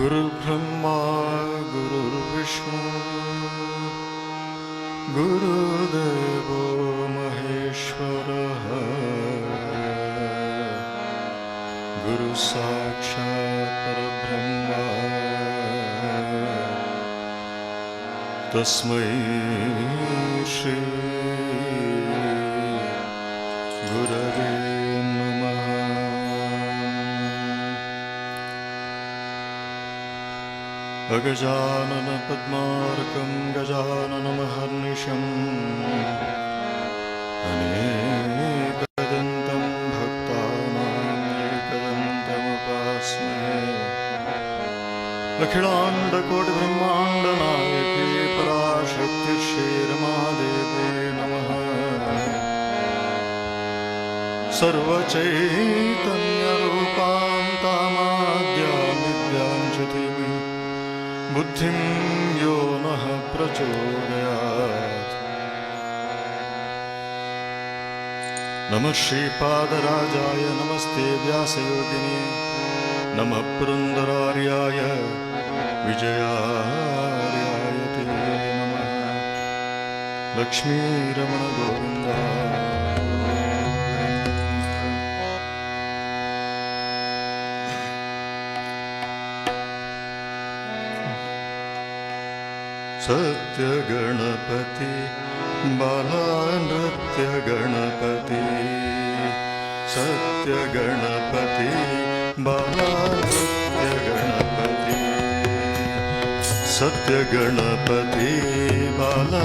गुरुर्ब्रह्मा गुरुर्विष्णु गुरुदेवो महेश्वरः गुरु साक्षात् परब्रह्म तस्मै श्री गुरवे नमः। अगजानन पद्मार्कं गजाननमहर्निशम् अनेकदन्तं भक्तानां एकदन्तमुपास्महे। अखिलाण्डकोटिब्रह्माण्डनायके पराशक्ति श्रीरमादेवे नमः। सर्वचैतन्यरूपां तामाद्यां विद्यां च धीमहि बुद्धिं यो नः प्रचोदयात्। नमः श्रीपादराजाय नमस्ते व्यासयोगिने नमः पुरन्दरार्याय विजयार्याय ते नमः। लक्ष्मीरमण गोविन्द। सत्य गणपति बाला नृत्य गणपति सत्य गणपति बाला नृत्य गणपति सत्य गणपति बाला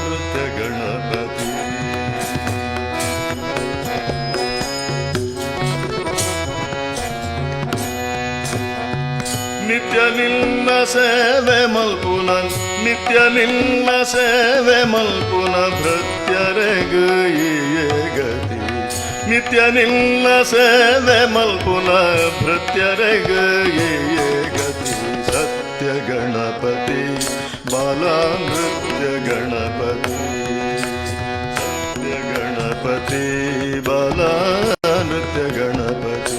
नृत्य गणपति। नित्य निन्न सेवे मल्पुन नित्य निन्न सेवे मल्पुन भृत्यरे गये गति नित्य निन्न सेवे मल्पुन भृत्यरे गये गति। सत्य गणपति बाला नृत्य गणपति सत्य गणपति बाला नृत्य गणपति।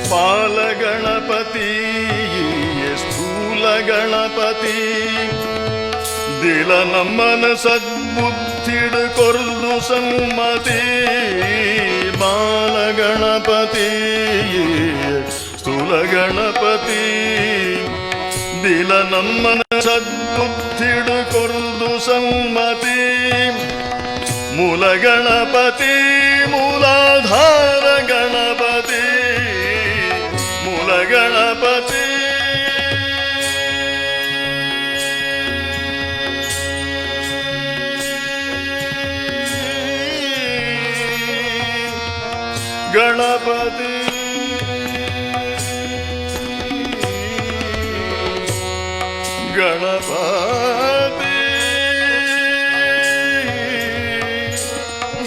बाल गणपति स्थूल गणपति दिल नमन सद्बुद्धिड कोर्दु सम्मति। बाल गणपति स्थूल गणपति दिल नमन सद्बुद्धिड कोर्दु सम्मति। मूल गणपति मूलाधार गणपति मूल गणपति। गणपति गणपति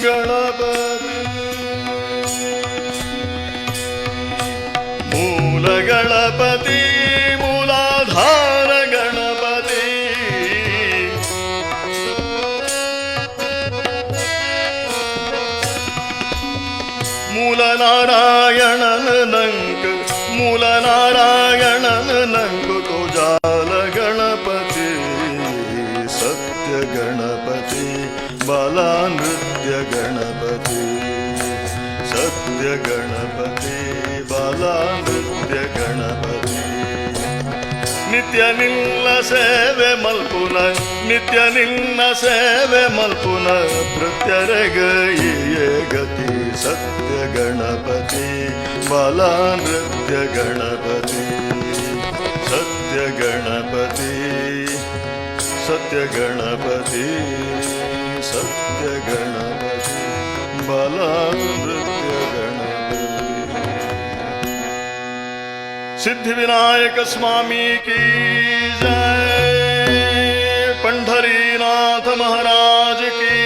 गणपति। मूल गणपति मूलाधार गणपति मूल नारायणन नंक मूल नारायणन नंक तो जाल गणपति। सत्य गणपति बाला नृत्य गणपति सत्य गणपति बाला नृत्य गणपति। नित्य निन्न सेवे मल्पुन नित्य निन्न सेवे मल्पुन भृत्यरे गये गति। सत्य गणपति बाला नृत्य गणपति सत्य गणपति सत्य गणपति सत्य गणपति बाला नृत्य गणपति। सिद्धि विनायक स्वामी की जय। पंढरीनाथ महाराज की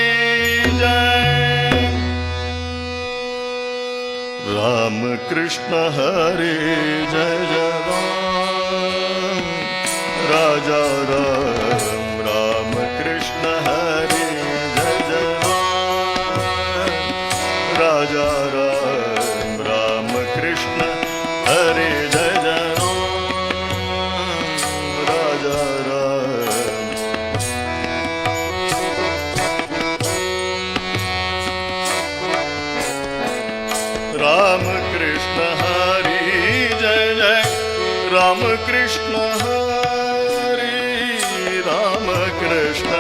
जय। राम कृष्ण हरे जय जय राम राजा राम कृष्ण हरि राम कृष्ण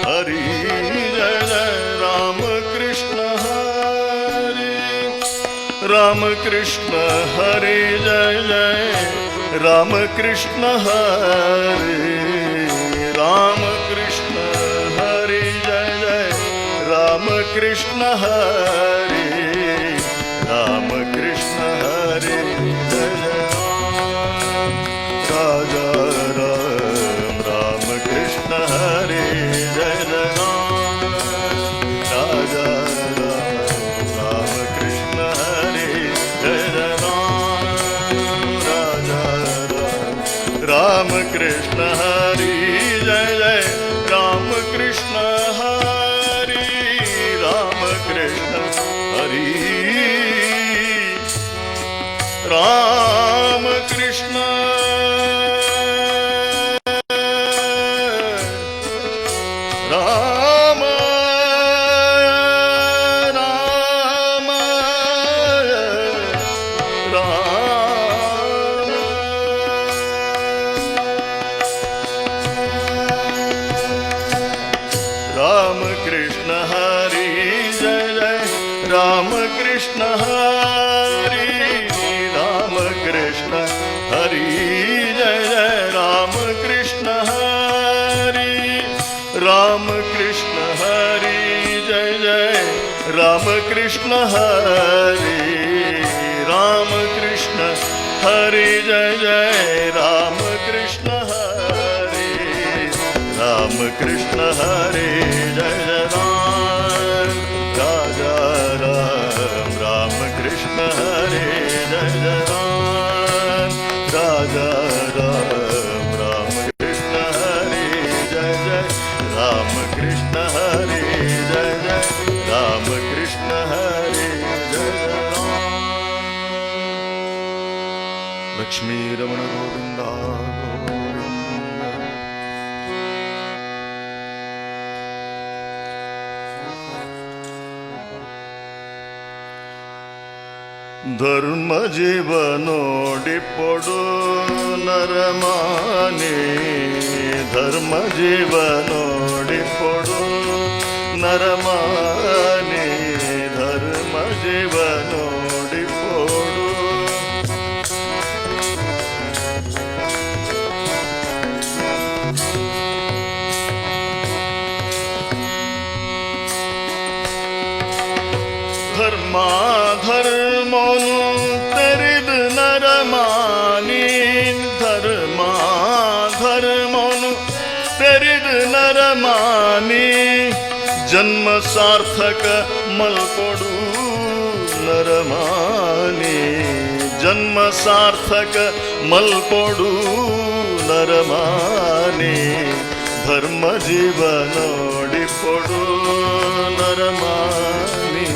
हरि जय जय राम कृष्ण हरि राम कृष्ण हरि जय जय राम कृष्ण हरि राम कृष्ण हरि जय जय राम कृष्ण हरि राम कृष्ण हरि जय जय राजा राम राम कृष्ण हरि जय जय राजा राम कृष्ण हरि जय जय राजा राम कृष्ण हरि जय जय राम कृष्ण हरि राम कृष्ण हरि राम कृष्ण राम राम राम कृष्ण हरि जय जय राम कृष्ण हरि राम कृष्ण हरि जय जय राम कृष्ण हरि राम कृष्ण हरि जय जय राम कृष्ण हरि राम कृष्ण हरि जय जय राम कृष्ण हरि राम कृष्ण हरि जय जय राजा राम राम कृष्ण हरि जय जय राजा राम राम कृष्ण हरि जय जय राम कृष्ण हरि जय जय राम कृष्ण हरि जय जय लक्ष्मी रमण गोविंदा ಧರ್ಮ ಜೀವನೋಡಿಪೊಡು ನರಮಾನಿ ಧರ್ಮ ಜೀವನೋಡಿಪೊಡು ನರಮಾನಿ ಧರ್ಮ ಜೀವನೋಡಿಪೊಡು ಧರ್ಮ ಧರ್ಮನು ತೆರೆದು ನರಮಾನಿ ಧರ್ಮ ಧರ್ಮನು ತೆರೆದು ನರಮಾನಿ ಜನ್ಮ ಸಾರ್ಥಕ ಮಲ್ಕೊಡು ನರಮಾನಿ ಜನ್ಮ ಸಾರ್ಥಕ ಮಲ್ಕೊಡು ನರಮಾನಿ ಧರ್ಮ ಜೀವನೋಡಿಪೊಡು ನರಮಾನಿ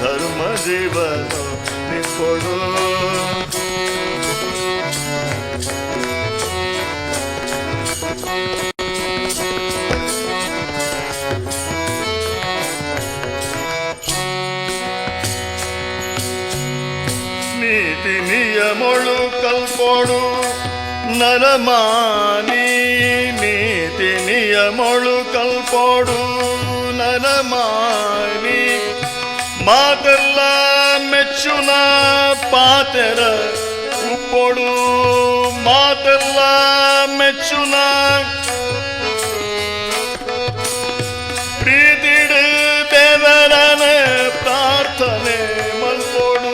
ಧರ್ಮ ಜೀವನೋಡಿಪೊಡು ನೀತಿ ನಿಯಮೊಳು ಕಲ್ಪೊಡು ನರಮಾನಿ ನೀತಿ ನಿಯಮೊಳು ಕಲ್ಪೊಡು ನರಮಾನಿ ಮಾತೆಲ್ಲ ಮೆಚ್ಚುನ ಪಾತೆರ ಉಪ್ಪೊಡು ಮಾತೆಲ್ಲ ಮೆಚ್ಚುನ ಪ್ರೀತಿಡು ದೇವರನ ಪ್ರಾರ್ಥನೆ ಮಲ್ಕೊಡು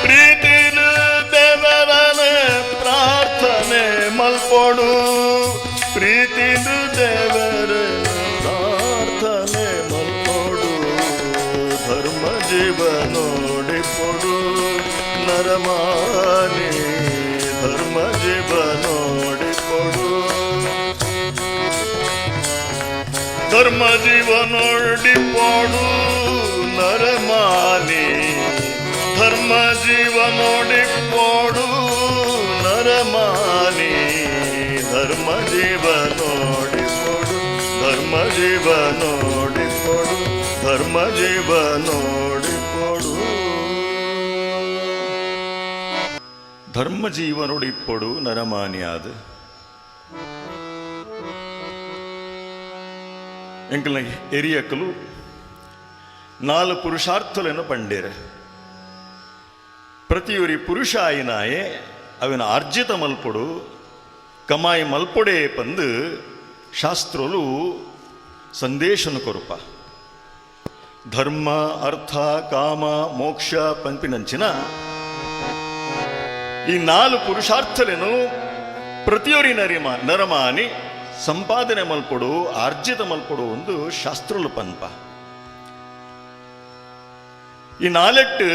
ಪ್ರೀತಿಡು ದೇವರನ ಪ್ರಾರ್ಥನೆ ಮಲ್ಕೊಡು ಪ್ರೀತಿಡು ದೇವರ ಪ್ರಾರ್ಥನೆ ಮಲ್ಕೊಡು ಧರ್ಮ ಜೀವನೋಡಿಪೊಡು ನರಮಾನಿ ಧರ್ಮ ಜೀವನೋಡಿಪೊಡು ಧರ್ಮ ಜೀವನೋಡಿಪೊಡು ನರಮಾನಿ ಧರ್ಮ ಜೀವನೋಡಿಪೊಡು ನರಮಾನಿ ಧರ್ಮ ಜೀವನೋಡಿಪೊಡು ಧರ್ಮ ಜೀವನೋಡಿಪೊಡು ಧರ್ಮ ಜೀವನೋಡಿಪೊಡು ಧರ್ಮ ಜೀವನೋಡು ಇಪ್ಪಡು ನರಮಾನಿಯಾದ ಎಂಕಲ್ನ ಎರಿಯಕ್ಕಲು 4 ಪುರುಷಾರ್ಥಗಳನ್ನು ಪಂಡೇರೆ. ಪ್ರತಿಯೊರಿ ಪುರುಷ ಆಯಿನಾಯೇ ಅವನ ಆರ್ಜಿತ ಮಲ್ಪೊಡು ಕಮಾಯಿ ಮಲ್ಪೊಡೆ ಪಂದು ಶಾಸ್ತ್ರಲು ಸಂದೇಶನು ಕೊರುಪ. ಧರ್ಮ ಅರ್ಥ ಕಾಮ ಮೋಕ್ಷ ಪಂಪಿನಂಚಿನ ಈ 4 ಪುರುಷಾರ್ಥಲೇನು ಪ್ರತಿಯೊರಿ ನರಮಾನಿ ಸಂಪಾದನೆ ಮಲ್ಪೊಡು ಆರ್ಜಿತ ಮಲ್ಪೊಡು ಒಂದು ಶಾಸ್ತ್ರಲು ಪನ್ಪ. ಈ 4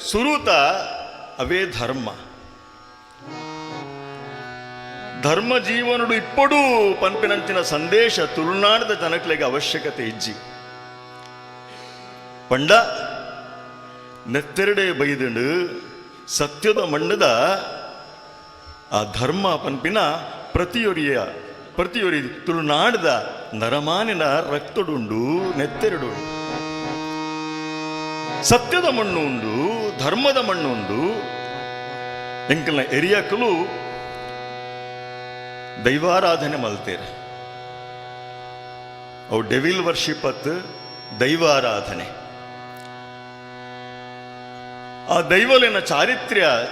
ಸುರೂತ ಅವೇ ಧರ್ಮ. ಧರ್ಮ ಜೀವನಡು ಇಪ್ಪಡು ಪನ್ಪಿನಂಚಿನ ಸಂದೇಶ ತುಳುನಾಡದ ಜನಕ್ಲೆಗೆ ಅವಶ್ಯಕತೆ ಇಜ್ಜಿ ಪಂಡ ನೆತ್ತೆರಡೆ ಬೈದಂಡು ಸತ್ಯದ ಮಣ್ಣದ ಆ ಧರ್ಮ ಪನ್ಪಿನ ಪ್ರತಿಯೊರಿ ತುಳುನಾಡದ ನರಮಾನಿನ ರಕ್ತಡುಂಡು ನೆತ್ತೆರಡು ಸತ್ಯದ ಮಣ್ಣು ಉಂಡು ಧರ್ಮದ ಮಣ್ಣು ಉಂಡು ಎಂಕಲ್ನ ಎರಿಯಕ್ಕಲು ದೈವಾರಾಧನೆ ಮಲ್ತೇರೆ. ಅವು ಡೆವಿಲ್ ವರ್ಷಿಪ್ ಅತ್ ದೈವಾರಾಧನೆ. ಆ ದೈವಲಿನ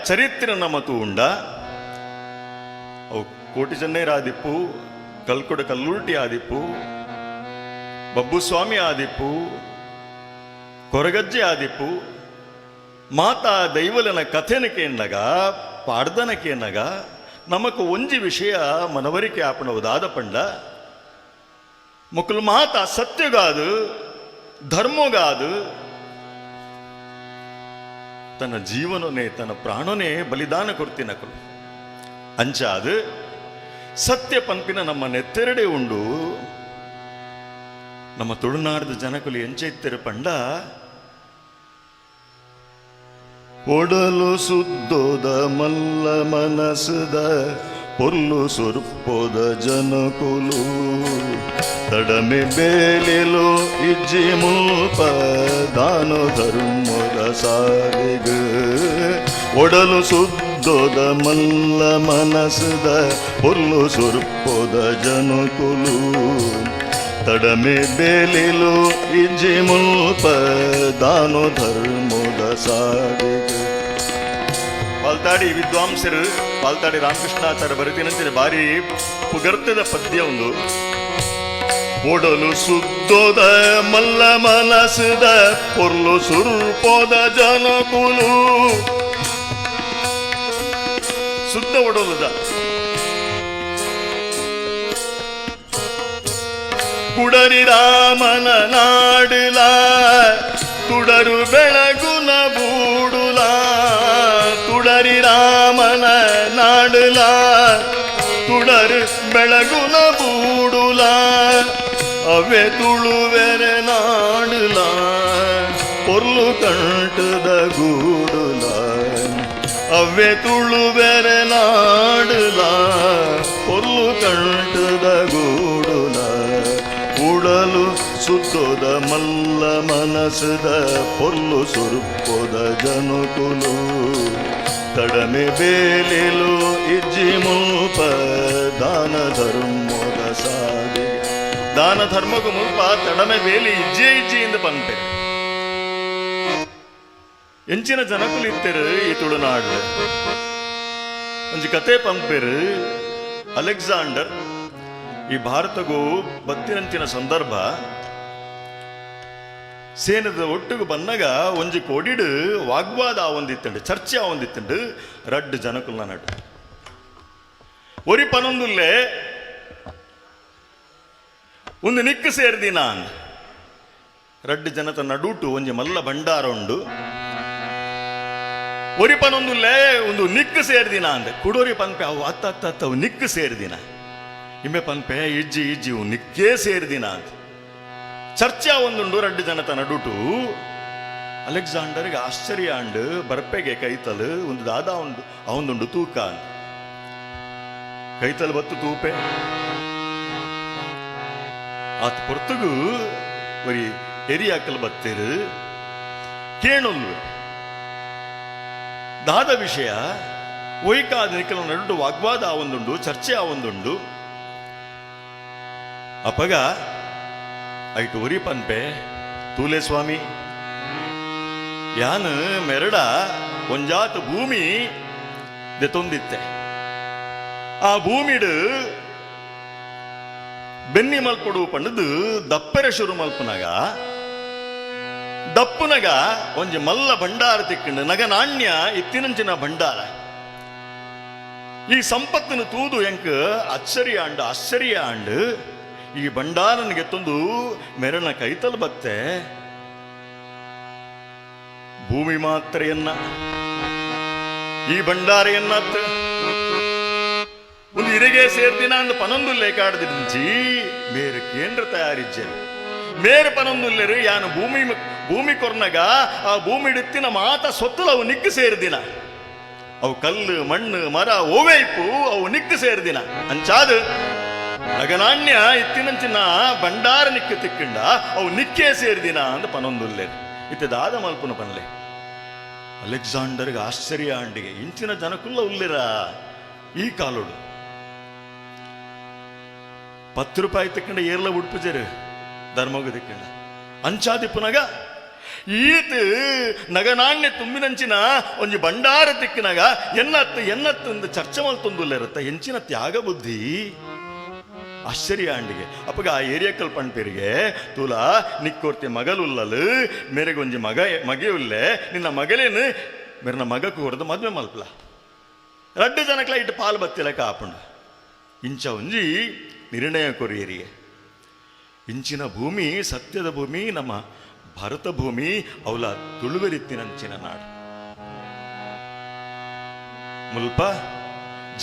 ಚರಿತ್ರೆ ನಮತು ಉಂಡ ಅವು ಕೋಟಿ ಜನ್ನೇರ ಆದಿಪ್ಪು, ಕಲ್ಕೊಡ ಕಲ್ಲುಲ್ಟಿ ಆದಿಪ್ಪು, ಬಬ್ಬುಸ್ವಾಮಿ ಆದಿಪ್ಪು, ಕೊರಗಜ್ಜೆ ಆದಿಪ್ಪು ಮಾತಾ ದೈವಲಿನ ಕಥೆನಕ್ಕೆ ಎನ್ನಗ ಪಾಡ್ದನಕ್ಕೆ ಎನ್ನಗ ನಮಕು ಒಂಜಿ ವಿಷಯ ಮನವರಿಕೆ ಆಪಣವುದಾದ ಪಂಡ ಮುಕ್ಕಲು ಮಾತಾ ಸತ್ಯಗಾದು ಧರ್ಮಗಾದು ತನ್ನ ಜೀವನನೇ ತನ್ನ ಪ್ರಾಣನೇ ಬಲಿದಾನ ಕೊರ್ತಿನಕಲು ಅಂಚಾದು ಸತ್ಯ ಪಂಪಿನ ನಮ್ಮ ನೆತ್ತೆರಡೆ ಉಂಡು ನಮ್ಮ ತುಳುನಾಡದ ಜನಕಲು ಎಂಚೆತ್ತರೆ ಪಂಡ ಒಡಲು ಸುದ್ದೋದ ಮಲ್ಲ ಮನಸ್ಸದ ಪೊರ್ಲು ಸುರ್ಪೋದ ಜನಕುಲು ತಡಮೆ ಬೇಲೆಲು ಇಜ್ಜಿ ಮುಲ್ಪ ದಾನ ಧರ್ಮದ ಸಾರಿಗ ಒಡಲು ಸುದ್ದೋದ ಮಲ್ಲ ಮನಸ್ಸದ ಪೊರ್ಲು ಸುರ್ಪೋದ ಜನಕುಲು ತಡಮೆ ಬೇಲೆಲು ಇಜ್ಜಿ ಮುಲ್ಪ ದಾನ ಧರ್ಮದ ಸಾರಿಗ. ಪಾಲ್ತಾಡಿ ವಿದ್ವಾಂಸರು ಪಾಲ್ತಾಡಿ ರಾಮಕೃಷ್ಣಾಚಾರ್ಯ ಬರೆದಿನಂತೆ ಭಾರಿ ಪುಗರ್ತದ ಪದ್ಯ ಒಂದು. ಒಡಲು ಸುದ್ದೋದ ಮಲ್ಲ ಮನಸ್ಸದ ಪೊರ್ಲು ಸುರ್ಪೋದ ಜನಕುಲು ಸುದ್ದ ಒಡಲುದ ಕುಡರಿ ರಾಮನ ನಾಡುಲ ತುಡರು ಬೆಳಗುನ ಬೂಡುಲ ತುಡರಿ ರಾಮನ ನಾಡುಲ ತುಡರು ಬೆಳಗುನ ಬೂಡುಲ ಅವೇ ತುಳುವೆರೆ ನಾಡುಲ ಪೊರ್ಲು ಕಂಟದ ಗೂಡುಲ ಅವೇ ತುಳುವೆರೆ ನಾಡುಲ ಪೊರ್ಲು ಕಂಟದ ಗೂಡುಲ ಉಡಲು ಸುತ್ತೋದ ಮಲ್ಲ ಮನಸ್ಸದ ಪೊರ್ಲು ಸುರುಪೋದ ಜನಕುಲು ತಡಮೆ ಬೇಲೆಲು ಇಜ್ಜಿ ಮುಲ್ಪ ದಾನ ಧರ್ಮದ ಸಾದಿ. ದಾನ ಧರ್ಮಗೂ ಮುಲ್ಪ ತಡಮೆ ಬೇಲಿ ಇಜ್ಜಿಯಿಂದ ಪಂಪೆ ಎಂಚಿನ ಜನಕುಲು ಇತ್ತೆರು ಈ ತುಳುನಾಡು ಒಂಜಿ ಕತೆ ಪಂಪೆರು. ಅಲೆಕ್ಸಾಂಡರ್ ಈ ಭಾರತಗೂ ಬತ್ತಿನಂಚಿನ ಸಂದರ್ಭ ಸೇನದ ಒಟ್ಟಿಗೆ ಬಂದಾಗ ಒಂಜಿ ಕೋಡಿಡು ವಾಗ್ವಾದ ಆವೊಂದಿತ್ತಂಡು ಚರ್ಚೆ ಆವೊಂದಿತ್ತಂಡು ರಡ್ಡು ಜನಕುಲ್ನ ನಡು ಒರಿ ಪನೊಂದುಲ್ಲೆ ಒಂದು ನಿಕ್ಕು ಸೇರ್ದಿನ ರಡ್ಡು ಜನತ ನಡುಟು ಒಂಜಿ ಮಲ್ಲ ಭಂಡಾರ ಉಂಡು. ಒರಿ ಪನೊಂದುಲ್ಲೆ ಒಂದು ನಿಕ್ಕು ಸೇರ್ದಿನ ಅಂದೆ ಕುಡೋರಿ ಪನ್ಪೆ ಅವು ಅತ್ತ ಅವು ನಿಕ್ಕು ಸೇರ್ದಿನ ಇಮ್ಮೆ ಪನ್ಪೆ ಇಜ್ಜಿ ನಿಕ್ಕೇ ಸೇರ್ದಿನ ಅಂತ ಚರ್ಚೆ ಒಂದುಂಡು ರಡ್ಡು ಜನತ ನಡುಟು. ಅಲೆಕ್ಸಾಂಡರ್ಗೆ ಆಶ್ಚರ್ಯ ಅಂಡು ಬರ್ಪೆಗೆ ಕೈತಲು ಒಂದು ದಾದ ಉಂಡು ಅವಂದುಂಡು ತೂಕ ಅಂತ ಕೈತಲು ಬತ್ತು ತೂಪೆ ಆತ ಪೊರ್ತುಗು ಒರಿ ಎರಿಯಾಕಲ್ ಬತ್ತೇರು ಕೇಣೊಲ್ಲು ದಾದ ವಿಷಯ ಒಯ್ಕಾದ ನಿಖಲ ನಡು ವಾಗ್ವಾದ ಆವೊಂದುಂಡು, ಚರ್ಚೆ ಆವೊಂದುಂಡು. ಅಪಗ ಐಟು ಉರಿ ಪನ್ಪೆ ತೂಲೆ ಸ್ವಾಮಿ ಯಾನ್ ಮೆರಡ ಒಂಜಾತ ಭೂಮಿ ದೆತೊಂದಿತ್ತೆ. ಆ ಭೂಮಿಡು ಬೆನ್ನಿ ಮಲ್ಪಡು ಪಂಡದು ದಪ್ಪರೆ ಶುರು ಮಲ್ಪನಾಗ ದಪ್ಪುನಗ ಒಂಜಿ ಮಲ್ಲ ಭಂಡಾರ ತಿಕ್ಕಂಡು ನಗ ನಾಣ್ಯ ಇತ್ತಿನಂಚಿನ ಭಂಡಾರ. ಈ ಸಂಪತ್ತಿನ ತೂದು ಎಂಕ್ ಆಶ್ಚರ್ಯ ಆಂಡ್ ಈ ಭಂಡಾರನಿಗೆ ತಂದು ಮೆರಣ ಕೈತಲ್ ಬತ್ತೆ. ಭೂಮಿ ಮಾತ್ರ ಎನ್ನ ಈ ಭಂಡಾರ ಎನ್ನತ್ತ ಒಂದು ಇರೆಗೆ ಸೇರ್ದಿನ ಅಂದ್ ಪನೊಂದು ಲೇಕಾಡ್ದಿಂಚಿ ಮೇರೆ ಕೇಂದ್ರ ತಯಾರಿಜ್ಜೆ ಮೇರೆ ಪನೊಂದುಲ್ಲೆರು ಯಾನು ಭೂಮಿ ಕೊರ್ನಗ ಆ ಭೂಮಿ ಇಡುತ್ತಿನ ಮಾತ ಸೊತ್ತಲು ಅವು ನಿಕ್ಕು ಸೇರ್ದಿನ. ಅವು ಕಲ್ಲು ಮಣ್ಣು ಮರ ಓವೈಪು ಅವು ನಿಕ್ಕು ಸೇರ್ದಿನ ಅಂಚಾದ ನಗನಾಣ್ಯ ಇತ್ತಿನಂಚಿನ ಭಂಡಾರ ನಿಕ್ಕು ತಿಕ್ಕಂಡ ಅವು ನಿಕ್ಕೇ ಸೇರ್ದಿನ ಅಂದ ಪನೊಂದುಲ್ಲೆರು ಇತ್ತದಾದ ಮಲ್ಪುನ ಪನ್ಲೆ. ಅಲೆಕ್ಸಾಂಡರ್ಗೆ ಆಶ್ಚರ್ಯ ಅಂಡಿಗೆ ಇಂಚಿನ ಜನಕುಲ್ಲ ಉಲ್ಲಿರ ಈ ಕಾಲೋಡು ₹10 ತಿಕ್ಕಂಡ ಏರ್ಲ ಉಡ್ಪುಜರು ಧರ್ಮೋಗ ತಿಕ್ಕಂಡ ಅಂಚಾದಿಪ್ಪುನಗ ಈತ ನಗನಾಣ್ಯ ತುಂಬಿನಂಚಿನ ಒಂಜಿ ಭಂಡಾರ ತಿಕ್ಕಿನಾಗ ಎನ್ನತ್ತು ಚರ್ಚೆ ಮಲ್ತೊಂದುಲ್ಲಿರುತ್ತ ಎಂಚಿನ ತ್ಯಾಗ ಬುದ್ಧಿ ಆಶ್ಚರ್ಯ ಅಂಡಿಗೆ. ಅಪ್ಪಗ ಆ ಏರಿಯಾಕಲ್ ಪಂಪೇರಿಗೆ ತೂಲ ನಿಕ್ಕೋರ್ತಿ ಮಗಲುಲ್ಲಲು ಮೇರೆಗೆ ಒಂಜಿ ಮಗೆ ಉಲ್ಲೆ ನಿನ್ನ ಮಗಳೇನು ಮೇರನ ಮಗಕ್ಕೆ ಹೊಡೆದು ಮದ್ವೆ ಮಲ್ಪಲ 2 ಜನಕ್ಲ ಇಟ್ಟು ಪಾಲು ಬತ್ತಿಲ ಕಾಪುಂಡು ಇಂಚ ಒಂಜಿ ನಿರ್ಣಯ ಕೊರಿಯರಿಗೆ. ಇಂಚಿನ ಭೂಮಿ ಸತ್ಯದ ಭೂಮಿ ನಮ್ಮ ಭಾರತ ಭೂಮಿ ಅವಲ ತುಳುವೆರಿತ್ತಿನಂಚಿನ ನಾಡು. ಮುಲ್ಪ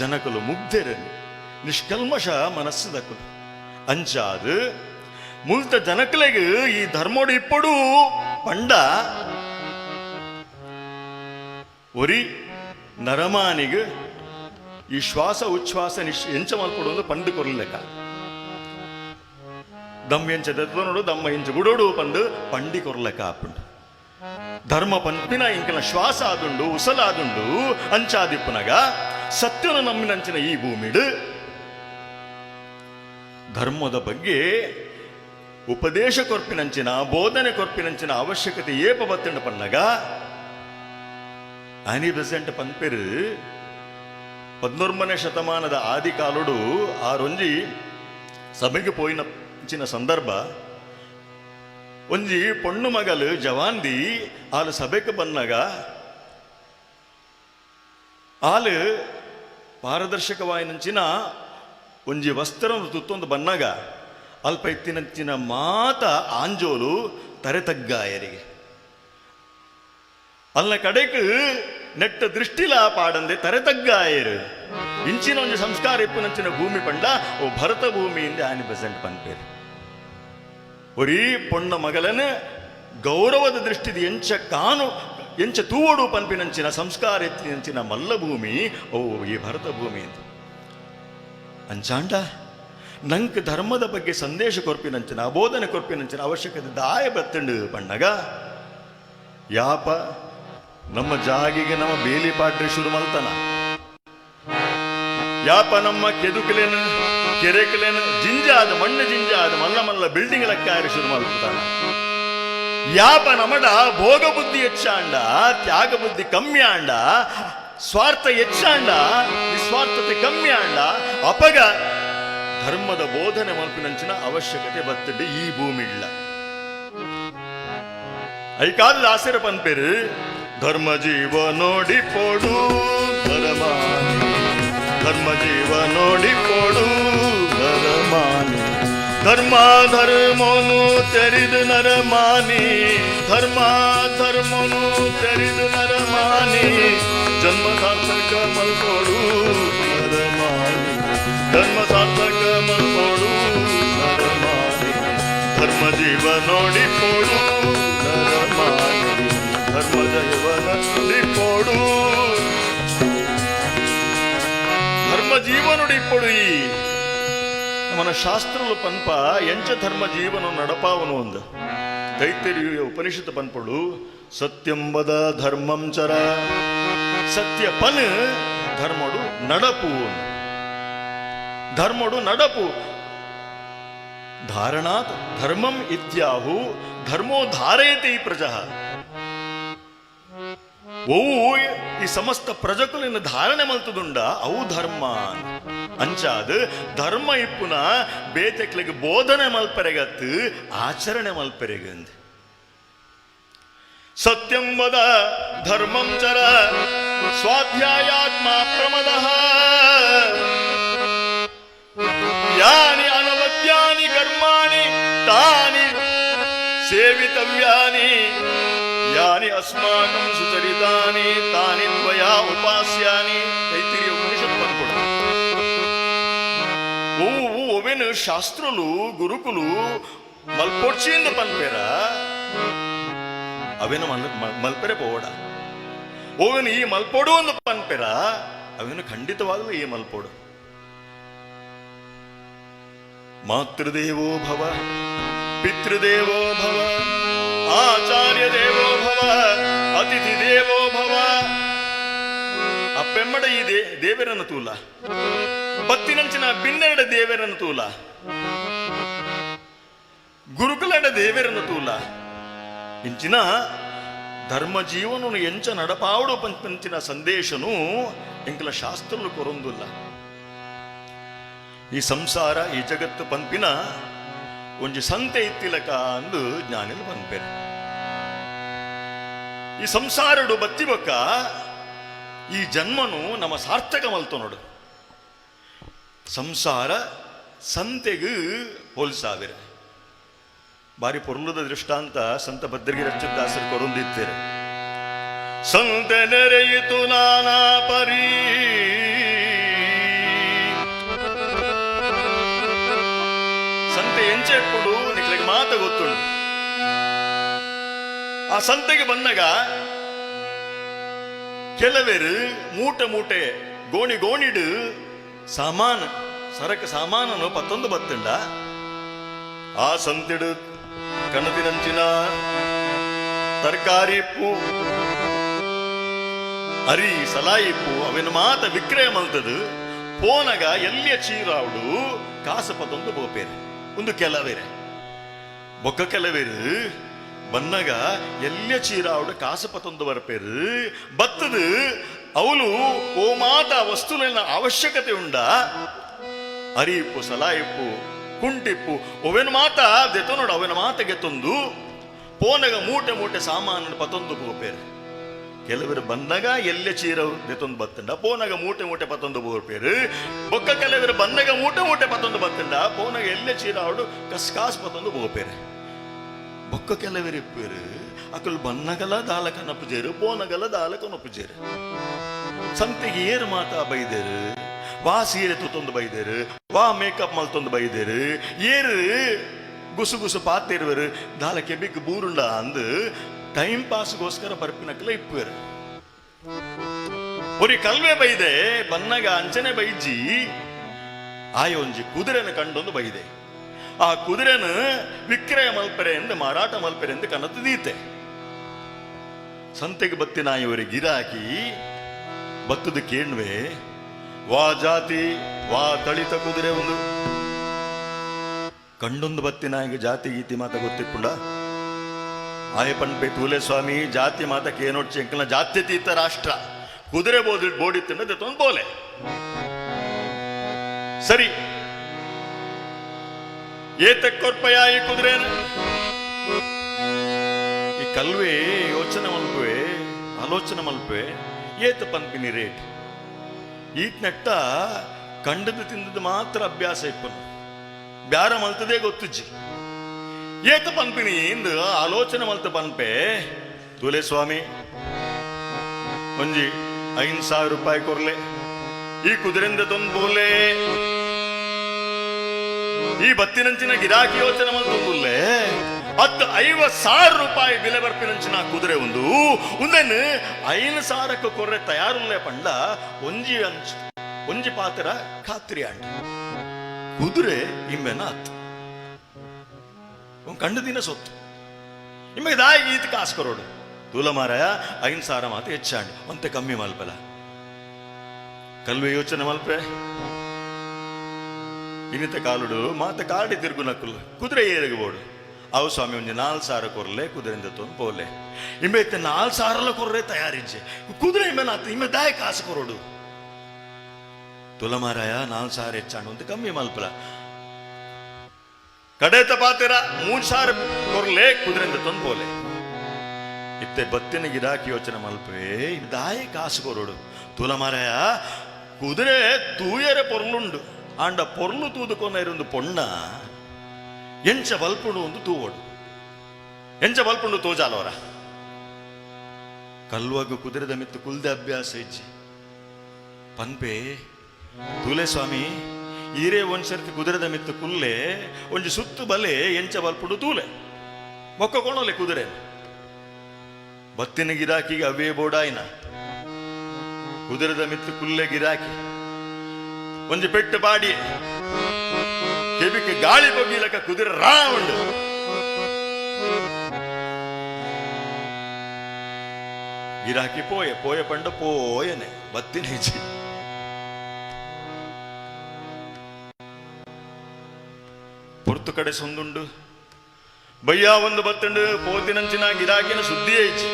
ಜನಕಲು ಮುಗ್ಧೆರನಿ ನಿಷ್ಕಲ್ಮಶ ಮನಸ್ಸು ದಕ್ಕಲು ಅಂಚಾದ ಮುಲ್ತ ಜನಕಲೆಗೆ ಈ ಧರ್ಮೋಡು ಇಪ್ಪಡು ಪಂಡ ಒರಿ ನರಮಾನಿಗೆ ಈ ಶ್ವಾಸ ಉಚ್ಛ್ವಾಸ ಎಂಚ ಮಲ್ಪಡು ಪಂಡು ಕೊರ್ಲೆಕ್ಕ ದಮ್ ಎಂಚ ನೋಡು ದಮ್ಮ ಎಂಚ ಗುಡೋಡು ಪಂಡು ಪಂಡಿ ಕೊರ್ಲೆಕ್ಕ ಆಪುಂಡು. ಧರ್ಮ ಪಂಪಿನ ಇಂಕನ ಶ್ವಾಸ ಆದುಂಡು ಉಸಲಾದುಂಡು ಅಂಚಾದಿಪ್ಪುನಗ ಸತ್ಯನ ನಮ್ಮಿನಂಚಿನ ಈ ಭೂಮಿಡು ಧರ್ಮದ ಬಗ್ಗೆ ಉಪದೇಶ ಕೊರ್ಪಿನಂಚಿನ ಬೋಧನೆ ಕೊರ್ಪಿನಂಚಿನ ಅವಶ್ಯಕತೆ ಏಪ ಬತ್ತಂಡು ಪನ್ನಗ ಆನಿ ಬೆಸೆಂಟ್ ಪನ್ಪೆರು 19ನೇ ಶತಮಾನದ ಆದಿ ಕಾಲುಡು ಆ ರೊಂಜಿ ಸಭೆಗೆ ಪೋಯಿನಂಚಿನ ಸಂದರ್ಭ ಒಂಜಿ ಪೊಣ್ಣು ಮಗಲು ಜವಾನ್ದಿ ಆಲು ಸಭೆಗೆ ಬನ್ನಾಗ ಆಲು ಪಾರದರ್ಶಕವಾಯಿನಂಚಿನ ಒಂಜಿ ವಸ್ತ್ರ ತುತ್ತೊಂದು ಬನ್ನಾಗ ಅಲ್ಪ ಇತ್ತಿನಂಚಿನ ಮಾತ ಆಂಜೋಲು ತರೆತಗ್ಗಾಯರಿಗೆ ಅಲ್ಲ ಕಡೆಕ್ ನೆಟ್ಟ ದೃಷ್ಟಿಲ ಪಾಡಂದೆ ತರೆತಗ್ಗಾಯರು ಇಂಚಿನ ಒಂಜಿ ಸಂಸ್ಕಾರ ಇಪ್ಪುನಂಚಿನ ಭೂಮಿ ಪಂಡ ಓ ಭರತ ಭೂಮಿಯಿಂದ ಆನಿ ಬೆಸೆಂಟ್ ಪನ್ಪೇರು ಒರೀ ಪೊಣ್ಣ ಮಗಲನ ಗೌರವದ ದೃಷ್ಟಿದ ಎಂಚ ತೂವಡು ಪನ್ಪಿನಂಚಿನ ಸಂಸ್ಕಾರ ಎತ್ತಿನಂಚಿನ ಮಲ್ಲ ಭೂಮಿ ಓ ಈ ಭರತ ಭೂಮಿ ಅಂತ ಅಂಚಾಂಡ ನಂಕ್ ಧರ್ಮದ ಬಗ್ಗೆ ಸಂದೇಶ ಕೊರ್ಪಿನಂಚಿನ ಬೋಧನೆ ಕೊರ್ಪಿನಂಚಿನ ಅವಶ್ಯಕತೆ ದಾಯ ಬತ್ತಂಡು ಪಣ್ಣಗ ಯಾಪ ನಮ್ಮ ಜಾಗಿಗೆ ನಮ್ಮ ಬೇಲಿ ಪಾಡ್ರೆ ಶುರು ಮಲ್ತನ ಯಾಪ ನಮ್ಮ ಕೆದುಕಲೇನು ಕೆರೆಕಲೇನು ಜಿಂಜಾದ ಮಣ್ಣು ಜಿಂಜಾದ ಮಲ್ಲ ಮಲ್ಲ ಬಿಲ್ಡಿಂಗ್ ಲೆಕ್ಕಾರಿ ಶುರು ಮಲ್ತಾನ ಯಾಪ ನಮಡ ಭೋಗ ಬುದ್ಧಿ ಹೆಚ್ಚಾಂಡ ತ್ಯಾಗ ಬುದ್ಧಿ ಕಮ್ಮಿ ಆಂಡ ಸ್ವಾರ್ಥ ಹೆಚ್ಚಾಂಡ ನಿಸ್ವಾರ್ಥತೆ ಕಮ್ಮಿ ಆಂಡ ಅಪಗ ಧರ್ಮದ ಬೋಧನೆ ಮಲ್ಪಿನಂಚಿನ ಅವಶ್ಯಕತೆ ಬತ್ತಡ್ಡು ಈ ಭೂಮಿ ಇಲ್ಲ ಐಕಾದ ದಾಸರ ಪನ್ಪೇರು ಧರ್ಮ ಜೀವ ನೋಡಿ ಪೋಡು ಧರ್ಮ ಜೀವ ನೋಡಿ ಪೋಡು ನರಮಾನಿ ಧರ್ಮ ಧರ್ಮನು ತೆರಿದು ನರಮಾನಿ ಧರ್ಮ ಧರ್ಮನು ತೆರಿದು ನರಮಾನಿ ಜನ್ಮ ಸಾರ್ಥಕ ಮಲ್ಪೋಡು ನರಮಾನಿ ಧರ್ಮ ಸಾರ್ಥಕ ಮಲ್ಪೋಡು ನರಮಾನಿ ಧರ್ಮ ಜೀವ ನೋಡಿ ಪೋಡು ನರಮಾನಿ ಧರ್ಮ ಜೀವನ ನೋಡಿ ಪೋಡು ధర్మ జీవనుడు ఇప్పుడు ఈ మన శాస్త్రులు పన్ప ఎంచ ధర్మ జీవనం నడపావను ఉంది దైత్య ఉపనిషత్తు పన్పడు సత్యం వద ధర్మం చర సత్య పన్ ಧರ್ಮಡು ನಡಪು. ಧರ್ಮಡು ನಡಪು ಧಾರಣಾತ್ ಧರ್ಮಂ ಇತ್ಯಾಹು ಧರ್ಮೋ ಧಾರಯತಿ ಪ್ರಜಃ. ಓವು ಈ ಸಮಸ್ತ ಪ್ರಜಕುಲಿನ ಧಾರಣೆ ಮಲ್ತದುಂಡ ಅವು ಧರ್ಮ ಅಂಚಾದ್ ಧರ್ಮ ಇಪ್ಪುನ ಬೇತೆಕ್ಲಿಗೆ ಬೋಧನೆ ಮಲ್ಪರೆಗತ್ತು ಆಚರಣೆ ಮಲ್ಪರೆಗಂದ್. ಸತ್ಯಂ ವದ ಧರ್ಮಂ ಚರ ಸ್ವಾಧ್ಯಾಯಾತ್ಮ ಪ್ರಮದಃ ಯಾನಿ ಅನವದ್ಯಾನಿ ಕರ್ಮಾಣಿ ತಾನಿ ಸೇವಿತವ್ಯಾನಿ ಯಾನಿ ಅಸ್ಮಾಕಂ ಸುಚರಿತಾನಿ ತಾನಿ ತ್ವಯಾ ಉಪಾಸ್ಯಾನಿ. ತೈತಿರಿಯ ಉಪನಿಷತ್ ಬಂದ್ಕೊಡು. ಒವೆನು ಶಾಸ್ತ್ರಲು ಗುರುಕುಲು ಮಲ್ಪೊಡ್ಚಿಂದ ಪನ್ಪೇರ ಅವೇನು ಮಲ್ಪೆರೆ ಪೋಡ. ಓವೆನು ಈ ಮಲ್ಪೋಡು ಒಂದು ಪನ್ಪೆರ ಅವೇನು ಖಂಡಿತವಾಗಲೂ ಈ ಮಲ್ಪೋಡು. ಮಾತೃದೇವೋ ಭವ ಪಿತೃದೇವೋ ಭವ ಆಚಾರ್ಯ ದೇವೋ ಭವ ಅತಿಥಿ ದೇವೋ ಭವ. ಆ ಪೆಮ್ಮಡ ಈ ದೇವರನ್ನು ತೂಲ ಬತ್ತಿನಂಚಿನ ಬಿನ್ನೆರಡ ದೇವರನ್ನು ತೂಲ ಗುರುಕುಲಡ ದೇವರನ್ನು ತೂಲ ಇಂಚಿನ ಧರ್ಮ ಜೀವನನು ಎಂಚ ನಡಪಾವಡು ಪಂಚಿನ ಸಂದೇಶನು ಎಂಕಲ ಶಾಸ್ತ್ರಲು ಕೊರೊಂದುಲ್ಲ. ಈ ಸಂಸಾರ ಈ ಜಗತ್ತು ಪಂಪಿನ ಒಂಜಿ ಸಂತೆ ಇತ್ತಿಲಕ ಅಂದು ಜ್ಞಾನಿಲು ಪಂಪೆರೆ. ಈ ಸಂಸಾರಡು ಬತ್ತಿ ಬೊಕ್ಕ ಈ ಜನ್ಮನು ನಮ್ಮ ಸಾರ್ಥಕ ಮಲ್ತು ನೋಡು. ಸಂಸಾರ ಸಂತೆಗೂ ಹೋಲಿಸಾವಿರೆ. ಬಾರಿ ಪೊರ್ಲುದ ದೃಷ್ಟಾಂತ ಸಂತ ಭದ್ರಗಿರಿ ರಚ್ಚದಾಸರು ಕೊರೊಂದಿತ್ತೇರೆ. ಸಂತೆ ನೆರೆಯಿತು ನಾನಾ ಪರಿ ಸಂತೆ ಎಂಚೆಪ್ಪುಡು ನಿಕ್ಲಿಗೆ ಮಾತ ಗೊತ್ತುಂಡು. ಆ ಸಂತೆಗೆ ಬಂದಾಗ ಕೆಲವೇರು ಮೂಟೆ ಮೂಟೆ ಗೋಣಿ ಗೋಣಿಡು ಸಾಮಾನು ಸರಕು ಸಾಮಾನನು ಪತ್ತೊಂದು ಬತ್ತುಂಡ. ಆ ಸಂತೆಡು ಕಣದಿನಂಚಿನ ತರಕಾರಿ ಇಪ್ಪು ಅರಿ ಸಲಾಯಿ ಇಪ್ಪು ಅವೇನು ಮಾತ ವಿಕ್ರಯ ಮಲ್ತದು ಪೋನಗ ಎಲ್ಲಿಯ ಚೀರಾವುಡು ಕಾಸು ಪತ್ತೊಂದು ಬೋಪೇರೆ ಒಂದು ಕೆಲವೇರೆ ಬೊಕ್ಕ ಕೆಲವೇರು ಬನ್ನಗ ಎಲ್ಲಿಯ ಚೀರಾವುಡು ಕಾಸು ಪತ್ತೊಂದು ಬರ್ಪೇರು ಬತ್ತದು ಅವಳು ಓ ಮಾತ ವಸ್ತುವಿನ ಅವಶ್ಯಕತೆ ಉಂಡ ಅರಿ ಇಪ್ಪು ಸಲಾಯಿ ಇಪ್ಪು ಕುಂಟಿಪ್ಪು ಒವೆನು ಮಾತ ದೆತೋ ನೋಡು ಅವೆನ ಮಾತ ಗೆತ್ತೊಂದು ಪೋನಗ ಮೂಟೆ ಮೂಟೆ ಸಾಮಾನು ಪತ್ತೊಂದು ಬೋಪೇರು. ಕೆಲವರು ಬಂದಾಗ ಎಲ್ಲೆ ಚೀರವು ದೆತೊಂದು ಬತ್ತಂಡ ಪೋನಗ ಮೂಟೆ ಮೂಟೆ ಪತ್ತೊಂದು ಬೋಪೇರು. ಬೊಕ್ಕ ಕೆಲವರು ಬಂದಾಗ ಮೂಟೆ ಮೂಟೆ ಪತ್ತೊಂದು ಬತ್ತಂಡ ಪೋನಗ ಎಲ್ಲೆ ಚೀರಾವುಡು ಕಾಸು ಪತ್ತೊಂದು ಬೋಪೇರು. ಬೊಕ್ಕ ಕೆಲವರು ಇಪ್ಪೇರು ಅಕಲ್ ಬನ್ನಗಲ ದಾಲಕ ನಪ್ಪುಜೇರು ಪೋನಗಲ ದಾಲಕ ನಪ್ಪುಜೇರು. ಸಂತೆಗೆ ಏರು ಮಾತಾ ಬೈದೇರು ವಾ ಸೀರೆ ತುತ್ತೊಂದು ಬೈದೇರು ವಾ ಮೇಕಪ್ ಮಲ್ತೊಂದು ಬೈದೇರು ಏರು ಗುಸು ಗುಸು ಪಾತಿರುವರು ದಾಲಕ್ಕೆ ಬಿಗ್ ಬೂರುಂಡ ಅಂದು ಟೈಮ್ ಪಾಸ್ಗೋಸ್ಕರ ಬರ್ಪಿನಕ್ಕಲ ಇಪ್ಪುವರು. ಒರಿ ಕಲ್ವೆ ಬೈದೆ ಬನ್ನಗ ಅಂಚನೆ ಬೈಜಿ ಆಯೊಂಜಿ ಕುದುರೆನ ಕಂಡೊಂದು ಬೈದೆ. ಆ ಕುದುರೆನ ವಿಕ್ರಯ ಮಲ್ಪರೆ ಎಂದು ಮಾರಾಟ ಮಲ್ಪರೆ ಎಂದು ಕನತದೀತೆ. ಸಂತೆಗೆ ಬತ್ತಿನ ಇವರಿಗೆ ಗಿರಾಕಿ ಬತ್ತದ ಕೇಣ್ವೆ ವಾ ಜಾತಿ ವಾ ತಳಿತ ಕುದುರೆ ಒಂದು ಕಂಡೊಂದು ಬತ್ತಿನ ಈಗ ಜಾತಿ ಗೀತಿ ಮಾತ ಗೊತ್ತಿಪ್ಪುಂಡ ಆಯಪನ್ಪೆ ತೂಲೆ ಸ್ವಾಮಿ ಜಾತಿ ಮಾತ ಕೇನೋಡ್ಚಿ ಎಂಕಲ್ನ ಜಾತ್ಯತೀತ ರಾಷ್ಟ್ರ ಕುದುರೆ ಬೋಡಿತ್ತಂಡ ದೆತ್ತೊಂದು ಬೋಲೆ ಸರಿ ಏತಕ್ಕೊರ್ಪಯ ಈ ಕುದುರೆನ ಈ ಕಲ್ವೆ ಯೋಚನೆ ಮಲ್ಪುವೆ ಆಲೋಚನೆ ಮಲ್ಪುವೆ ಏತ ಪನ್ಪಿನಿ ರೇಟ್ ಈಟ್ನೆಟ್ಟ ಕಂಡದು ತಿಂದದ್ದು ಮಾತ್ರ ಅಭ್ಯಾಸ ಇಪ್ಪನು ಬ್ಯಾರ ಮಲ್ತದೇ ಗೊತ್ತುಜ್ಜಿ ಏತ ಪನ್ಪಿನಿ ಇಂದು ಆಲೋಚನೆ ಮಲ್ತ ಪನ್ಪೆ ತೂಲೆ ಸ್ವಾಮಿ ಒಂಜಿ 5,000 ರೂಪಾಯಿ ಕೊರ್ಲೆ ಈ ಕುದುರೆಂದ ತೊಂದು ಬೋಲೆ ಈ ಬತ್ತಿನಂಚಿನ ಗಿರಾಕಿ ಯೋಚನೆ ಮಲ್ತೊಂದುಲ್ಲೆ 50,000 ರೂಪಾಯಿ ಬೆಲೆ ಬರ್ಪಿನಂಚಿನ ಕುದುರೆ ಒಂದು ಉಂದೆನ್ 5,000 ಕೊರ್ರೆ ತಯಾರುಲ್ಲೆ ಪಂಡ ಒಂಜಿ ಪಾತ್ರ ಖಾತ್ರಿ ಅಂಡ ಕುದುರೆ ಇಮ್ಮೆನ ಅತ್ತು ಕಂಡು ದಿನ ಸೊತ್ತು ನಿಮಗೆ ದಾಯಿ ಈತ ಕಾಸು ಕೊರೋಡು ತೂಲ ಮಾರಾಯ 5,000 ಮಾತು ಹೆಚ್ಚಾಂಡು ಒಂತೆ ಕಮ್ಮಿ ಮಲ್ಪಲ ಕಲ್ವೆ ಯೋಚನೆ ಮಲ್ಪೆ ಇನ್ನಿತ ಕಾಲುಡು ಮಾತ ಕಾಡಿ ತಿರುಗು ನಕ್ಕುಲು ಕುದುರೆ ಏರಿಗಬೋಡು ಅವು ಸ್ವಾಮಿ ಒಂಜಿ 4 ಸಾರ ಕೊರ್ಲೆ ಕುದುರೆಯಿಂದ ತೊಂದು ಪೋಲೆ ಇಂಬೆ 4 ಸಾರಲ ಕೊರ್ರೆ ತಯಾರಿಜ್ಜೆ ಕುದುರೆ ಇಮ್ಮೆ ದಾಯ ಕಾಸು ಕೊರೋಡು ತುಲಮಾರಾಯ 4 ಸಾರ ಹೆಚ್ಚಾಣು ಅಂತ ಕಮ್ಮಿ ಮಲ್ಪಲ ಕಡೆತ ಪಾತಿರ 3 ಸಾರ ಕೊರ್ಲೆ ಕುದುರೆಯಿಂದ ತೊಂದು ಪೋಲೆ ಇತ್ತೆ ಬತ್ತಿನ ಗಿರಾಕಿ ಯೋಚನೆ ಮಲ್ಪೆ ದಾಯ ಕಾಸು ಕೊರೋಡು ತುಲಮಾರಾಯ ಕುದುರೆ ತೂಯರೆ ಪೊರ್ಲುಂಡು ಆಂಡ ಪೊರ್ಲು ತೂದುಕೊಂಡ ಇರೊಂದು ಪೊಣ್ಣ ಎಂಚ ಬಲ್ಪುಂಡು ಒಂದು ತೂವೋಡು ಎಂಚ ಬಲ್ಪುಂಡು ತೋಜಾಲವರ ಕಲ್ವಾಗ ಕುದುರೆದ ಮಿತ್ತು ಕುಲ್ದೆ ಅಭ್ಯಾಸ ಇಜ್ಜಿ ಪನ್ಪೆ ತೂಲೆ ಸ್ವಾಮಿ ಈರೇ ಒಂದ್ಸರ್ತಿ ಕುದುರೆದ ಮಿತ್ತು ಕುಲ್ಲೆ ಒಂಜಿ ಸುತ್ತು ಬಲೆ ಎಂಚ ಬಲ್ಪುಂಡು ತೂಲೆ ಮೊಕ್ಕ ಕೊಂಡೋಲೆ ಕುದುರೆ ಬತ್ತಿನ ಗಿರಾಕಿಗೆ ಅವೇ ಬೋಡಾಯಿನ ಕುದುರೆದ ಮಿತ್ತು ಕುಲ್ಲೆ ಗಿರಾಕಿ ಒಂಜಿ ಪೆಟ್ಟು ಬಾಡಿ ಕೆಬಿಕ್ಕೆ ಗಾಳಿ ಬಗ್ಗಿಲಕ ಕುದುರೆ ರಾಂಡ್ ಗಿರಾಕಿ ಪೋಯ ಪಂಡ ಪೋಯನೆ ಬತ್ತಿನ ಹೆಜ್ಜಿ ಪೊರ್ತು ಕಡೆ ಸೊಂದುಂಡು ಬಯ್ಯ ಒಂದು ಬತ್ತಂಡು ಪೋತಿನಂಚಿನ ಗಿರಾಕಿನ ಸುದ್ದಿ ಐಚಿ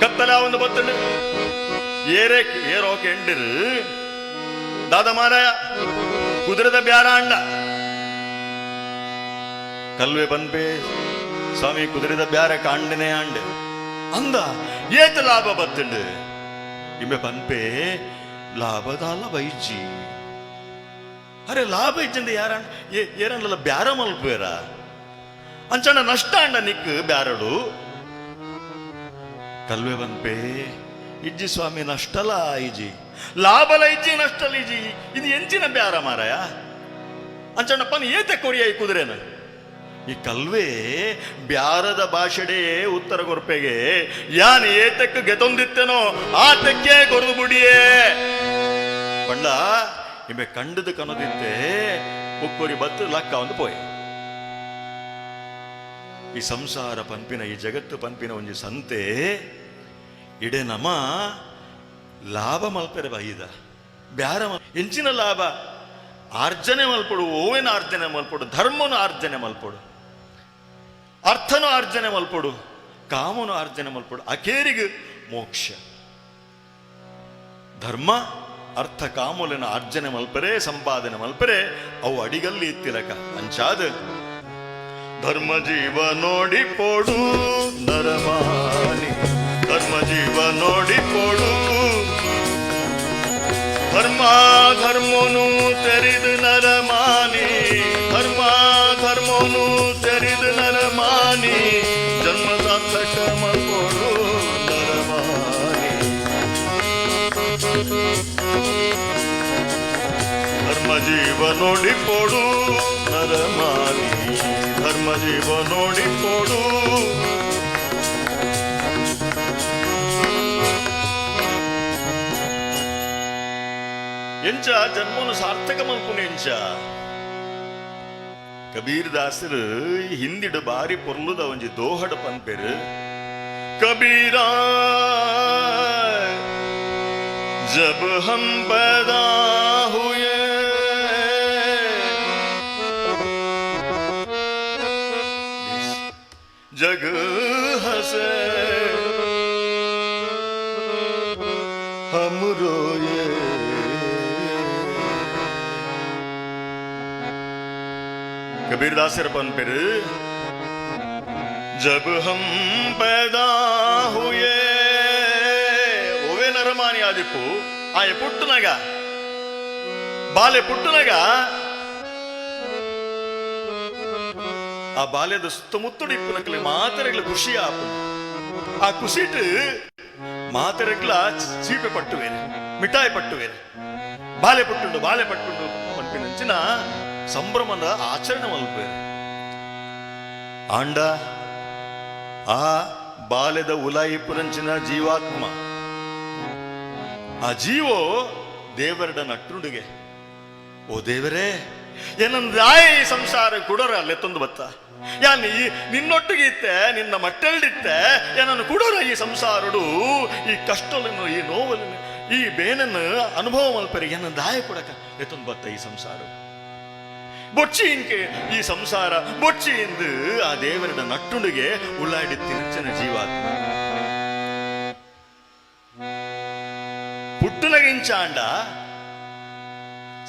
ಕತ್ತಲ ಒಂದು ಬತ್ತಂಡು ಏರೋಕೆ ಎಂಡಿರು ದಾದ ಮಾರಾಯ ಕುದುರೆದ ಬ್ಯಾರ ಅಂಡ ಕಲ್ವೆ ಪನ್ಪೆ ಸ್ವಾಮಿ ಕುದುರೆದ ಬ್ಯಾರ ಕಾಂಡನೆ ಆಂಡೆ ಅಂದ ಏತ ಲಾಭ ಬತ್ತಂಡು ಇಮ್ಮೆ ಪನ್ಪೆ ಲಾಭದಾಲ ಬೈಜಿ ಅರೆ ಲಾಭ ಇಜ್ಜಂದ ಯಾರ ಏರಲ್ಲ ಬ್ಯಾರ ಮಲ್ಪೇರ ಅಂಚಣ್ಣ ನಷ್ಟ ಅಂಡ ನಿಕ್ ಬ್ಯಾರಡು ಕಲ್ವೆ ಪನ್ಪೆ ಇಜ್ಜಿ ಸ್ವಾಮಿ ನಷ್ಟಲ ಐಜಿ ಲಾಭಲ ಇಜ್ಜಿ ನಷ್ಟಲ ಇಜಿ ಇದು ಎಂಚಿನ ಬ್ಯಾರ ಮಾರಾಯ ಅಂಚಣ್ಣಪ್ಪನ ಏತೆ ಕೊರಿಯ ಈ ಕುದುರೆನ ಈ ಕಲ್ವೆ ಬ್ಯಾರದ ಭಾಷೆಡೆ ಉತ್ತರ ಕೊರ್ಪೆಗೆ ಯಾನ್ ಏತಕ್ಕೆ ಗೆತೊಂದಿತ್ತೇನೋ ಆ ತೆಕ್ಕೆ ಕೊರದು ಬಿಡಿಯೇ ಪಂಡ ಇಮ್ಮೆ ಕಂಡದು ಕನೋದಿತ್ತೆ ಉಕ್ಕೋರಿ ಬತ್ತು ಲಕ್ಕ ಒಂದು ಪೋಯ್ ಈ ಸಂಸಾರ ಪಂಪಿನ ಈ ಜಗತ್ತು ಪಂಪಿನ ಒಂಜಿ ಸಂತೆ ಇಡೆ ನಮ ಲಾಭ ಮಲ್ಪೆರೆ ಬೈದ ಬ್ಯಾರ ಎಂಚಿನ ಲಾಭ ಆರ್ಜನೆ ಮಲ್ಪಡು ಓವೇನ ಆರ್ಜನೆ ಮಲ್ಪಡು ಧರ್ಮನು ಆರ್ಜನೆ ಮಲ್ಪಡು ಅರ್ಥನು ಆರ್ಜನೆ ಮಲ್ಪಡು ಕಾಮನು ಆರ್ಜನೆ ಮಲ್ಪಡು ಅಕೇರಿಗೆ ಮೋಕ್ಷ ಧರ್ಮ ಅರ್ಥ ಕಾಮುಲಿನ ಆರ್ಜನೆ ಮಲ್ಪರೆ ಸಂಪಾದನೆ ಮಲ್ಪರೆ ಅವು ಅಡಿಗಲ್ಲಿ ಇತ್ತಿಲಕ ಅಂಚಾದ ಧರ್ಮ ಜೀವ ನೋಡಿ ಪೋಡು ನರಮಾನಿ ಧರ್ಮ ಜೀವ ನೋಡಿ ಪೋಡು ಧರ್ಮ ಧರ್ಮನು ತೆರಿದು ನರಮಾನಿ ಧರ್ಮ ಧರ್ಮನು ತೆರಿದು ನರಮಾನಿ ಜನ್ಮ ಸಾರ್ಥಕ ಮಲ್ಪೋಡು ನರಮಾನಿ ಧರ್ಮ ಜೀವ ನೋಡಿ ಪೋಡು ನರಮಾನಿ ಧರ್ಮ ಜೀವ ನೋಡಿ ಪೋಡು ಎಂಚ ಜನ್ಮನು ಸಾರ್ಥಕ ಮಲ್ಪುನೆ ಎಂಚ ಕಬೀರ್ ದಾಸರು ಹಿಂದಿಡು ಬಾರಿ ಪೊರ್ಲುದ ಒಂಜಿ ದೋಹಡ ಪನ್ಪೆರು ಕಬೀರಾ ಜಬ್ ಹಮ್ ಪೈದಾ ಹುಯೇ जग हसे हम रोए कबीरदासर पन्पेर जब हम पैदा हुए ओवे नरमानी आदिपु आये पुट्टुनगा बाले पुट्टुनगा ಆ ಬಾಲ್ಯದ ಸುತ್ತಮುತ್ತಲು ಇಪ್ಪನಕ್ಲೆ ಮಾತರೆಗ್ಲ ಖುಷಿ ಆಪು ಆ ಖುಷಿಟ್ಟು ಮಾತರೆಗ್ಲ ಚೀಪೆ ಪಟ್ಟುವೇನೆ ಮಿಠಾಯಿ ಪಟ್ಟುವೇನೆ ಬಾಲೆ ಪಟ್ಟುಂಡು ಪನ್ಪಿನಂಚಿನ ಸಂಭ್ರಮದ ಆಚರಣೆ ಮಲ್ಪೇನೆ ಆಂಡ ಆ ಬಾಲ್ಯದ ಉಲಾಯಿ ಪುರಂಚಿನ ಜೀವಾತ್ಮ ಆ ಜೀವೋ ದೇವರಡ ನಟ್ಟುಂಡಿಗೆ ಓ ದೇವರೇ ಏನಂದಾಯ ಈ ಸಂಸಾರ ಕುಡೋರ ಅಲ್ಲೆತ್ತೊಂದು ಬತ್ತ ಯಾನ್ ನಿನ್ನೊಟ್ಟಿಗೆ ಇತ್ತೆ ನಿನ್ನ ಮಟ್ಟಲ್ಲಿತ್ತೆ ಏನನ್ನು ಕುಡೋರ ಈ ಸಂಸಾರಡು ಈ ಕಷ್ಟವನ್ನು ಈ ನೋವನ್ನು ಈ ಬೇನನ್ನು ಅನುಭವ ಮಲ್ಪರಿಗೆ ನನ್ನ ದಾಯ ಕೊಡಕ ಎತ್ತೊಂದು ಬತ್ತ ಈ ಸಂಸಾರ ಬೊಚ್ಚಿ ಇಂಕೆ ಈ ಸಂಸಾರ ಬೊಚ್ಚಿ ಎಂದು ಆ ದೇವರ ನಟ್ಟುಂಡಿಗೆ ಉಳ್ಳಾಡಿ ತಿನ್ನಚ್ಚನ ಜೀವಾತ್ಮ ಪುಟ್ಟುನಗೆ ಇಂಚ ಅಂಡ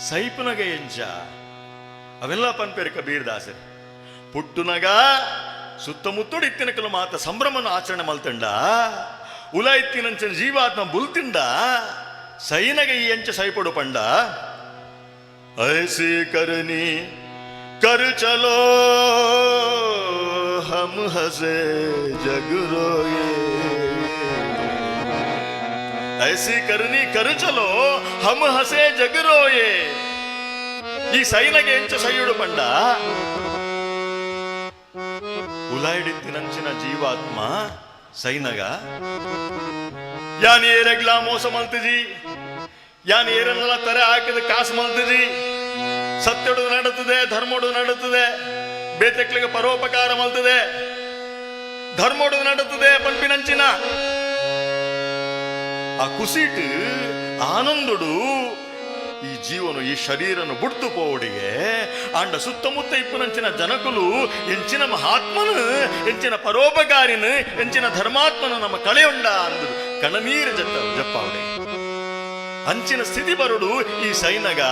ಸೈಪುನಗೆ ಎಂಚ ಅವೆಲ್ಲ ಪನ್ಪೇರು ಕಬೀರ್ ದಾಸರಿ ಪುಟ್ಟುನಗ ಸುತ್ತಮುತ್ತುಡು ಇತ್ತಿನಕಲು ಮಾತ ಸಂಭ್ರಮನ ಆಚರಣೆ ಮಲ್ತಂಡ ಉಲ ಇತ್ತಿನಂಚನ ಜೀವಾತ್ಮ ಬುಲ್ತಿಂಡ ಸೈನಗೆ ಈ ಎಂಚ ಸೈಪಡು ಪಂಡ ಐಸಿ ಕರನಿ कर चलो हम हंसे जग रोए ऐसी करनी कर चलो हम हंसे जग रोए ಈ ಸೈನಗೆ ಎಂಚ ಸೈಯುಡು ಪಂಡ ಉಲಾಯಿಡಿತ್ತಿನಂಚಿನ ಜೀವಾತ್ಮ ಸೈನಗ ಯಾನ್ ಏರೆಗ್ಲಾ ಮೋಸ ಮಲ್ತಿಜಿ ಯಾನ್ ಏರನ್ನೆಲ್ಲ ತರೆ ಹಾಕಿದ ಕಾಸು ಮಲ್ತಿಜಿ ಸತ್ಯಡು ನಡುತ್ತದೆ ಧರ್ಮೋಡು ನಡುತ್ತದೆ ಬೇತೆಕ್ಲಿಗೆ ಪರೋಪಕಾರ ಮಲ್ತದೆ ಧರ್ಮೋಡು ನಡುತ್ತದೆ ಪಂಪಿನಂಚಿನ ಆ ಕುಸಿಟ್ ಆನಂದುಡು ಈ ಜೀವನು ಈ ಶರೀರನು ಬುಡ್ತು ಪೋವಡಿಗೆ ಅಂಡ ಸುತ್ತಮುತ್ತ ಇಪ್ಪನಂಚಿನ ಜನಕುಲು ಎಂಚಿನ ಮಹಾತ್ಮನು ಎಂಚಿನ ಪರೋಪಕಾರಿನ ಎಂಚಿನ ಧರ್ಮಾತ್ಮನು ನಮ್ಮ ಕಳೆಯುಂಡ ಅಂದ್ರು ಕಣನೀರು ಜಪ್ಪಾವಡೆ ಅಂಚಿನ ಸ್ಥಿತಿ ಬರುಡು ಈ ಸೈನಗ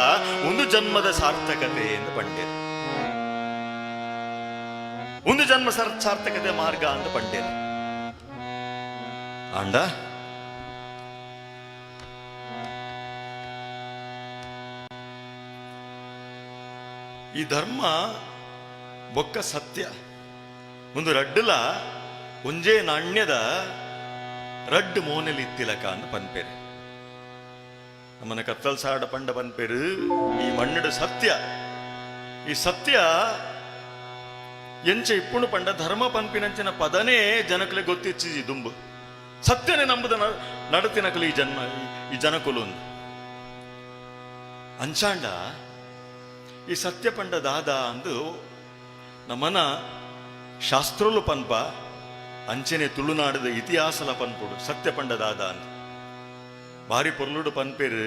ಒಂದು ಜನ್ಮದ ಸಾರ್ಥಕತೆ ಎಂದು ಪಂಡೇರು ಒಂದು ಜನ್ಮ ಸಾರ್ಥಕತೆ ಮಾರ್ಗ ಅಂತ ಪಂಡೇರು ಅಂಡ ಈ ಧರ್ಮ ಬೊಕ್ಕ ಸತ್ಯ ಒಂದು ರಡ್ಡುಲ ಒಂಜೇ ನಾಣ್ಯದ ರಡ್ಡು ಮೋನೆಲಿ ಇತ್ತಿಲಕ ಅಂತ ಪನ್ಪೇರು ನಮ್ಮನ ಕತ್ತಲ್ ಸಾಡ ಪಂಡ ಪನ್ಪೇರು ಈ ಮಣ್ಣಡು ಸತ್ಯ ಈ ಸತ್ಯ ಎಂಚ ಇಪ್ಪುಣು ಪಂಡ ಧರ್ಮ ಪನ್ಪಿನಂಚಿನ ಪದನೇ ಜನಕಲೆ ಗೊತ್ತಿಚ್ಚಿಜಿ ದುಂಬು ಸತ್ಯನೇ ನಂಬುದ ನಡತಿನಕಲು ಈ ಜನ್ಮ ಈ ಜನಕುಲು ಒಂದು ಅಂಚಾಂಡ ಈ ಸತ್ಯ ಪಂಡ ದಾದ ಅಂದು ನಮ್ಮನ ಶಾಸ್ತ್ರಲು ಪನ್ಪ ಅಂಚನೆ ತುಳುನಾಡದ ಇತಿಹಾಸಲ ಪನ್ಪುಡು ಸತ್ಯ ಪಂಡ ದಾದ ಅಂದು ಭಾರಿ ಪೊರ್ಲುಡು ಪನ್ಪೇರು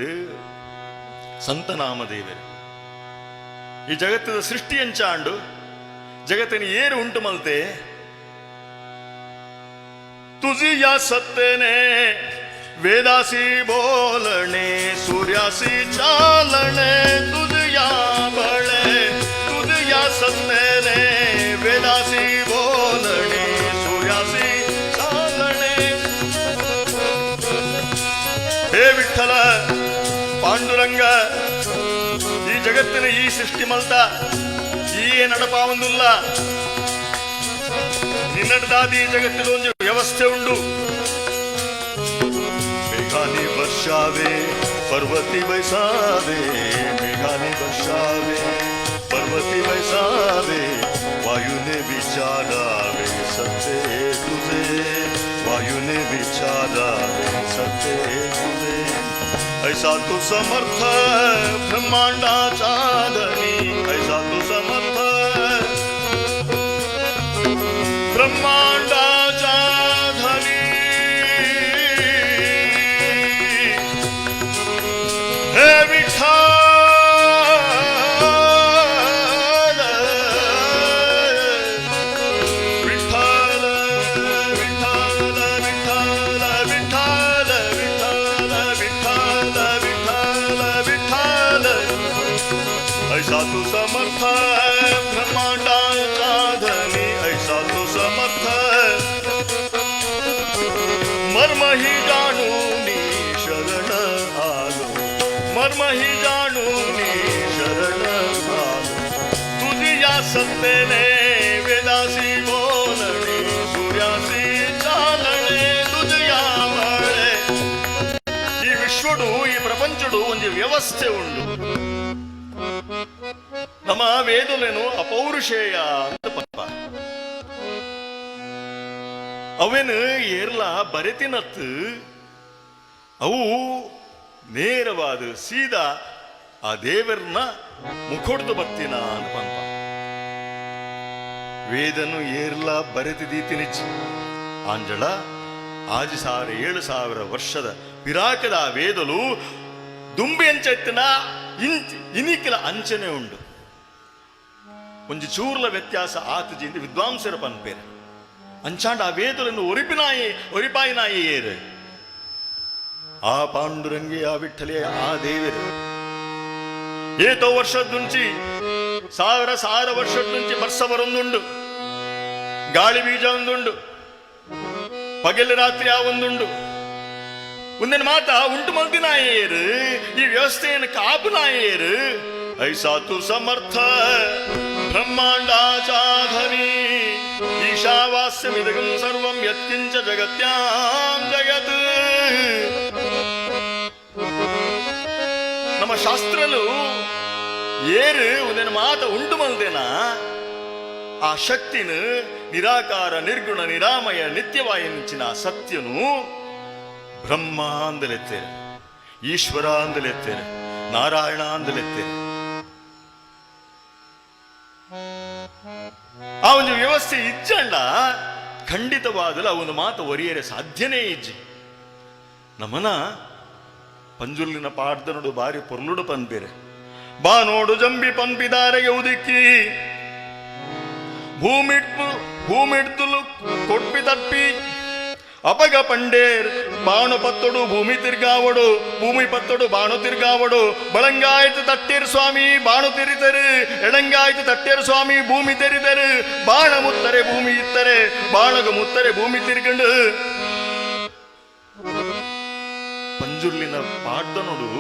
ಸಂತನಾಮದೇವರು ಈ ಜಗತ್ತದ ಸೃಷ್ಟಿ ಎಂಚಾಂಡು ಜಗತ್ತಿನ ಏರು ಉಂಟು ಮಲ್ತೆ ತುಜಿಯ ಸತ್ತೇನೆ ವೇದಾಸಿ ಬೋಲಣೆ ಸೂರ್ಯಾಸಿ ಚಾಲಣೆ ತುಜಿಯ ಬಳೆ ತುಜಿಯ ಸತ್ತೇನೆ ವೇದಾಸಿ ಬೋಲಣೆ ಸೂರ್ಯಾಸಿ ಚಾಲಣೆ ಹೇ ವಿಠಲ ಪಾಂಡುರಂಗ ಈ ಜಗತ್ತಿನ ಈ ಸೃಷ್ಟಿ ಮಲ್ತ ಈ ನಡಪಾವಂದುಲ್ಲ ನಿನ್ನಡದಾದಿ ಈ ಜಗತ್ತಿನ ಒಂದು ವ್ಯವಸ್ಥೆ ಉಂಡು ಮೇಘಾನಿ ವರ್ಷಾವೆ ಪರ್ವತಿ ವೈಸಾವೆ ಮೇಘಾನಿ ವರ್ಷಾವೆ ಪರ್ವತಿ ವೈಸಾವೆ ವಾಯುನೆ ವಿಚಾರಾವೆ ಸತ್ಯ ತುझे वायुने विचारावे सत्य तुझे ऐसा तू समर्थ ब्रह्मांडाचा धनी ऐसा तू समर्थ ब्रह्मांडाचा धनी हे विठ्ठल ऐसा तू समर्थ ब्रह्मांडाचा धनी ऐसा तू समर्थ मर्म ही जाणूनी शरण आलो मर्म ही जाणूनी शरण आलो तुझी या सत्तेने वेदासी बोलणे सूर्यासी चालणे तुझ्या मळे ಈ ವಿಶ್ವಡು ಈ ಪ್ರಪಂಚಡು ಒಂದು ವ್ಯವಸ್ಥೆ ಉಂಡು ನಮ್ಮ ವೇದಲೇನು ಅಪೌರುಷೇಯ ಅಂತ ಪಪ್ಪ ಅವೇನು ಏರ್ಲ ಬರೆತಿನತ್ತು ಅವು ನೇರವಾದ ಸೀದಾ ಆ ದೇವರನ್ನ ಮುಖೊಡ್ದು ಬರ್ತೀನ ಅಂತ ಪಂಪ ವೇದನು ಏರ್ಲ ಬರೆತಿದೀತಿನಿಚ್ಚಿ ಆಂಜಳ 7,000 ವರ್ಷದ ಪಿರಾಕದ ವೇದಲು ದುಂಬಿ ಅಂಚೆತ್ತಿನ ಇನಿಕಿಲ ಅಂಚನೆ ಉಂಡು ಒಂಜಿ ಚೂರ್ಲ ವ್ಯತ್ಯಾಸ ಆತಜಿಂದ ವಿದ್ವಾಂಸರ ಪನ್ಪೇರು ಅಂಚಾಂಡ ಆ ವೇದಲನ್ನು ಒರಿಪಾಯಿನಾಯಿ ಏರು ಆ ಪಾಂಡುರಂಗಿ ಆ ವಿಠಲೆ ಆ ದೇವರು ಏತೋ ವರ್ಷದ ನುಂಚಿ ಸಾವಿರ ವರ್ಷದ ನುಂಚಿ ಬರ್ಸ ಬರೊಂದುಂಡು ಗಾಳಿ ಬೀಜ ಒಂದುಂಡು ಪಗಲು ರಾತ್ರಿ ಆ ಒಂದುಂಡು ಒಂದಿನ ಮಾತ ಉಂಟು ಮಲ್ದಿನಾಯೇರು ಈ ವ್ಯವಸ್ಥೆಯನ್ನು ಕಾಪುನಾಯೇರು ಐಸಾತು ಸಮರ್ಥ ಬ್ರಹ್ಮಾಂಡಾಚಾಧರಿ ಈಶಾವಾಸ್ಯಮಿದಗಂ ಸರ್ವಂ ಯತ್ಕಿಂಚ ಜಗತ್ಯಾಂ ಜಗತ್. ನಮ್ಮ ಶಾಸ್ತ್ರಲು ಏರು ಒಂದಿನ ಮಾತ ಉಂಟು ಮಲ್ದೇನ ಆ ಶಕ್ತಿನ ನಿರಾಕಾರ ನಿರ್ಗುಣ ನಿರಾಮಯ ನಿತ್ಯವಾಯಂಚಿನ ಸತ್ಯನು ಬ್ರಹ್ಮ ಅಂದಲೆತ್ತೇರೆ, ಈಶ್ವರ ಅಂದಲೆತ್ತೇರೆ, ನಾರಾಯಣ ಅಂದಲೆತ್ತೇರೆ. ಆ ಒಂದು ವ್ಯವಸ್ಥೆ ಇಜ್ಜಂಡ ಖಂಡಿತವಾದಲು ಅವನು ಮಾತು ಒರಿಯರೆ ಸಾಧ್ಯನೇ ಇಜ್ಜಿ. ನಮನ ಪಂಜುಲ್ಲಿನ ಪಾಡ್ದ ನೋಡು ಬಾರಿ ಪೊರ್ಲುಡು ಪನ್ಬೇರೆ ಬಾ ನೋಡು ಜಂಬಿ ಪಂಪಿದಾರೆಗೆ ಉದಿಕ್ಕಿ ಭೂಮಿಡ್ತುಲು ಕೊಡ್ಪಿ ತಪ್ಪಿ ಅಪಗ ಪಂಡೇರ್ ಬಾಣು ಪತ್ತೊಡು ಭೂಮಿ ತಿರ್ಗಾವಡು ಭೂಮಿ ಪತ್ತೊಡು ಬಾಣು ತಿರ್ಗಾವಡು ಬಳಂಗಾಯ್ತು ತಟ್ಟೇರು ಸ್ವಾಮಿ ಬಾಣು ತಿರಿತರು ಎಡಂಗಾಯ್ತು ತಟ್ಟೇರು ಸ್ವಾಮಿ ಭೂಮಿ ತೆರಿದರು ಬಾಣ ಮುತ್ತರೆ ಭೂಮಿ ಇತ್ತರೆ ಬಾಣಗ ಮುತ್ತರೆ ಭೂಮಿ ತಿರ್ಗಂಡು ಪಂಜುರ್ಲಿನ ಪಾಡ್ದ ನೋಡು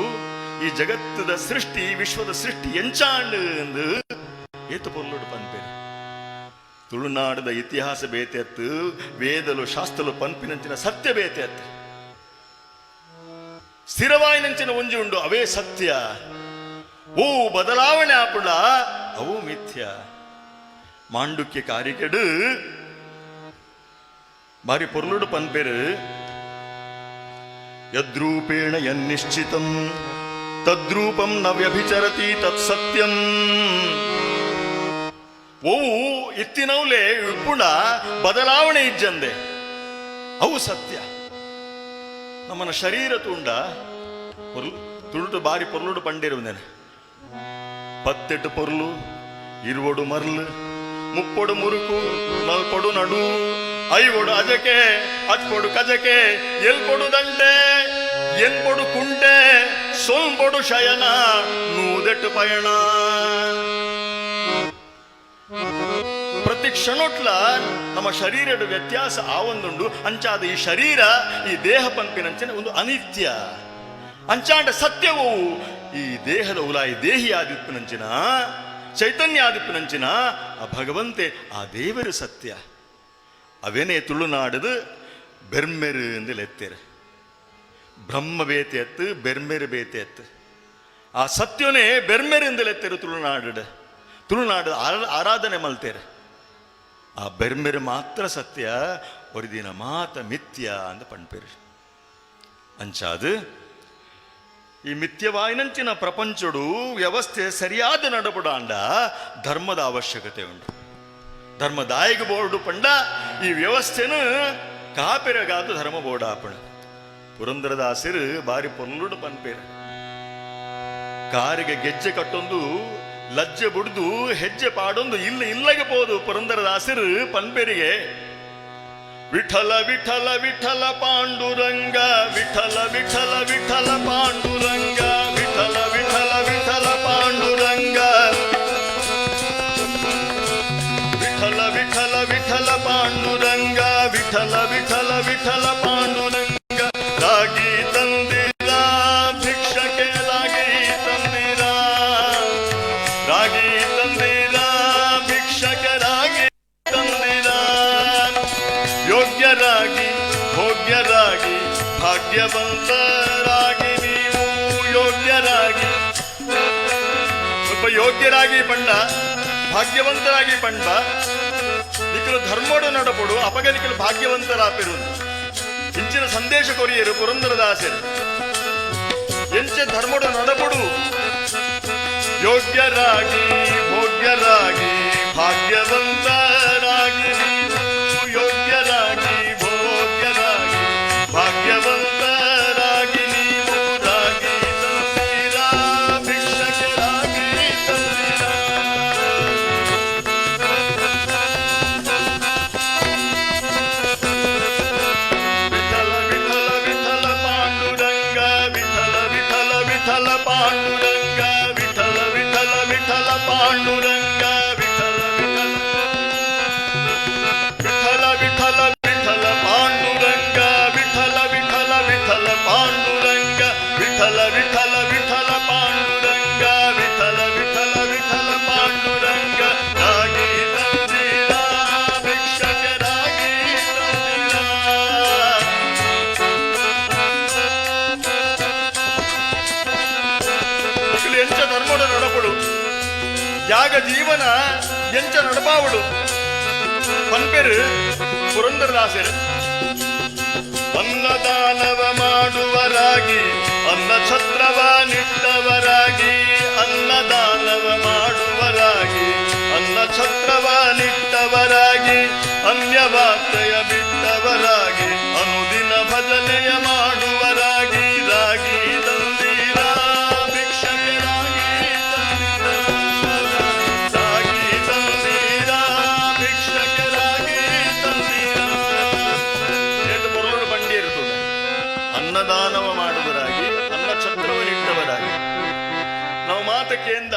ಈ ಜಗತ್ತದ ಸೃಷ್ಟಿ ವಿಶ್ವದ ಸೃಷ್ಟಿ ಎಂಚಾಂಡು ಎಂದು ಏತು ಪೊರ್ಲುಡು ಪನ್ಪೇರು ತುಳುನಾಡದ ಇತಿಹಾಸ ಬೇತೆತ್ತು ವೇದಲು ಶಾಸ್ತ್ರಲು ಪಂಪಿನಂಚಿನ ಸತ್ಯ ಬೇತೆತ್ತು ಸ್ಥಿರವಾಯಿನಂಚಿನ ಒಂಜಿ ಉಂಡು ಅವೇ ಸತ್ಯ ಓ ಬದಲಾವಣೆ ಆಪುಳ ಅವು ಮಿಥ್ಯ ಮಾಂಡುಕ್ಯ ಕಾರಿಕೆಡು ಬಾರಿ ಪೊರ್ಲುಡು ಪನ್ಪೇರು ಯದ್ರೂಪೇಣ ಯನ್ನಿಶ್ಚಿತಂ ತದ್ರೂಪಂ ನ ವ್ಯಭಿಚರತಿ ತತ್ಸತ್ಯಂ. ಓವು ಇತ್ತಿನವ್ಲೆ ಪುಣ ಬದಲಾವಣೆ ಇಜ್ಜಂದೆ ಅವು ಸತ್ಯ. ನಮ್ಮನ ಶರೀರ ತುಂಡ ತುಳುಟು ಬಾರಿ ಪೊರ್ಲುಡು ಪಂಡೇರುವುದೇನೆ ಪತ್ತೆಟ್ಟು ಪೊರ್ಲು ಇರುವಡು ಮರ್ಲು ಮುಪ್ಪೊಡು ಮುರುಕು ನಲ್ಪೊಡು ನಡು ಐವೊಡು ಅಜಕೆ ಅಚ್ಪೊಡು ಕಜಕೆ ಎಲ್ಪೊಡು ದಂಡೆ ಎನ್ಪೊಡು ಕುಂಟೆ ಸೊಲ್ಪೊಡು ಶಯನ ನೂದೆಟ್ಟು ಪಯಣ. ಪ್ರತಿ ಕ್ಷಣೋಟ್ಲ ನಮ್ಮ ಶರೀರದ ವ್ಯತ್ಯಾಸ ಆ ಒಂದುಂಡು ಅಂಚಾದ ಈ ಶರೀರ ಈ ದೇಹ ಪಂಪಿನಂಚಿನ ಒಂದು ಅನಿತ್ಯ ಅಂಚಾಂಡ ಸತ್ಯವು ಈ ದೇಹದ ಉಲಾಯಿ ದೇಹಿ ಆದಿಪ್ಪನಂಚಿನ ಚೈತನ್ಯ ಆದಿಪ್ಪನಂಚಿನ ಆ ಭಗವಂತೆ ಆ ದೇವರು ಸತ್ಯ. ಅವೇನೇ ತುಳುನಾಡದು ಬೆರ್ಮೆರು ಎಂದು ಲೆತ್ತೇರೆ ಬ್ರಹ್ಮ ಬೇತೆ ಎತ್ತು ಬೆರ್ಮೆರು ಬೇತೆ ಎತ್ತು ಆ ಸತ್ಯನೇ ಬೆರ್ಮೆರು ಎಂದು ಲೆತ್ತೇರು ತುಳುನಾಡು ಆರಾಧನೆ ಮಲ್ತೇರೆ ಆ ಬೆರ್ಮೆರು ಮಾತ್ರ ಸತ್ಯ ಒರಿದಿನ ಮಾತ ಮಿಥ್ಯ ಅಂತ ಪಣ್ಪೇರು ಅಂಚಾದು ಈ ಮಿಥ್ಯವಾಯಿನಂಚಿನ ಪ್ರಪಂಚಡು ವ್ಯವಸ್ಥೆ ಸರಿಯಾದ ನಡಪಡಾಂಡ ಧರ್ಮದ ಅವಶ್ಯಕತೆ ಉಂಟು. ಧರ್ಮದಾಯಿಗೆ ಬೋರ್ಡು ಪಂಡ ಈ ವ್ಯವಸ್ಥೆನು ಕಾಪೆರಗಾದ ಧರ್ಮ ಬೋರ್ಡಾಪಣ ಪುರಂದರದಾಸರು ಬಾರಿ ಪೊರ್ಲುಡು ಪನ್ಪೇರು ಕಾರಿಗೆ ಗೆಜ್ಜೆ ಕಟ್ಟೊಂದು ಲಜ್ಜೆ ಬುಡ್ದು ಹೆಜ್ಜೆ ಪಾಡೊಂದು ಇಲ್ಲಗೆ ಪೋದು ಪುರಂದರದಾಸರು ಪನ್ಪೇರಿಗೆ ವಿಠಲ ವಿಠಲ ವಿಠಲ ಪಾಂಡುರಂಗ ವಿಠಲ ವಿಠಲ ವಿಠಲ ಪಾಂಡುರಂಗ ವಿಠಲ ವಿಠಲ ವಿಠಲ ಪಾಂಡುರಂಗ ವಿಠಲ ವಿಠಲ ವಿಠಲ ಪಾಂಡುರಂಗ ವಿಠಲ ವಿಠಲ ವಿಠಲ ಪಾಂಡುರಂಗ ರಾಗಿ ತಂದಿರ ಭಿಕ್ಷಕೆ ರಾಗಿ ತಂದಿರ ರಾಗಿ ತಂದಿರ ಭಿಕ್ಷಕೆ ರಾಗಿ ತಂದಿರ ಯೋಗ್ಯರಾಗಿ ಭೋಗ್ಯರಾಗಿ ಭಾಗ್ಯವಂತರಾಗಿ ನೀವು ಯೋಗ್ಯರಾಗಿ ಸ್ವಲ್ಪ ಯೋಗ್ಯರಾಗಿ ಪಂಡ ಭಾಗ್ಯವಂತರಾಗಿ ಪಂಡ ನಿಖಲು ಧರ್ಮೋಡು ನಡಪಡು ಅಪಗ ನಿಖಲು ಭಾಗ್ಯವಂತರಾಪಿರುವುದು ಇಂಚಿನ ಸಂದೇಶ ಕೊರಿಯರು ಪುರಂದರದಾಸರು ಎಂಚೆ ಧರ್ಮೋಡು ನಡಪಡು ಯೋಗ್ಯರಾಗಿ ಭೋಗ್ಯರಾಗಿ ಭಾಗ್ಯವಂತರಾಗಿ ಯೋಗ್ಯರಾಗಿ ಭೋಗ್ಯರಾಗಿ ಭಾಗ್ಯವಂತರಾಗಿ ಎಂಚ ನಡಪಾವಡು ಪನ್ಪೆರು ಪುರಂದರದಾಸರು ಅನ್ನದಾನವ ಮಾಡುವರಾಗಿ ಅನ್ನ ಛತ್ರವ ನಿಟ್ಟವರಾಗಿ ಅನ್ನದಾನವ ಮಾಡುವರಾಗಿ ಅನ್ನ ಛತ್ರವ ನಿಟ್ಟವರಾಗಿ ಅನ್ಯವಾರ್ತೆಯ ಬಿಟ್ಟವರಾಗಿ ಅನುದಿನ ಭಜನೆಯ ಮಾಡುವರಾಗಿ ರಾಗಿ ತಂದೀರ ಭಿಕ್ಷಕರಾಗಿ ರಾಗಿ ತಂದೀರ ಭಿಕ್ಷಕರಾಗಿ ತಂದೀರ ಎಂದು ಬರೋರು ಬಂಡಿ ಇರ್ತದೆ. ಅನ್ನದಾನವ ಮಾಡುವರಾಗಿ ಅನ್ನ ಛತ್ರವನಿಟ್ಟವರಾಗಿ ನಾವು ಮಾತಕ್ಕೆಂದ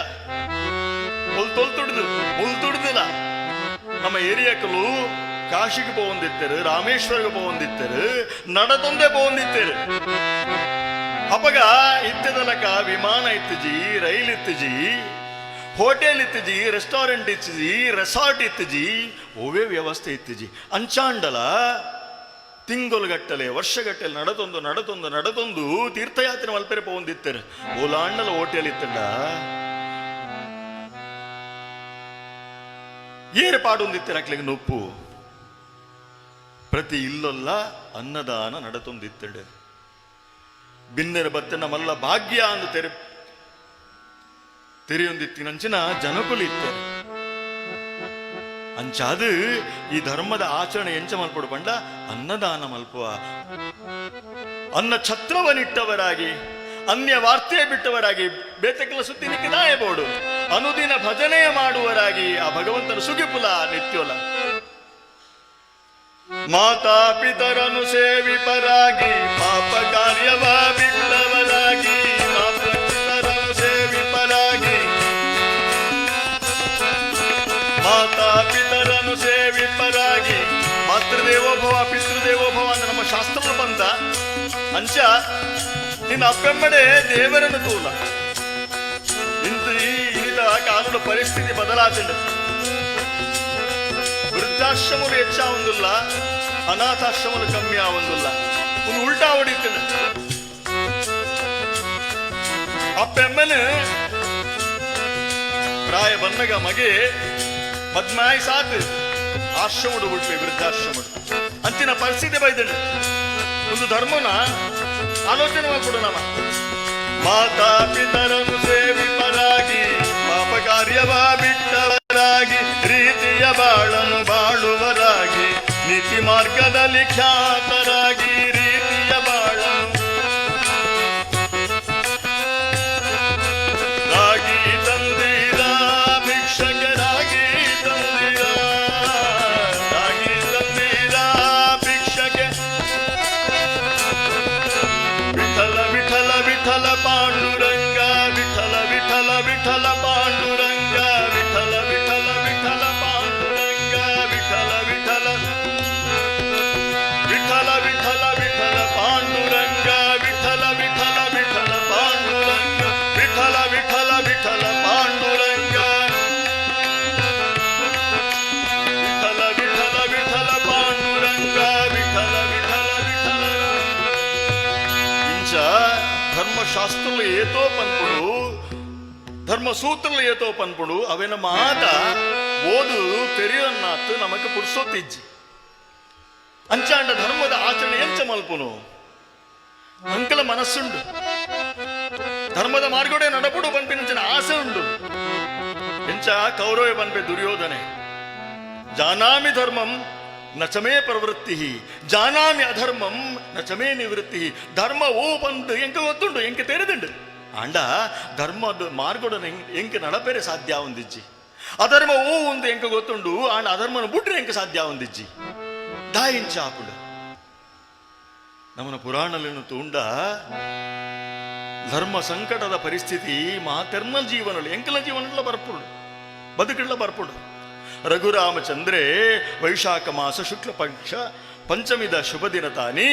ಮುಲ್ತುಡ್ದಿಲ್ಲ ನಮ್ಮ ಏರಿಯಾಕಲು ಕಾಶಿಗೆ ಪೋಂದಿತ್ತರು, ರಾಮೇಶ್ವರಗೆ ಪೋಂದಿತ್ತರು, ನಡತೊಂದೆ ಪೋಂದಿತ್ತರು. ಅಪಗ ಇತ್ತದಲಕ ವಿಮಾನ ಇತ್ತಜಿ, ರೈಲ್ ಇತ್ತಜಿ, ಹೋಟೆಲ್ ಇತ್ತಜಿ, ರೆಸ್ಟೋರೆಂಟ್ ಇತ್ತಜಿ, ರೆಸಾರ್ಟ್ ಇತ್ತಜಿ, ಓವೇ ವ್ಯವಸ್ಥೆ ಇತ್ತಜಿ. ಅಂಚಾಂಡಲ ತಿಂಗಳುಗಟ್ಟಲೆ ವರ್ಷಗಟ್ಟಲೆ ನಡತೊಂದು ತೀರ್ಥಯಾತ್ರೆ ಮಲ್ಪೆರೆ ಪೋಂದಿತ್ತರು. ಓಲಾಂಡಲ ಹೋಟೆಲ್ ಇತ್ತಂಡ ಏರ್ಪಾಡೊಂದಿತ್ತರು ಅಕ್ಲಿಗೆ ನೊಪ್ಪು ಪ್ರತಿ ಇಲ್ಲೊಲ್ಲ ಅನ್ನದಾನ ನಡತೊಂದಿತ್ತಡು. ಬಿನ್ನೆರ ಬತ್ತನ ಮಲ್ಲ ಭಾಗ್ಯ ಅಂದು ತೆರೆಯೊಂದಿತ್ತಿನಂಚಿನ ಜನಕುಲು ಇತ್ತರು. ಅಂಚಾದು ಈ ಧರ್ಮದ ಆಚರಣೆ ಎಂಚ ಮಲ್ಪಡು ಬಂಡ ಅನ್ನದಾನ ಮಲ್ಪುವ ಅನ್ನ ಛತ್ರವನಿಟ್ಟವರಾಗಿ ಅನ್ಯ ವಾರ್ತೆ ಬಿಟ್ಟವರಾಗಿ ಬೇತಕಲ ಸುದ್ದಿ ನಿಕ್ಕಿದಾಯಬೋಡು ಅನುದಿನ ಭಜನೆಯ ಮಾಡುವರಾಗಿ ಆ ಭಗವಂತನ ಸುಗಿಪುಲ ನಿತ್ಯೋಲ ಮಾತಾ ಪಿತರನು ಸೇವಿಪರಾಗಿ ಪಾಪ ಕಾರ್ಯವ ಬಿಟ್ಟವರಾಗಿ ಮಾತಾ ಪಿತರನು ಸೇವಿಪರಾಗಿ ಮಾತಾ ಪಿತರನು ಸೇವಿಪರಾಗಿ ಮಾತೃದೇವೋಭವ ಪಿತೃದೇವೋಭವ ಅಂತ ನಮ್ಮ ಶಾಸ್ತ್ರ ಬಂದ ಅಂಚ ನಿನ್ನ ಅಪ್ಪೆಮ್ಮಡೆ ದೇವರನ್ನು ತೂಲ ಇಂದು ಇದ ಕಾಲದ ಪರಿಸ್ಥಿತಿ ಬದಲಾತಿಲ್ಲ. ವೃದ್ಧಾಶ್ರಮಗಳು ಹೆಚ್ಚಾವಂದಿಲ್ಲ, ಅನಾಥಾಶ್ರಮಗಳು ಕಮ್ಮಿ ಆವಂದಿಲ್ಲ. ಒಂದು ಉಲ್ಟಾ ಹೊಡಿತಿಲ್ಲ. ಅಪ್ಪೆಮ್ಮನ ಪ್ರಾಯ ಬಂದಾಗ ಮಗೆ ಪದ್ಮಾಯಿ ಸಾತು ಆಶ್ರಮಡು ಬಿಟ್ವೆ ವೃದ್ಧಾಶ್ರಮಡು ಅಂಚಿನ ಪರಿಸ್ಥಿತಿ ಬೈದಳು. ಒಂದು ಧರ್ಮನ ಆಲೋಚನೆ ಮಾಡ್ಕೊಡು ನಮ್ಮ ಮಾತಾ ಪಿತರನು ಸೇವಿಪರಾಗಿ ಪಾಪ ಕಾರ್ಯವ ಬಿಟ್ಟವರಾಗಿ ರೀತಿಯ ಬಾಳನು ಬಾಳುವರಾಗಿ ನೀತಿ ಮಾರ್ಗದಲ್ಲಿ ಖ್ಯಾತರಾಗಿ ರೀತಿಯ ಬಾಳನು ರಾಗಿ ತಂದೀರ ಭಿಕ್ಷಕರಾಗಿ ತಂದೀರ ರಾಗಿ ತಂದೀರ ಭಿಕ್ಷಕೆ ವಿಠಲ ವಿಠಲ ವಿಠಲ ಪಾಂಡುರಂಗ ವಿಠಲ ವಿಠಲ ವಿಠಲ ಪಾಂಡುರಂಗ ವಿಠಲ ವಿಠಲ ವಿಠಲ ಪಾಂಡುರಂಗ ವಿಠಲ ವಿಠಲ ವಿಠಲ ವಿಠಲ ವಿಠಲ ಪಾಂಡುರಂಗ ವಿಠಲ ವಿಠಲ ವಿಠಲ ಪಾಂಡುರಂಗ ವಿಠಲ ವಿಠಲ ವಿಠಲ ಪಾಂಡುರಂಗ ವಿಠಲ ವಿಠಲ ವಿಠಲ ಪಾಂಡುರಂಗ ವಿಠಲ ವಿಠಲ ವಿಠಲ ಇಂಚ ಧರ್ಮಶಾಸ್ತ್ರలు ఏతో పన్పుడు ಧರ್ಮಸೂತ್ರలు ఏతో పన్పుడు ಅವೆನ ಮಾತ ಓದು ತೆರೆಯನ್ನಾತು ನಮಗೆ ಪುರ್ಸೊತ್ತಿಜ್ಜಿ ಅಂಚಾಂಡ ಧರ್ಮದ ಆಚರಣೆ ಎಂಚ ಮಲ್ಪುನು ಅಂಕಲ ಮನಸ್ಸುಂಡು ಧರ್ಮದ ಮಾರ್ಗಡೆ ನಡಪುಡು ಪನ್ಪಿನ ಆಸೆ ಉಂಡು ಎಂಚ ಕೌರವ ಪನ್ಪೆ ದುರ್ಯೋಧನೆ ಜಾನಾಮಿ ಧರ್ಮಂ ನಚಮೇ ಪ್ರವೃತ್ತಿ ಜಾನಾಮಿ ಅಧರ್ಮಂ ನಚಮೇ ನಿವೃತ್ತಿ ಧರ್ಮ ಓ ಬಂದು ಎಂಕ ಗೊತ್ತುಂಡು ಎಂಕ ತೆರೆದುಂಡು ಆಂಡ ಧರ್ಮದ ಮಾರ್ಗಡನ ಎಂಕ ನಡಪೆರೆ ಸಾಧ್ಯ ಒಂದಿಜ್ಜಿ ಅಧರ್ಮ ಓ ಒಂದು ಎಂಕ ಗೊತ್ತುಂಡು ಆಂಡ ಅಧರ್ಮನ ಬಿಟ್ರೆ ಎಂಕ ಸಾಧ್ಯ ಒಂದಿಜ್ಜಿ ದಾಯಿಂಚ ಆಪುಡು ನಮ್ಮನ ಪುರಾಣలను ತೂಂಡ ಧರ್ಮ ಸಂಕಟದ ಪರಿಸ್ಥಿತಿ ಮಾತೆರ್ನ ಜೀವನಗಳು ಎಂಕಲ ಜೀವನಗಳ ಬರ್ಪುಡು ಬದುಕುಗಳ ಬರ್ಪುಡು ರಘುರಾಮಚಂದ್ರೆ ವೈಶಾಖ ಮಾಸ ಶುಕ್ಲ ಪಕ್ಷ ಪಂಚಮಿದ ಶುಭ ದಿನ ತಾನಿ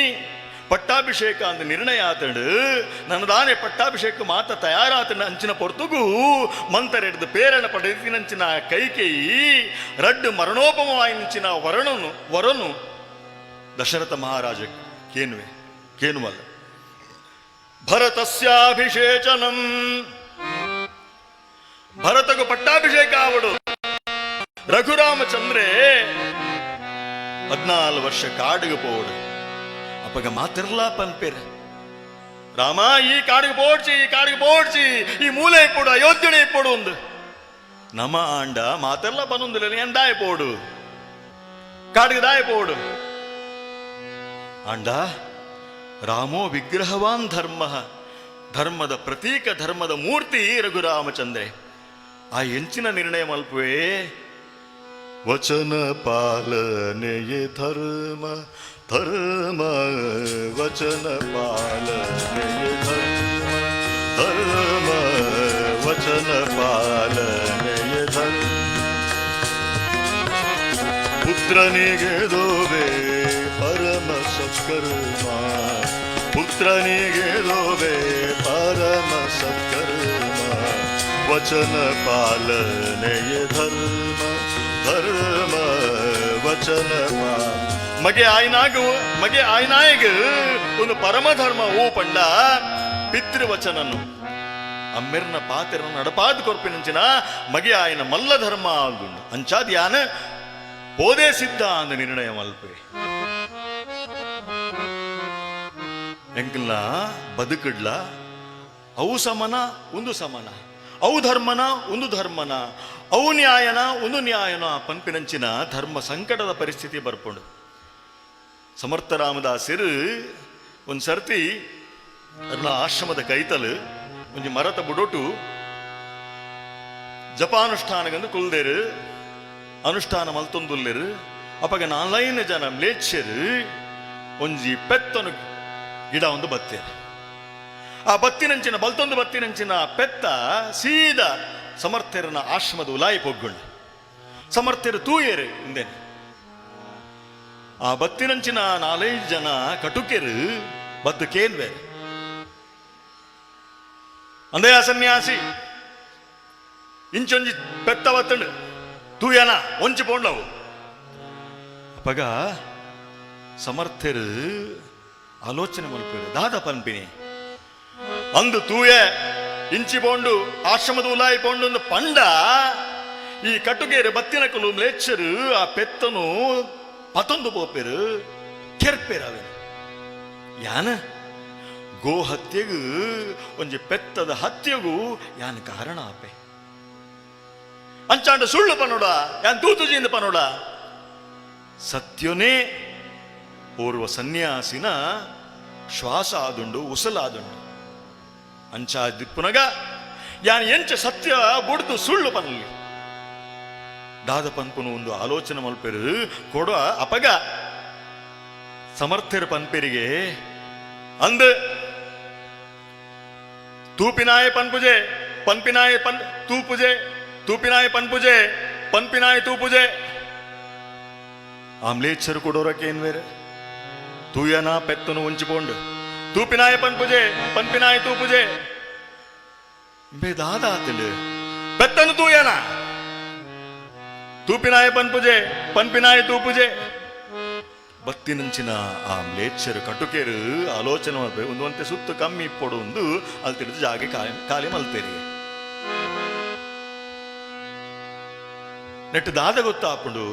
ಪಟ್ಟಾಭಿಷೇಕ ಅಂದ ನಿರ್ಣಯ ಆತಂಡು ನನ್ನದಾನೆ ಪಟ್ಟಾಭಿಷೇಕ ಮಾತ ತಯಾರಾತಂಡು ಅಂಚಿನ ಪೊರ್ತುಗೂ ಮಂತರೆಡ್ದು ಪೇರಣ ಪಡೆದಿನಂಚಿನ ಕೈಕೇಯಿ ರಡ್ಡು ಮರಣೋಪಮವಾಯಿನಂಚಿನ ವರನು ದಶರಥ ಮಹಾರಾಜ ಕೇನುವಲ್ಲ ಭರತಸ್ಯಾಭಿಷೇಚನಂ ಭರತಗೂ ಪಟ್ಟಾಭಿಷೇಕ ಆವಡು ರಘುರಾಮಚಂದ್ರೆ 14 ವರ್ಷ ಕಾಡಿಗೆ ಪೋಡು ಅಪ್ಪಗ ಮಾತಿರ್ಲ ಪನ್ಪೇರ ರಾಮ ಈ ಕಾಡಿಗೆ ಪೋಡ್ಚಿ ಈ ಮೂಲೆ ಇಪ್ಪೋಡು ಅಯೋಧ್ಯೆ ಇಪ್ಪೋಡು ಒಂದು ನಮ ಆಂಡ ಮಾತೆಲ್ಲ ಪನ್ನೊಂದಿಲ್ಲ ಏನ್ ದಾಯ ಪೋಡು ಕಾಡಿಗೆ ದಾಯ ಪೋಡು ಆಂಡ ರಾಮೋ ವಿಗ್ರಹವಾನ್ ಧರ್ಮದ ಪ್ರತೀಕ ಧರ್ಮದ ಮೂರ್ತಿ ರಘುರಾಮಚಂದ್ರೆ ಆ ಎಂಚಿನ ನಿರ್ಣಯ ಮಲ್ಪುವೆ ವಚನ ಪಾಲನೆಯೇ ಧರ್ಮ ವಚನ ಪಾಲನೆಯೇ ಧರ್ಮ ವಚನ ಪಾಲನೆಯೇ ಧರ್ಮ ಪುತ್ರನಿಗೆ ದೋವೆ ಪರಮ ಸತ್ಕರ್ಮ ಪುತ್ರನಿಗೆ ದೋವೆ ಪರಮ ಸತ್ಕರ್ಮ ವಚನ ಪಾಲನೆಯ ಧರ್ಮ ವಚನ ಮಗೆ ಆಯ್ನಾಗ ಒಂದು ಪರಮಧರ್ಮ ಓ ಪಂಡ ಪಿತೃವಚನನು ಅಮ್ಮೆರ್ನ ಪಾತೆರನ ನಡಪಾದ ಕೊರ್ಪಿನಂಚಿನ ಮಗೆ ಆಯ್ನ ಮಲ್ಲ ಧರ್ಮ ಅಂದುಂಡು ಅಂಚಾದ ಯಾನ ಪೋದೇ ಸಿದ್ಧ ಅಂದ ನಿರ್ಣಯ ಮಲ್ಪೆ ಎಂಕಲ್ನ ಬದುಕಡ್ಲ ಅವು ಸಮನ ಒಂದು ಸಮನ ಅವು ಧರ್ಮನ ಒಂದು ಧರ್ಮನ ಅವು ನ್ಯಾಯನ ಒಂದು ನ್ಯಾಯನ ಪಂಪಿನಂಚಿನ ಧರ್ಮ ಸಂಕಟದ ಪರಿಸ್ಥಿತಿ ಬರ್ಕೊಂಡು ಸಮರ್ಥ ರಾಮದಾಸರು ಒಂದು ಸರ್ತಿ ಅರ್ನ ಆಶ್ರಮದ ಕೈತಲು ಒಂದು ಮರತ ಬುಡೋಟು ಜಪಾನುಷ್ಠಾನಗಂದು ಕುಲ್ದೇರು ಅನುಷ್ಠಾನ ಮಲ್ತೊಂದುಲ್ಲೇರು ಅಪಗ 4 ಜನ ಮ್ಲೇಚ್ಛರು ಒಂಜಿ ಪೆತ್ತನು ಗಿಡ ಒಂದು ಬತ್ತೇರು ಆ ಬತ್ತಿನಂಚಿನ ಬಲ್ತೊಂದು ಬತ್ತಿನಂಚಿನ ಪೆತ್ತ ಸೀದಾ ಸಮರ್ಥರನ ಆಶ್ರಮದ ಉಲಾಯಿ ಪೊಗ್ಗುಂಡು ಸಮರ್ಥರು ತೂಯೇರು ಹಿಂದೇನೆ ಆ ಬತ್ತಿನಂಚಿನ 4 ಜನ ಕಟುಕೆರು ಬದ್ದು ಕೇನ್ವೇರು ಅಂದೇ ಆ ಸನ್ಯಾಸಿ ಇಂಚೊಂಜಿ ಪೆತ್ತ ಬತ್ತಂಡು ತೂಯನ ಒಂಚಿ ಪೋಂಡವು ಅಪ್ಪಗ ಸಮರ್ಥರು ಆಲೋಚನೆ ಮಲ್ಪೇರು ದಾದ ಪನ್ಪಿನಿ ಅಂದು ತೂಯ ಇಂಚಿ ಪೋಂಡು ಆಶ್ರಮದ ಉಲಾಯಿ ಪೋಂಡು ಪಂಡ ಈ ಕಟುಗೇರು ಬತ್ತಿನ ಕಲು ಮ್ಲೇಚ್ಛರು ಆ ಪೆತ್ತನು ಪತೊಂದು ಪೋಪೇರು ಕೆರ್ಪೇರು ಅವೇನು ಯಾನ ಗೋ ಹತ್ಯೆಗೂ ಒಂಜಿ ಪೆತ್ತದ ಹತ್ಯೆಗೂ ಯಾನ ಕಾರಣ ಆಪೆ ಅಂಚಾಂಡ ಸುಳ್ಳು ಪನೋಡ ಯಾನ್ ತೂತುಜಿಂದ ಪನೋಡ ಸತ್ಯನೇ ಓರ್ವ ಸನ್ಯಾಸಿನ ಶ್ವಾಸ ಆದುಂಡು ಉಸಲಾದುಂಡು ಅಂಚ ದಿಪ್ಪುನಗ ಯಾನ್ ಎಂಚ ಸತ್ಯ ಬುಡ್ದು ಸುಳ್ಳು ಪನಲ್ಲಿ ದಾದ ಪನ್ಪುನು ಒಂದು ಆಲೋಚನೆ ಮಲ್ಪೇರು ಕೊಡುವ ಅಪಗ ಸಮರ್ಥರು ಪನ್ಪೇರಿಗೆ ಅಂದ ತೂಪಿನಾಯ ಪನ್ಪುಜೆ ಪನ್ಪಿನಾಯ ತೂಪುಜೆ ತೂಪಿನಾಯ ಪನ್ಪುಜೆ ಪನ್ಪಿನಾಯ ತೂಪುಜೆ ಆಮ್ಲೇಚ್ಛರು ಕೊಡೋರಕ್ಕೆ ಏನ್ ಬೇರೆ ತೂಯನ ಪೆತ್ತನು ಒಂಚಿಕೊಂಡು ತೂಪಿನಾಯ ಪನ್ಪುಜೆ ಪನ್ಪಿನಾಯ ತೂಪುಜೆ ಬೇದಾದ ಆತಿಲ್ ಪೆತ್ತನು ತೂಯನ ತೂಪಿನಾಯ ಪನ್ಪುಜೆ ಪನ್ಪಿನಾಯ ತೂಪುಜೆ ಬತ್ತಿನಂಚಿನ ಆ ಮ್ಲೇಚ್ಛರು ಕಟುಕೇರು ಆಲೋಚನೆ ಮಾಡ್ಬೇಕು ಒಂದಂತೆ ಸುತ್ತು ಕಮ್ಮಿ ಪೊಡು ಒಂದು ಅಲ್ಲಿ ತಿಳಿದು ಜಾಗೆ ಖಾಲಿ ಮಲ್ತೇರಿ ನೆಟ್ಟು ದಾದ ಗೊತ್ತಾಪುಂಡು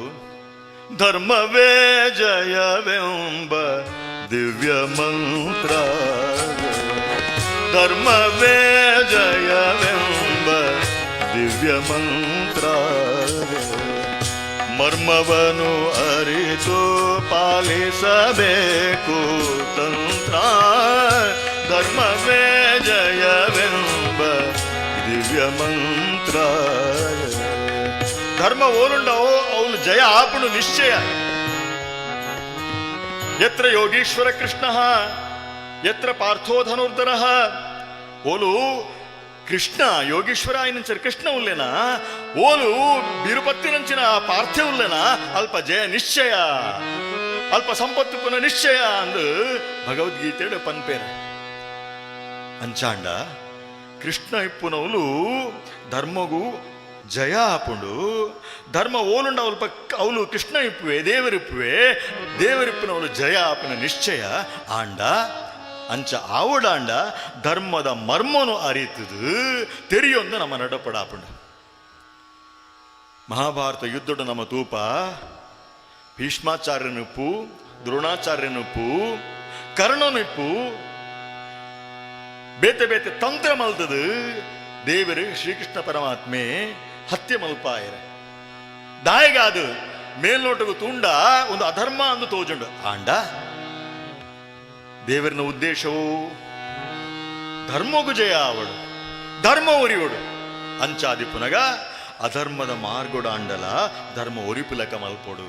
ಧರ್ಮವೇ ಜಯವೆಂಬ ದಿವ್ಯ ಮಂತ್ರ ಧರ್ಮವೇ ಜಯವೆಂಬ ದಿವ್ಯ ಮಂತ್ರ ಮರ್ಮವನು ಅರಿತು ಪಾಲಿಸಬೇಕು ತಂತ್ರ ಧರ್ಮವೇ ಜಯವೆಂಬ ದಿವ್ಯ ಮಂತ್ರ ಧರ್ಮ ಓಲುಂಡವೋ ಅವನು ಜಯ ಆಪುಡು ನಿಶ್ಚಯ ಯತ್ರ ಯೋಗೀಶ್ವರ ಕೃಷ್ಣ ಯತ್ರ ಪಾರ್ಥೋ ಧನುರ್ಧರ ಓಲು ಕೃಷ್ಣ ಯೋಗೀಶ್ವರ ಆಯ್ನ ಕೃಷ್ಣ ಉಲ್ಲೇನ ಓಲು ಬಿರುಪತ್ತಿನಂಚಿನ ಪಾರ್ಥ್ಯ ಉಲ್ಲೇನ ಅಲ್ಪ ಜಯ ನಿಶ್ಚಯ ಅಲ್ಪ ಸಂಪತ್ತು ಪುನಃ ನಿಶ್ಚಯ ಅಂದು ಭಗವದ್ಗೀತೆ ಪನ್ಪೇರ ಅಂಚಾಂಡ ಕೃಷ್ಣ ಇಪ್ಪುನವಲು ಧರ್ಮಗೂ ಜಯ ಆಪುಂಡು ಧರ್ಮ ಓಲುಂಡ ಅಲ್ಪ ಅವಳು ಕೃಷ್ಣ ಇಪ್ಪುವೆ ದೇವರಿಪ್ಪುನವಳು ಜಯ ಆಪಿನ ನಿಶ್ಚಯ ಆಂಡ ಅಂಚ ಆವಡಾಂಡ ಧರ್ಮದ ಮರ್ಮನು ಅರಿತದು ತೆರಿಯೊಂದು ನಮ್ಮ ನಡಪಡಾಪುಂಡು ಮಹಾಭಾರತ ಯುದ್ಧದ ನಮ್ಮ ತೂಪ ಭೀಷ್ಮಾಚಾರ್ಯನಿಪ್ಪು, ದ್ರೋಣಾಚಾರ್ಯನಿಪ್ಪು, ಕರ್ಣನಿಪ್ಪು ಬೇತೆ ಬೇತೆ ತಂತ್ರ ಮಲ್ತದು ದೇವರು ಶ್ರೀಕೃಷ್ಣ ಪರಮಾತ್ಮೆ ಹತ್ಯೆ ಮಲ್ಪಾಯರ ದಾಯಗಾದು ಮೇಲ್ನೋಟಗೂ ತುಂಡ ಒಂದು ಅಧರ್ಮ ಅಂದು ತೋಜುಂಡು ಆಂಡ ದೇವರಿನ ಉದ್ದೇಶವು ಧರ್ಮಗೂ ಜಯ ಅವಡು, ಧರ್ಮ ಒರಿಯೋಡು ಅಂಚಾದಿ ಪುನಗ ಅಧರ್ಮದ ಮಾರ್ಗೋಡ ಅಂಡಲ ಧರ್ಮ ಒರಿಪುಲಕ ಮಲ್ಪೊಡು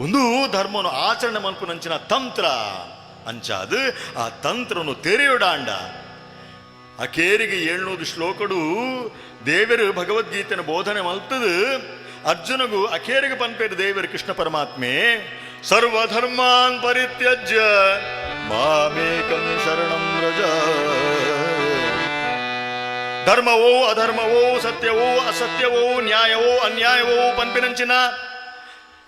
ಒಂದು ಧರ್ಮವನ್ನು ಆಚರಣೆ ಮಲ್ಪುನಂಚಿನ ತಂತ್ರ ಅಂಚಾದು ಆ ತಂತ್ರವನ್ನು ತೆರೆಯೋಡಾಂಡ ಆ ಕೇರಿಗೆ 700 ಶ್ಲೋಕಡು ದೇವರು ಭಗವದ್ಗೀತೆನ ಬೋಧನೆ ಮಲ್ತದು ಅರ್ಜುನಗೂ ಆ ಕೇರಿಗೆ ಪನ್ಪೇರು ದೇವರು ಕೃಷ್ಣ ಪರಮಾತ್ಮೆ ಸರ್ವಧರ್ಮಾನ್ ಪರಿತ್ಯಜ್ಯ ಮಾಮೇಕಂ ಶರಣಂ ವ್ರಜ. ಧರ್ಮವೋ ಅಧರ್ಮವೋ ಸತ್ಯವೋ ಅಸತ್ಯವೋ ನ್ಯಾಯವೋ ಅನ್ಯಾಯವೋ ಪನ್ಪಿನಂಚಿನ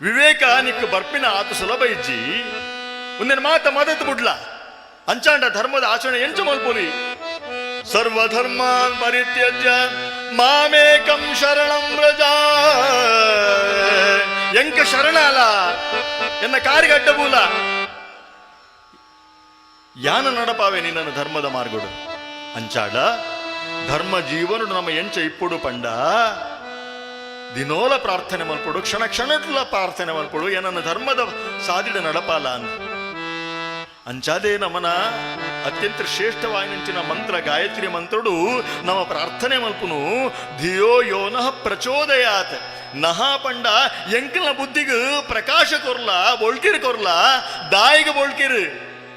ವಿವೇಕ ನಿಕ್ಕು ಬರ್ಪಿನ ಆತು ಸುಲಭ ಇಜ್ಜಿ ಒಂದಿನ ಮಾತ ಮದತ್ ಬಿಡ್ಲ ಅಂಚಾಂಡ ಧರ್ಮದ ಆಚರಣೆ ಎಂಚು ಮಲ್ಪೊಲಿ ಸರ್ವಧರ್ಮಾನ್ ಪರಿತ್ಯಜ್ಯ ಮಾಮೇಕಂ ಶರಣಂ ವ್ರಜ. ಎಂಕ ಶರಣ ಅಲ್ಲ ಎನ್ನ ಕಾರಿಗಡ್ಡಬೂಲ ಯಾನ ನಡಪಾವೆ ನಿನ್ನ ಧರ್ಮದ ಮಾರ್ಗಡು ಅಂಚಾಡ ಧರ್ಮ ಜೀವನ ನಮ್ಮ ಎಂಚ ಇಪ್ಪುಡು ಪಂಡ ದಿನೋಲ ಪ್ರಾರ್ಥನೆ ಮಲ್ಪಡು, ಕ್ಷಣ ಕ್ಷಣಟ್ಲ ಪ್ರಾರ್ಥನೆ ಮಲ್ಪಡು ಏನನ್ನ ಧರ್ಮದ ಸಾಧಿಡ ನಡಪಾಲ ಅಂತ ಅಂಚಾದೇ ನಮನ ಅತ್ಯಂತ ಶ್ರೇಷ್ಠವಾಯಿನಂಚಿನ ಮಂತ್ರ ಗಾಯತ್ರಿ ಮಂತ್ರಡು ನಮ್ಮ ಪ್ರಾರ್ಥನೆ ಮಲ್ಪುನು ಧಿಯೋ ಯೋನಃ ಪ್ರಚೋದಯಾತ್ ನಹ ಪಂಡ ಎಂಕಲ ಬುದ್ಧಿಗೆ ಪ್ರಕಾಶ ಕೊರ್ಲ ಬೊಳ್ಕಿರ್ ಕೊರ್ಲ ದಾಯಿಗೆ ಬೊಳ್ಕಿರ್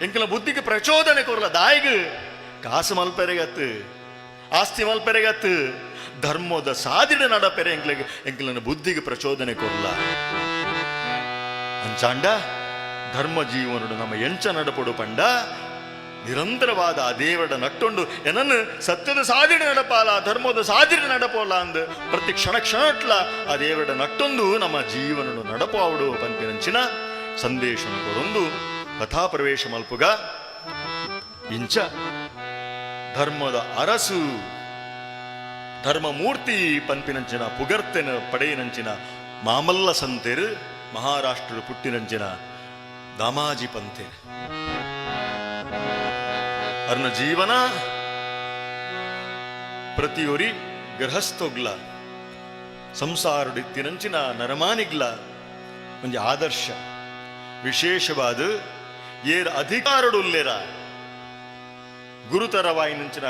ಎಂಕಲ ಬುದ್ಧಿಗೆ ಪ್ರಚೋದನೆ ಕೊರ್ಲ ದಾಯಿಗೆ ಕಾಸು ಮಲ್ಪೆರೆಗತ್ತು ಆಸ್ತಿ ಮಲ್ಪೆರೆಗತ್ತು ಧರ್ಮದ ಸಾಧಿಡ ನಡಪೆರೆ ಎಂಕಲನ ಬುದ್ಧಿಗೆ ಪ್ರಚೋದನೆ ಕೊರ್ಲ ಅಂಚಾಂಡ ಧರ್ಮ ಜೀವನಡು ನಮ್ಮ ಎಂಚ ನಡಪಡು ಪಂಡ ನಿರಂತರವಾದ ಆ ದೇವರ ನಟ್ಟೊಂಡು ಏನನ್ನು ಸತ್ಯದ ಸಾಧಿಡ ನಡಪಾಲ ಧರ್ಮದ ಸಾಧಿಡ ನಡಪೋಲ ಅಂದ್ ಪ್ರತಿ ಕ್ಷಣ ಕ್ಷಣಟ್ಲ ಆ ದೇವರ ನಟ್ಟೊಂದು ನಮ್ಮ ಜೀವನಡು ನಡಪಾವಡು ಪಂಪಿನಂಚಿನ ಸಂದೇಶನ ಕೊರೊಂದು ಕಥಾ ಪ್ರವೇಶ ಮಲ್ಪುಗ ಇಂಚ ಧರ್ಮದ ಅರಸು ಧರ್ಮಮೂರ್ತಿ ಪಂಪಿನಂಚಿನ ಪುಗರ್ತೆನ ಪಡೆಯಿನಂಚಿನ ಮಾಮಲ್ಲ ಸಂತೆರು ಮಹಾರಾಷ್ಟ್ರ ಪುಟ್ಟಿನಂಚಿನ ದಾಮಾಜಿ ಪಂತೆ ಅರ್ನ ಜೀವನ ಪ್ರತಿಯೊರಿ ಗೃಹಸ್ಥೊಗ್ಲ ಸಂಸಾರಡಿತ್ತಿನಂಚಿನ ನರಮಾನಿಗ್ಲ ಒಂದು ಆದರ್ಶ ವಿಶೇಷವಾದ ಏರ್ ಅಧಿಕಾರಡುಲ್ಲೇರ ಗುರುತರವಾಯಿನಂಚಿನ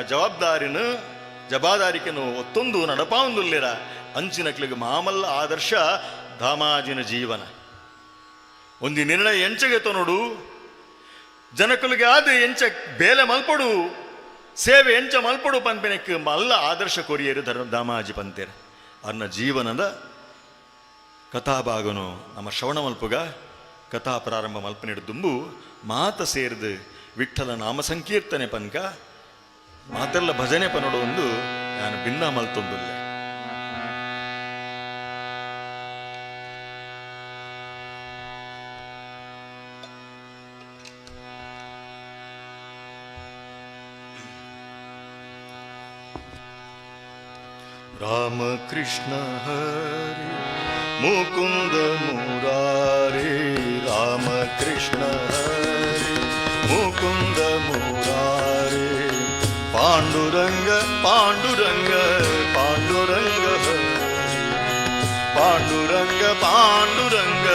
ಜವಾಬ್ದಾರಿಕೆನು ಒತ್ತೊಂದು ನಡಪಾವಂದುಲ್ಲೇರ ಅಂಚಿನಕ್ಲಿಗೆ ಮಾಮಲ್ಲ ಆದರ್ಶ ದಾಮಾಜಿನ ಜೀವನ ಒಂದು ನಿರ್ಣಯ ಎಂಚಗೆತ ನೋಡು ಜನಕುಲಿಗೆ ಆದ ಎಂಚ ಬೇಲೆ ಮಲ್ಪಡು ಸೇವೆ ಎಂಚ ಮಲ್ಪಡು ಪಂಪೆನಕ್ಕೆ ಮಲ್ಲ ಆದರ್ಶ ಕೊರಿಯರು ದಾಮಾಜಿ ಪಂತೇರ ಅನ್ನ ಜೀವನದ ಕಥಾಭಾಗನು ನಮ್ಮ ಶ್ರವಣ ಮಲ್ಪುಗ ಕಥಾ ಪ್ರಾರಂಭ ಮಲ್ಪನಿಡು ದುಂಬು ಮಾತ ಸೇರಿದು ವಿಠ್ಠಲ ನಾಮ ಸಂಕೀರ್ತನೆ ಪನ್ಕ ಮಾತೆಲ್ಲ ಭಜನೆ ಪನೋಡು ಒಂದು ನಾನು ಭಿನ್ನ ಮಲ್ತೊಂದುಲ್ಲೆ. ರಾಮ ಕೃಷ್ಣ ಹರಿ ಮುಕುಂದ ಮುರಾರಿ ರಾಮ ಕೃಷ್ಣ ಹರಿ ಮುಕುಂದ ಮುರಾರಿ ಪಾಂಡುರಂಗ ಪಾಂಡುರಂಗ ಪಾಂಡುರಂಗ ಹರಿ ಪಾಂಡುರಂಗ ಪಾಂಡುರಂಗ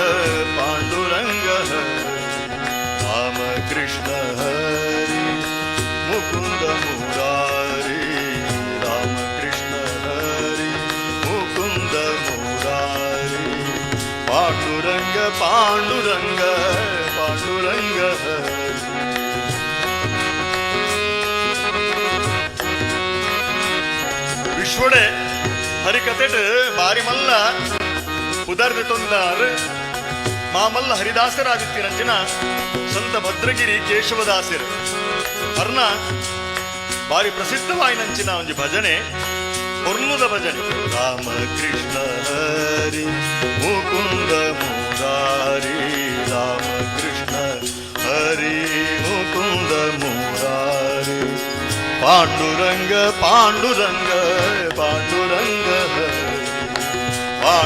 ಪಾಂಡುರಂಗ ಹರಿ ರಾಮ ಕೃಷ್ಣ ಹರಿ ಮುಕುಂದ ಮುರಾರಿ ರಾಮ ಕೃಷ್ಣ ಹರಿ ಮುಕುಂದ ಮುರಾರಿ ಪಾಂಡುರಂಗ ಪಾಂಡುರಂಗ ಪಾಂಡುರಂಗ ಹರಿ. ವಿಶ್ವಡೆ ಹರಿಕತೆಟ್ ಬಾರಿ ಮಲ್ಲ ಉದರ್ದ ತೊಂದಾರ್ ಮಾಮಲ್ಲ ಹರಿದಾಸರಾದಿತ್ಯರಂಜನ ಸಂತ ಭದ್ರಗಿರಿ ಕೇಶವದಾಸರು ಅರ್ನ ಬಾರಿ ಪ್ರಸಿದ್ಧವಾಯಿನಂಚಿನ ಒಂದು ಭಜನೆ ಹೊರ್ಲುದ ಭಜನೆ ರಾಮ ಕೃಷ್ಣ ಹರಿ ಮುಕುಂದ ಮುರಾರಿ ರಾಮ ಕೃಷ್ಣ ಹರಿ ಮುಕುಂದ ಮುರಾರಿ ಪಾಂಡುರಂಗ ಪಾಂಡುರಂಗ ಪಾಂಡುರಂಗ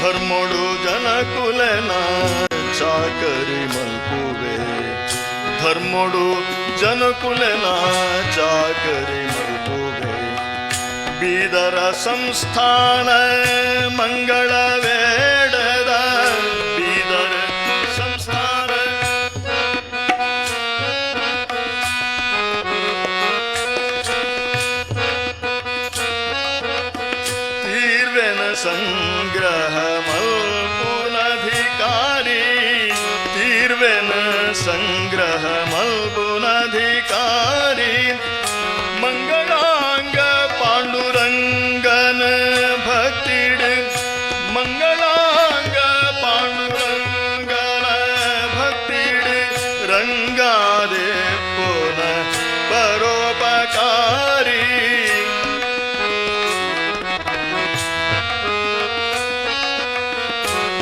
ಧರ್ಮೊಡು ಜನಕುಲನ ಚಾಕರಿ ಮಲ್ಪುವೆ ಧರ್ಮೊಡು ಜನಕುಲನ ಚಾಕರಿ ಮಲ್ಪುವೆ ಬೀದರ ಸಂಸ್ಥಾನ ಮಂಗಳ ವೇಡದ ಬೀದರ ಸಂಸ್ಥಾನ ತೀರ್ವೆನ ಸಂಗ್ರಹ ಮಲ್ಪುನಧಿಕಾರಿ ತೀರ್ವೆನ ಸಂಗ್ರಹ ಮಲ್ಪುನಧಿಕಾರಿ ಮಂಗಳಾಂಗ ಪಾಂಡುರಂಗನ ಭಕ್ತಿಡ್ ಮಂಗಳಾಂಗ ಪಾಂಡುರಂಗನ ಭಕ್ತಿಡ್ ರಂಗಾದೆ ಪುನ ಪರೋಪಕಾರಿ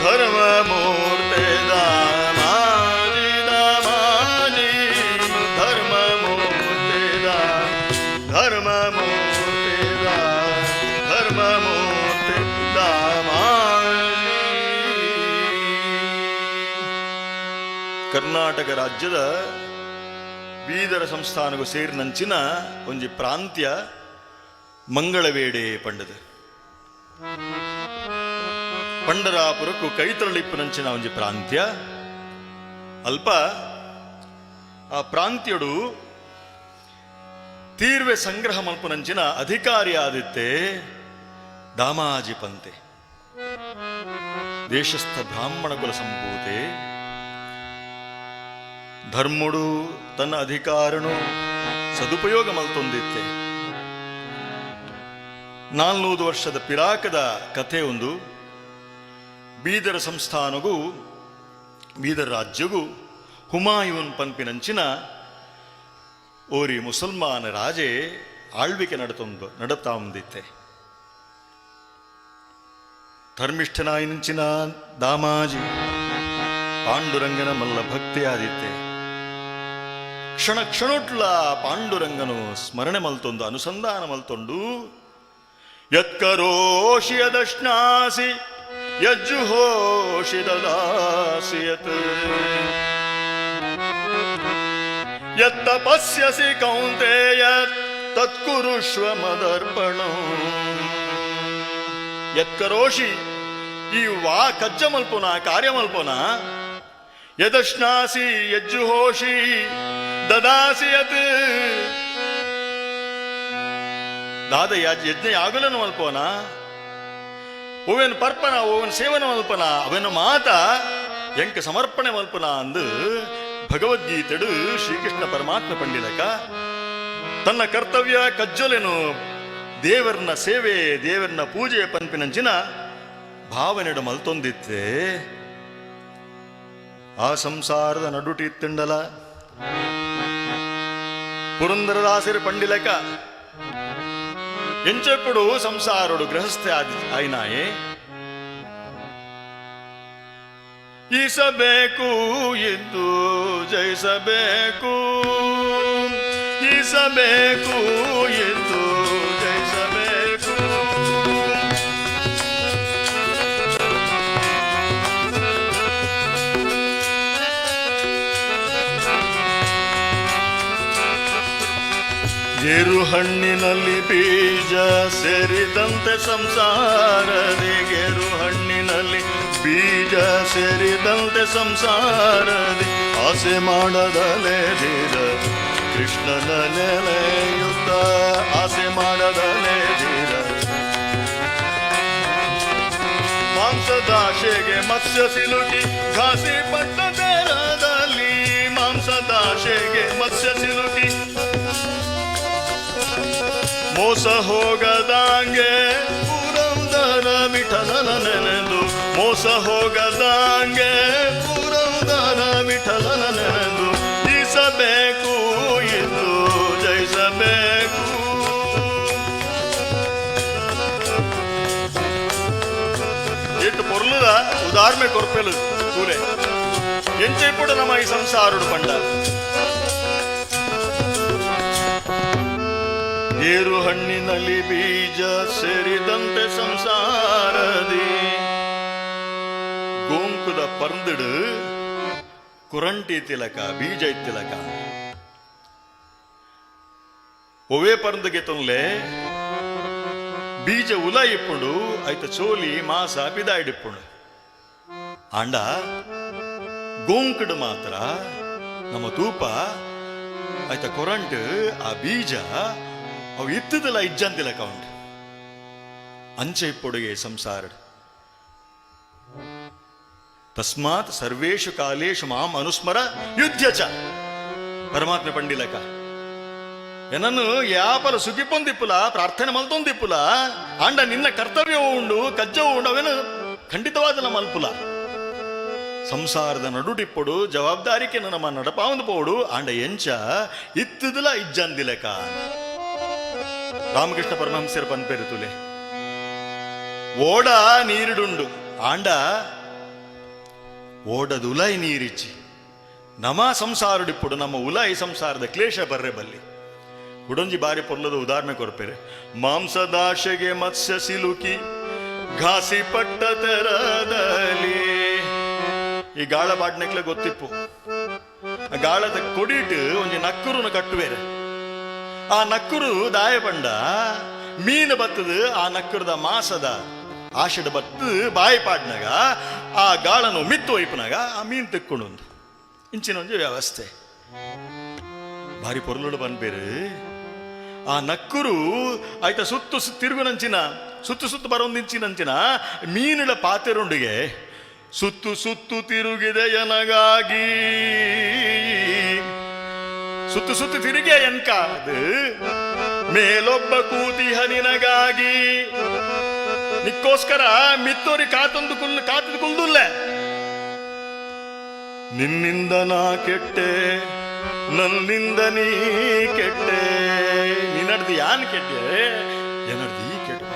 ಧರ್ಮಮೂರ್ತೆ ದಾಮಾಜಿ ದಾಮಾಜಿ ಧರ್ಮಮೂರ್ತೆ ಧರ್ಮಮೂರ್ತೆ ಧರ್ಮಮೂರ್ತೆ ದಾಮಾಜಿ. ಕರ್ನಾಟಕ ರಾಜ್ಯದ ಬೀದರ ಸಂಸ್ಥಾನಗೂ ಸೇರಿನಂಚಿನ ಒಂಜಿ ಪ್ರಾಂತ್ಯ ಮಂಗಳವೇಡೆ ಪಂಡದ ಪಂಡರಾಪುರಕ್ಕೂ ಕೈತರಳಿಪ್ಪುನಂಚಿನ ಒಂಜಿ ಪ್ರಾಂತ್ಯ ಅಲ್ಪ ಆ ಪ್ರಾಂತ್ಯಡು ತೀರ್ವೆ ಸಂಗ್ರಹ ಮಲ್ಪುನಂಚಿನ ಅಧಿಕಾರಿ ಆದಿತ್ತೆ ದಾಮಾಜಿ ಪಂತೆ ದೇಶಸ್ಥ ಬ್ರಾಹ್ಮಣ ಕುಲ ಸಂಭೂತೆ ಧರ್ಮುಡು ತನ್ನ ಅಧಿಕಾರನು ಸದುಪಯೋಗ ಮಲ್ತೊಂದಿತ್ತೆ 400 ವರ್ಷದ ಪಿರಾಕದ ಕಥೆ ಒಂದು ಬೀದರ ಸಂಸ್ಥಾನಗೂ ಬೀದರ್ ರಾಜ್ಯಗೂ ಹುಮಾಯೂನ್ ಪಂಪಿನಂಚಿನ ಓರಿ ಮುಸಲ್ಮಾನ ರಾಜೆ ಆಳ್ವಿಕೆ ನಡತಾ ಒಂದಿತ್ತೆ ಧರ್ಮಿಷ್ಠನಾಯಿನಂಚಿನ ದಾಮಾಜಿ ಪಾಂಡುರಂಗನ ಮಲ್ಲ ಭಕ್ತಿಯಾದಿತ್ತೆ ಕ್ಷಣ ಕ್ಷಣೊಟ್ಲ ಪಾಂಡುರಂಗನು ಸ್ಮರಣೆ ಮಲ್ತೊಂದು ಅನುಸಂಧಾನ ಮಲ್ತೊಂಡು ಯತ್ಕರೋಷಿ ಯದಶ್ನಾಸಿ ಯಜ್ಜುಹೋಷಿ ದದಾಸಿಯತ್ ಯತ್ತಪಸ್ಯಸಿ ಕೌಂತೆಯ ತತ್ಕುರುಷ್ವ ಮದರ್ಪಣಂ ಯತ್ಕರೋಷಿ ಈ ವಾ ಕಜ್ಜ ಮಲ್ಪುನ ಕಾರ್ಯ ಮಲ್ಪುನ ಯದಶ್ನಾಸಿ ಯಜ್ಜುಹೋಷಿ ದದಾಸಿಯತ್ ದಾದ ಯಜ್ಞ ಯಾಗುಲನು ಮಲ್ಪೋನ ಓವೇನು ಪರ್ಪನ ಓವನ್ ಸೇವನ ಮಲ್ಪನ ಅವನ ಮಾತ ಎಂಕ ಸಮರ್ಪಣೆ ಮಲ್ಪನ ಅಂದು ಭಗವದ್ಗೀತೆಡು ಶ್ರೀಕೃಷ್ಣ ಪರಮಾತ್ಮ ಪಂಡಿಲಕ ತನ್ನ ಕರ್ತವ್ಯ ಕಜ್ಜೊಲೆನು ದೇವರನ್ನ ಸೇವೆ ದೇವರನ್ನ ಪೂಜೆ ಪಂಪಿನಂಚಿನ ಭಾವನೆಡು ಮಲ್ತೊಂದಿತ್ತೆ ಆ ಸಂಸಾರದ ನಡುಟಿ ತಿಂಡಲ ಪುರಂದರದಾಸರು ಪಂಡಿಲಕ ಎಂಚೆప్పుడు ಸಂಸಾರಡು ಗೃಹಸ್ಥೆ ಆಯ್ನಾಯೆ ಈಸಬೇಕು ಎಂದು ಜಯಿಸಬೇಕು ಈಸಬೇಕು ಎಂದು ಜಯಿಸಬೇಕು ಗೇರು ಹಣ್ಣಿನಲ್ಲಿ ಬೀಜ ಸೇರಿದಂತೆ ಸಂಸಾರದಿ ಗೇರು ಹಣ್ಣಿನಲ್ಲಿ ಬೀಜ ಸೇರಿದಂತೆ ಸಂಸಾರದಿ ಆಸೆ ಮಾಡದಲೇ ಧೀರ ಕೃಷ್ಣನ ನೆಲೆಯುತ್ತ ಆಸೆ ಮಾಡದಲೇ ಧೀರ ಮಾಂಸದಾಶೆಗೆ ಮತ್ಸ್ಯ ಸಿಲುಕಿ ಘಾಸಿ ಪಟ್ಟ ತೀರದಲ್ಲಿ ಮಾಂಸದಾಶೆಗೆ ಮತ್ಸ್ಯ ಸಿಲುಕಿ ಮೋಸ ಹೋಗದಾಂಗೆ ಪುರಂದರ ವಿಠಲನ ನೆನೆದು ಮೋಸ ಹೋಗದಾಂಗೆ ಪುರಂದರ ವಿಠಲನ ನೆನೆದು ಈಸಬೇಕು ಎಂದು ಜಯಿಸಬೇಕು ಎಟ್ಟು ಪೊರ್ಲುದ ಉದಾರ್ಮೆ ಕೊರ್ಪೆಲು ಕೂರೆ ಎಂಚೆಪ್ಪುಡು ನಮ್ಮ ಈ ಸಂಸಾರುಡು ಪಂಡ ಗೇರು ಹಣ್ಣಿನಲ್ಲಿ ಬೀಜ ಸೇರಿದಂತೆ ಸಂಸಾರದಿ ಪರ್ಂದಿಡು ಕುರಂಟಿ ತಿಲಕ ಬೀಜ ಇತ್ತಿಲಕ ಒವೇ ಪರ್ಂದಗೆ ತೊನ್ಲೆ ಬೀಜ ಉಲ ಇಪ್ಪುಂಡು ಐತ ಚೋಲಿ ಮಾಸ ಪಿದಾಯಿಡಿಪ್ಪುಂಡು ಆಂಡ ಗೋಂಕಡು ಮಾತ್ರ ನಮ್ಮ ತೂಪ ಆಯ್ತ ಕೊರಂಟ್ ಆ ಬೀಜ ಅವು ಇತ್ತದಲ್ಲ ಇಜ್ಜಂತಿಲಕ ಉಂಟು ಅಂಚೆ ಇಪ್ಪೊಡುಗೆ ಸಂಸಾರ ತಸ್ಮಾತ್ ಸರ್ವೇಷು ಕಾಲೇಶು ಮಾಂ ಅನುಸ್ಮರ ಯುದ್ಧ ಚ ಪರಮಾತ್ಮ ಪಂಡಿಲಕ ಏನನ್ನು ಯಾಪಲ ಸುಗಿಪೊಂದಿಪ್ಪುಲ ಪ್ರಾರ್ಥನೆ ಮಲ್ತೊಂದಿಪ್ಪುಲ ಆಂಡ ನಿನ್ನ ಕರ್ತವ್ಯವೂ ಉಂಡು ಕಜ್ಜವೂ ಉಂಡು ಅವೇನು ಖಂಡಿತವಾದಲ್ಲ ಮಲ್ಪುಲ ಸಂಸಾರದ ನಡುಟಿಪ್ಪೊಡು ಜವಾಬ್ದಾರಿಕೆ ನಮ್ಮ ನಡಪಾವಂದು ಪೋಡು ಆಂಡ ಎಂಚ ಇತ್ತದಲ ಇಜ್ಜಂದಿಲಕ ರಾಮಕೃಷ್ಣ ಪರಮಹಂಸರ ಪನ್ಪೆರುತುಲೆ ಓಡ ನೀರಿಡುಂಡು ಆಂಡ ಓಡದ ಉಲಾಯಿ ನೀರಿಚ್ಚಿ ನಮ ಸಂಸಾರಡಿಪ್ಪುಡು ನಮ್ಮ ಉಲಾಯಿ ಸಂಸಾರದ ಕ್ಲೇಶ ಬರ್ರೆ ಬಲ್ಲಿ ಉಡಂಜಿ ಬಾರಿ ಪೊರ್ಲದ ಉದಾಹರಣೆ ಕೊರ್ಪೆರೆ ಮಾಂಸದಾಶೆಗೆ ಮತ್ಸ್ಯ ಸಿಲುಕಿ ಘಾಸಿ ಪಟ್ಟ ತೆರದಲ್ಲಿ ಈ ಗಾಳ ಬಾಡ್ನೆಕ್ಲೆ ಗೊತ್ತಿಪ್ಪು ಆ ಗಾಳದ ಕೊಡಿಟ್ಟು ಒಂಜಿ ನಕ್ಕುರುನ ಕಟ್ಟುವೇರೆ ಆ ನಕ್ಕುರು ದಾಯ ಪಂಡ ಮೀನು ಬತ್ತದ ಆ ನಕ್ಕುರದ ಮಾಸದ ಆಷಡ ಬತ್ತು ಬಾಯಿ ಪಾಡ್ನಾಗ ಆ ಗಾಳನು ಮಿತ್ತು ಒಯ್ಪನಾಗ ಆ ಮೀನು ತೆಕ್ಕೊಂಡು ಇಂಚಿನ ಒಂಜಿ ವ್ಯವಸ್ಥೆ ಭಾರಿ ಪೊರ್ಲುಡು ಬಂದ್ಬೇರು ಆ ನಕ್ಕುರು ಆಯ್ತ ಸುತ್ತು ತಿರುಗುನಂಚಿನ ಸುತ್ತು ಬರೋಂದಿಂಚಿನಂಚಿನ ಮೀನುಳ ಪಾತೆರೊಂಡಿಗೆ ಸುತ್ತು ಸುತ್ತು ತಿರುಗಿದೆ ಎನಗಾಗಿ ಸುತ್ತು ತಿರುಗಿ ಎನ್ಕ ಅದು ಮೇಲೊಬ್ಬ ಕೂತಿಹ ನಿನಗಾಗಿ ನಿಕ್ಕೋಸ್ಕರ ಮಿತ್ತೋರಿ ಕಾತೊಂದು ಕುಲ್ದುಲ್ಲ ನಿನ್ನಿಂದ ನಾ ಕೆಟ್ಟೆ ನನ್ನಿಂದ ನೀ ಕೆಟ್ಟೆ ನಿನ್ನಡ್ದು ಯಾನ್ ಕೆಟ್ಟೆ ಏನಡ್ದು ಈ ಕೆಟ್ಟ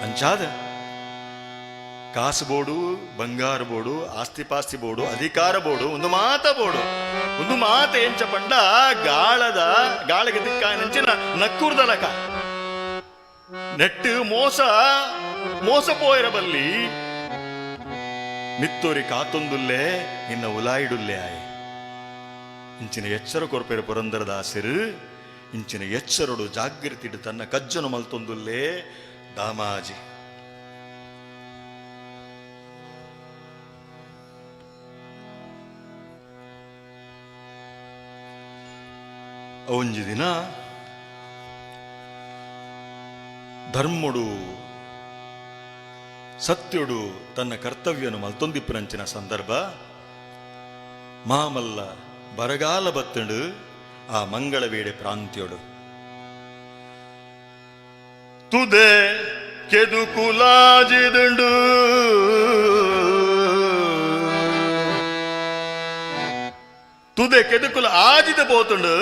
ಅಂಚಾದ ಕಾಸು ಬೋಡು ಬಂಗಾರ ಬೋಡು ಆಸ್ತಿ ಪಾಸ್ತಿ ಬೋಡು ಅಧಿಕಾರ ಬೋಡು ಒಂದು ಮಾತ ಎಂಚ ಪಂಡ ಗಾಳಗೆ ದಿಕ್ಕಾಯನಂಚಿನ ನಕ್ಕೂರ್ದಲಕ ನೆಟ್ಟು ಮೋಸ ಪೋಯಿರಬಲ್ಲಿ ಮಿತ್ತೋರಿ ಕಾತೊಂದುಲ್ಲೆ ನಿನ್ನ ಉಲಾಯಿಡುಲ್ಲೆ ಆಯ್ ಇಂಚಿನ ಎಚ್ಚರ ಕೊರ್ಪೆರ ಪುರಂದರದಾಸರು ಇಂಚಿನ ಎಚ್ಚರಡು ಜಾಗೃತಿಡು ತನ್ನ ಕಜ್ಜನು ಮಲ್ತೊಂದುಲ್ಲೆ ದಾಮಾಜಿ ಒಂಜಿ ದಿನ ಧರ್ಮುಡು ಸತ್ಯುಡು ತನ್ನ ಕರ್ತವ್ಯನು ಮಲ್ತೊಂದಿಪ್ಪುನಂಚಿನ ಸಂದರ್ಭ ಮಾಮಲ್ಲ ಬರಗಾಲ ಬತ್ತಂಡು ಆ ಮಂಗಳವೇಡೆ ಪ್ರಾಂತ್ಯೋಡು ತುದೆ ಕೆದುಕುಲಾಜಿದುಂಡು ತುದೆ ಕೆದುಕುಲ ಆಜಿದ ಪೋತುಂಡು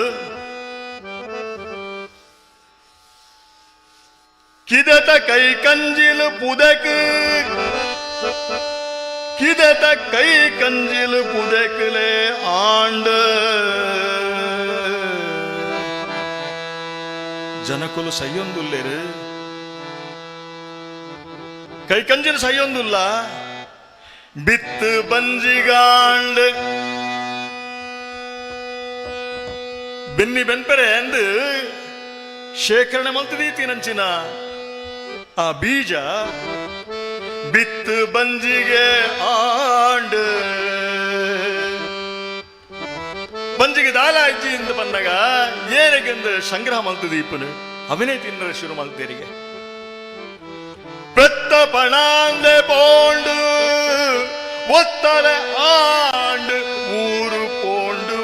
ಕಿದತ ಕೈ ಕಂಜಿಲು ಪುದಕ್ ಕಿದತ ಕೈ ಕಂಜಿಲು ಪುದಕ್ಲೆ ಆಂಡ ಜನಕುಲು ಸೈಯೊಂದುಲ್ಲೇರು ಕೈ ಕಂಜಿಲು ಸೈಯೊಂದುಲ್ಲ ಬಿತ್ತು ಬಂಜಿಗಾಂಡ್ ಬೆನ್ನಿ ಬೆನ್ಪೆರೆ ಎಂದು ಶೇಖರಣೆ ಮಲ್ತದೀತಿನಂಚಿನ ಆ ಬೀಜ ಬಿತ್ತು ಬಂಜಿಗೆ ಆಂಡ್ ಬಂಜಿಗೆ ದಾಲ ಅಜ್ಜಿ ಎಂದು ಬಂದಾಗ ಏನೆಗೆಂದು ಸಂಗ್ರಹ ಮಲ್ತದೀಪನು ಅವನೇ ತಿನ್ನರ ಶುರು ಮಲ್ತೇರಿಗೆ ಪ್ರತ್ತ ಪಣಾಂದೆ ಪೋಂಡು ಒತ್ತಲೆ ಆಂಡ್ ಊರು ಪೋಂಡು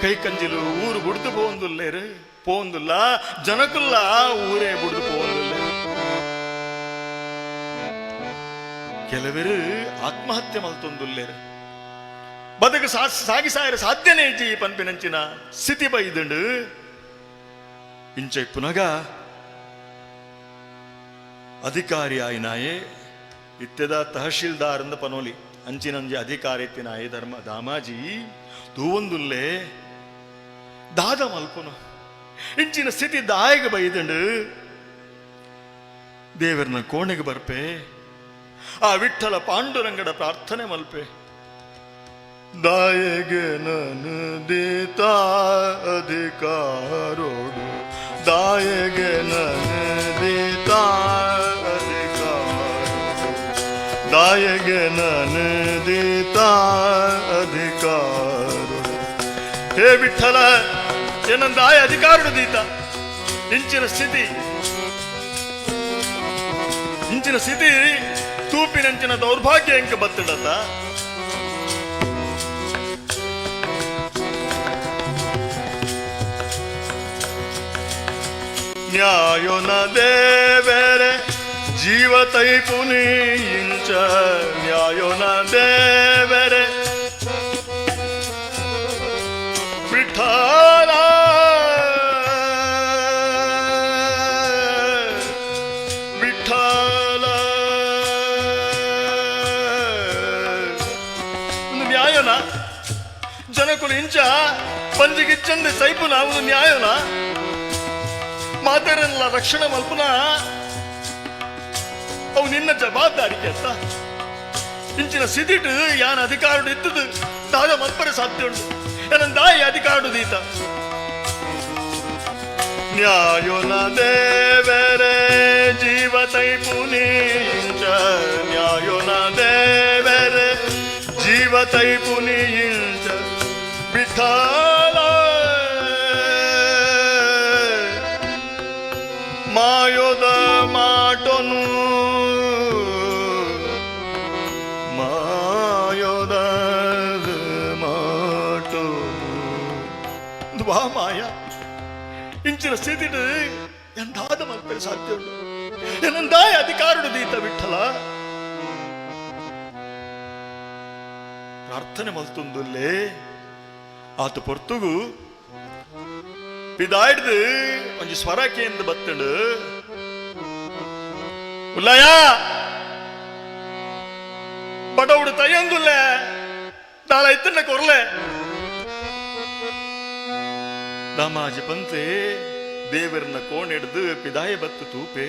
ಕೈ ಕಂಜಿಲು ಊರು ಬುಡ್ದು ಪೋಂದುಲ್ಲ ಜನಕುಲ್ಲ ಊರೇ ಬುಡ್ದು ಪೋಂದುಲ್ಲ ಕೆಲವರು ಆತ್ಮಹತ್ಯೆ ಮಲ್ತೊಂದುಲ್ಲೇರು ಬದುಕು ಸಾಗಿಸಾಯರ ಸಾಧ್ಯನೇ ಇಜ್ಜಿ ಪನ್ಪಿನಂಚಿನ ಸ್ಥಿತಿ ಬೈದುಂಡು ಇಂಚ ಪುನಗ ಅಧಿಕಾರಿ ಆಯ್ನಾಯೇ ಇತ್ಯದ ತಹಶೀಲ್ದಾರ್ ಅಂದ ಪನೋಲಿ ಅಂಚಿನಂಜಿ ಅಧಿಕಾರಿ ಎತ್ತಿನಾಯೇ ಧರ್ಮ ದಾಮಾಜಿ ತೂವೊಂದುಲ್ಲೇ ದಾದ ಮಲ್ಪುನು ಇಂಚಿನ ಸ್ಥಿತಿ ದಾಯಿಗೆ ಬೈದಂಡು ದೇವರನ್ನ ಕೋಣೆಗೆ ಬರ್ಪೆ, ಆ ವಿಠಲ ಪಾಂಡುರಂಗಡ ಪ್ರಾರ್ಥನೆ ಮಲ್ಪೆ. ದಾಯಗೆ ನಾನು ದೇತ ಅಧಿಕಾರೋಡು, ದಾಯಗೆ ನಾನು ದೇತ ಅಧಿಕಾರೋಡು, ದಾಯಗೆ ನಾನು ದೇತ ಅಧಿಕಾರೋಡು. ಹೇ ವಿಠಲ, ಏನಂದಾಯ ಅಧಿಕಾರೋಡು ದೀತ. ಇಂಚಿನ ಸ್ಥಿತಿ ತೂಪಿನಂಚಿನ ದೌರ್ಭಾಗ್ಯ ಎಂಕ ಬತ್ತಿಡತ್ತ. ನ್ಯಾಯೋನ ದೇವರೆ ಜೀವ ತೈಪುನಿ ಇಂಚ, ನ್ಯಾಯೋನ ದೇವರೆ ವಿಠಲ ವಿಠಲ. ಒಂದು ನ್ಯಾಯನ ಜನಕುಲು ಇಂಚ ಪಂಜಿಗಿಚ್ಚಂದೆ ಸೈಪುನ ಒಂದು ನ್ಯಾಯನ ಮಾತಾರಲ್ಲ ರಕ್ಷಣೆ ಮಲ್ಪನ ಅವು ನಿನ್ನ ಜವಾಬ್ದಾರಿಗೆ ಅಂತ. ಇಂಚಿನ ಸಿದಿಟ್ ಯಾನ ಅಧಿಕಾರ ಇತ್ತದು ದಾದ ಮಲ್ಪರೆ ಸಾಧ್ಯ ಉಂಟು. ಏನಂದಾಯಿ ಅಧಿಕಾರ ದೀತ. ನ್ಯಾಯೋನ ದೇವರೆ ಜೀವ ತೈಪುನಿ ಇಂಚ, ನ್ಯಾಯೋನ ದೇವರೆ ಜೀವ ತೈಪುನಿ ಇಂಚ ವಿಠಲ. ಮಾಯೋದ ಮಾಟನು ಮಾಯೋದ ಮಾಟನು ವಾ ಮಾಯ. ಇಂಚಿನ ಸ್ಥಿತಿಡು ಎಂದಾದ ಮಲ್ಪರೆ ಸಾಧ್ಯ ಉಂಟು. ಏನಂದಾಯ ಅಧಿಕಾರಡು ದೀತ ವಿಠಲ. ಪ್ರಾರ್ಥನೆ ಮಲ್ತುಂದುಲ್ಲೇ ಆತ ಪೊರ್ತುಗು ಪಿದಾಯ್ದು ಒಂಜಿ ಸ್ವರಕೆಂದು ಬತ್ತಂಡು, ಉಲ್ಲಯ ಬಡವುಡು ತಯ್ಯೊಂದುಲ್ಲೆ ದಾಳ ಇತ್ತನ್ನ ಕೊರ್ಲೆ. ದಾಮಾಜಿ ಪಂತೆ ದೇವರನ್ನ ಕೋಣೆಡ್ದು ಪಿದಾಯ ಬತ್ತು ತೂಪೆ.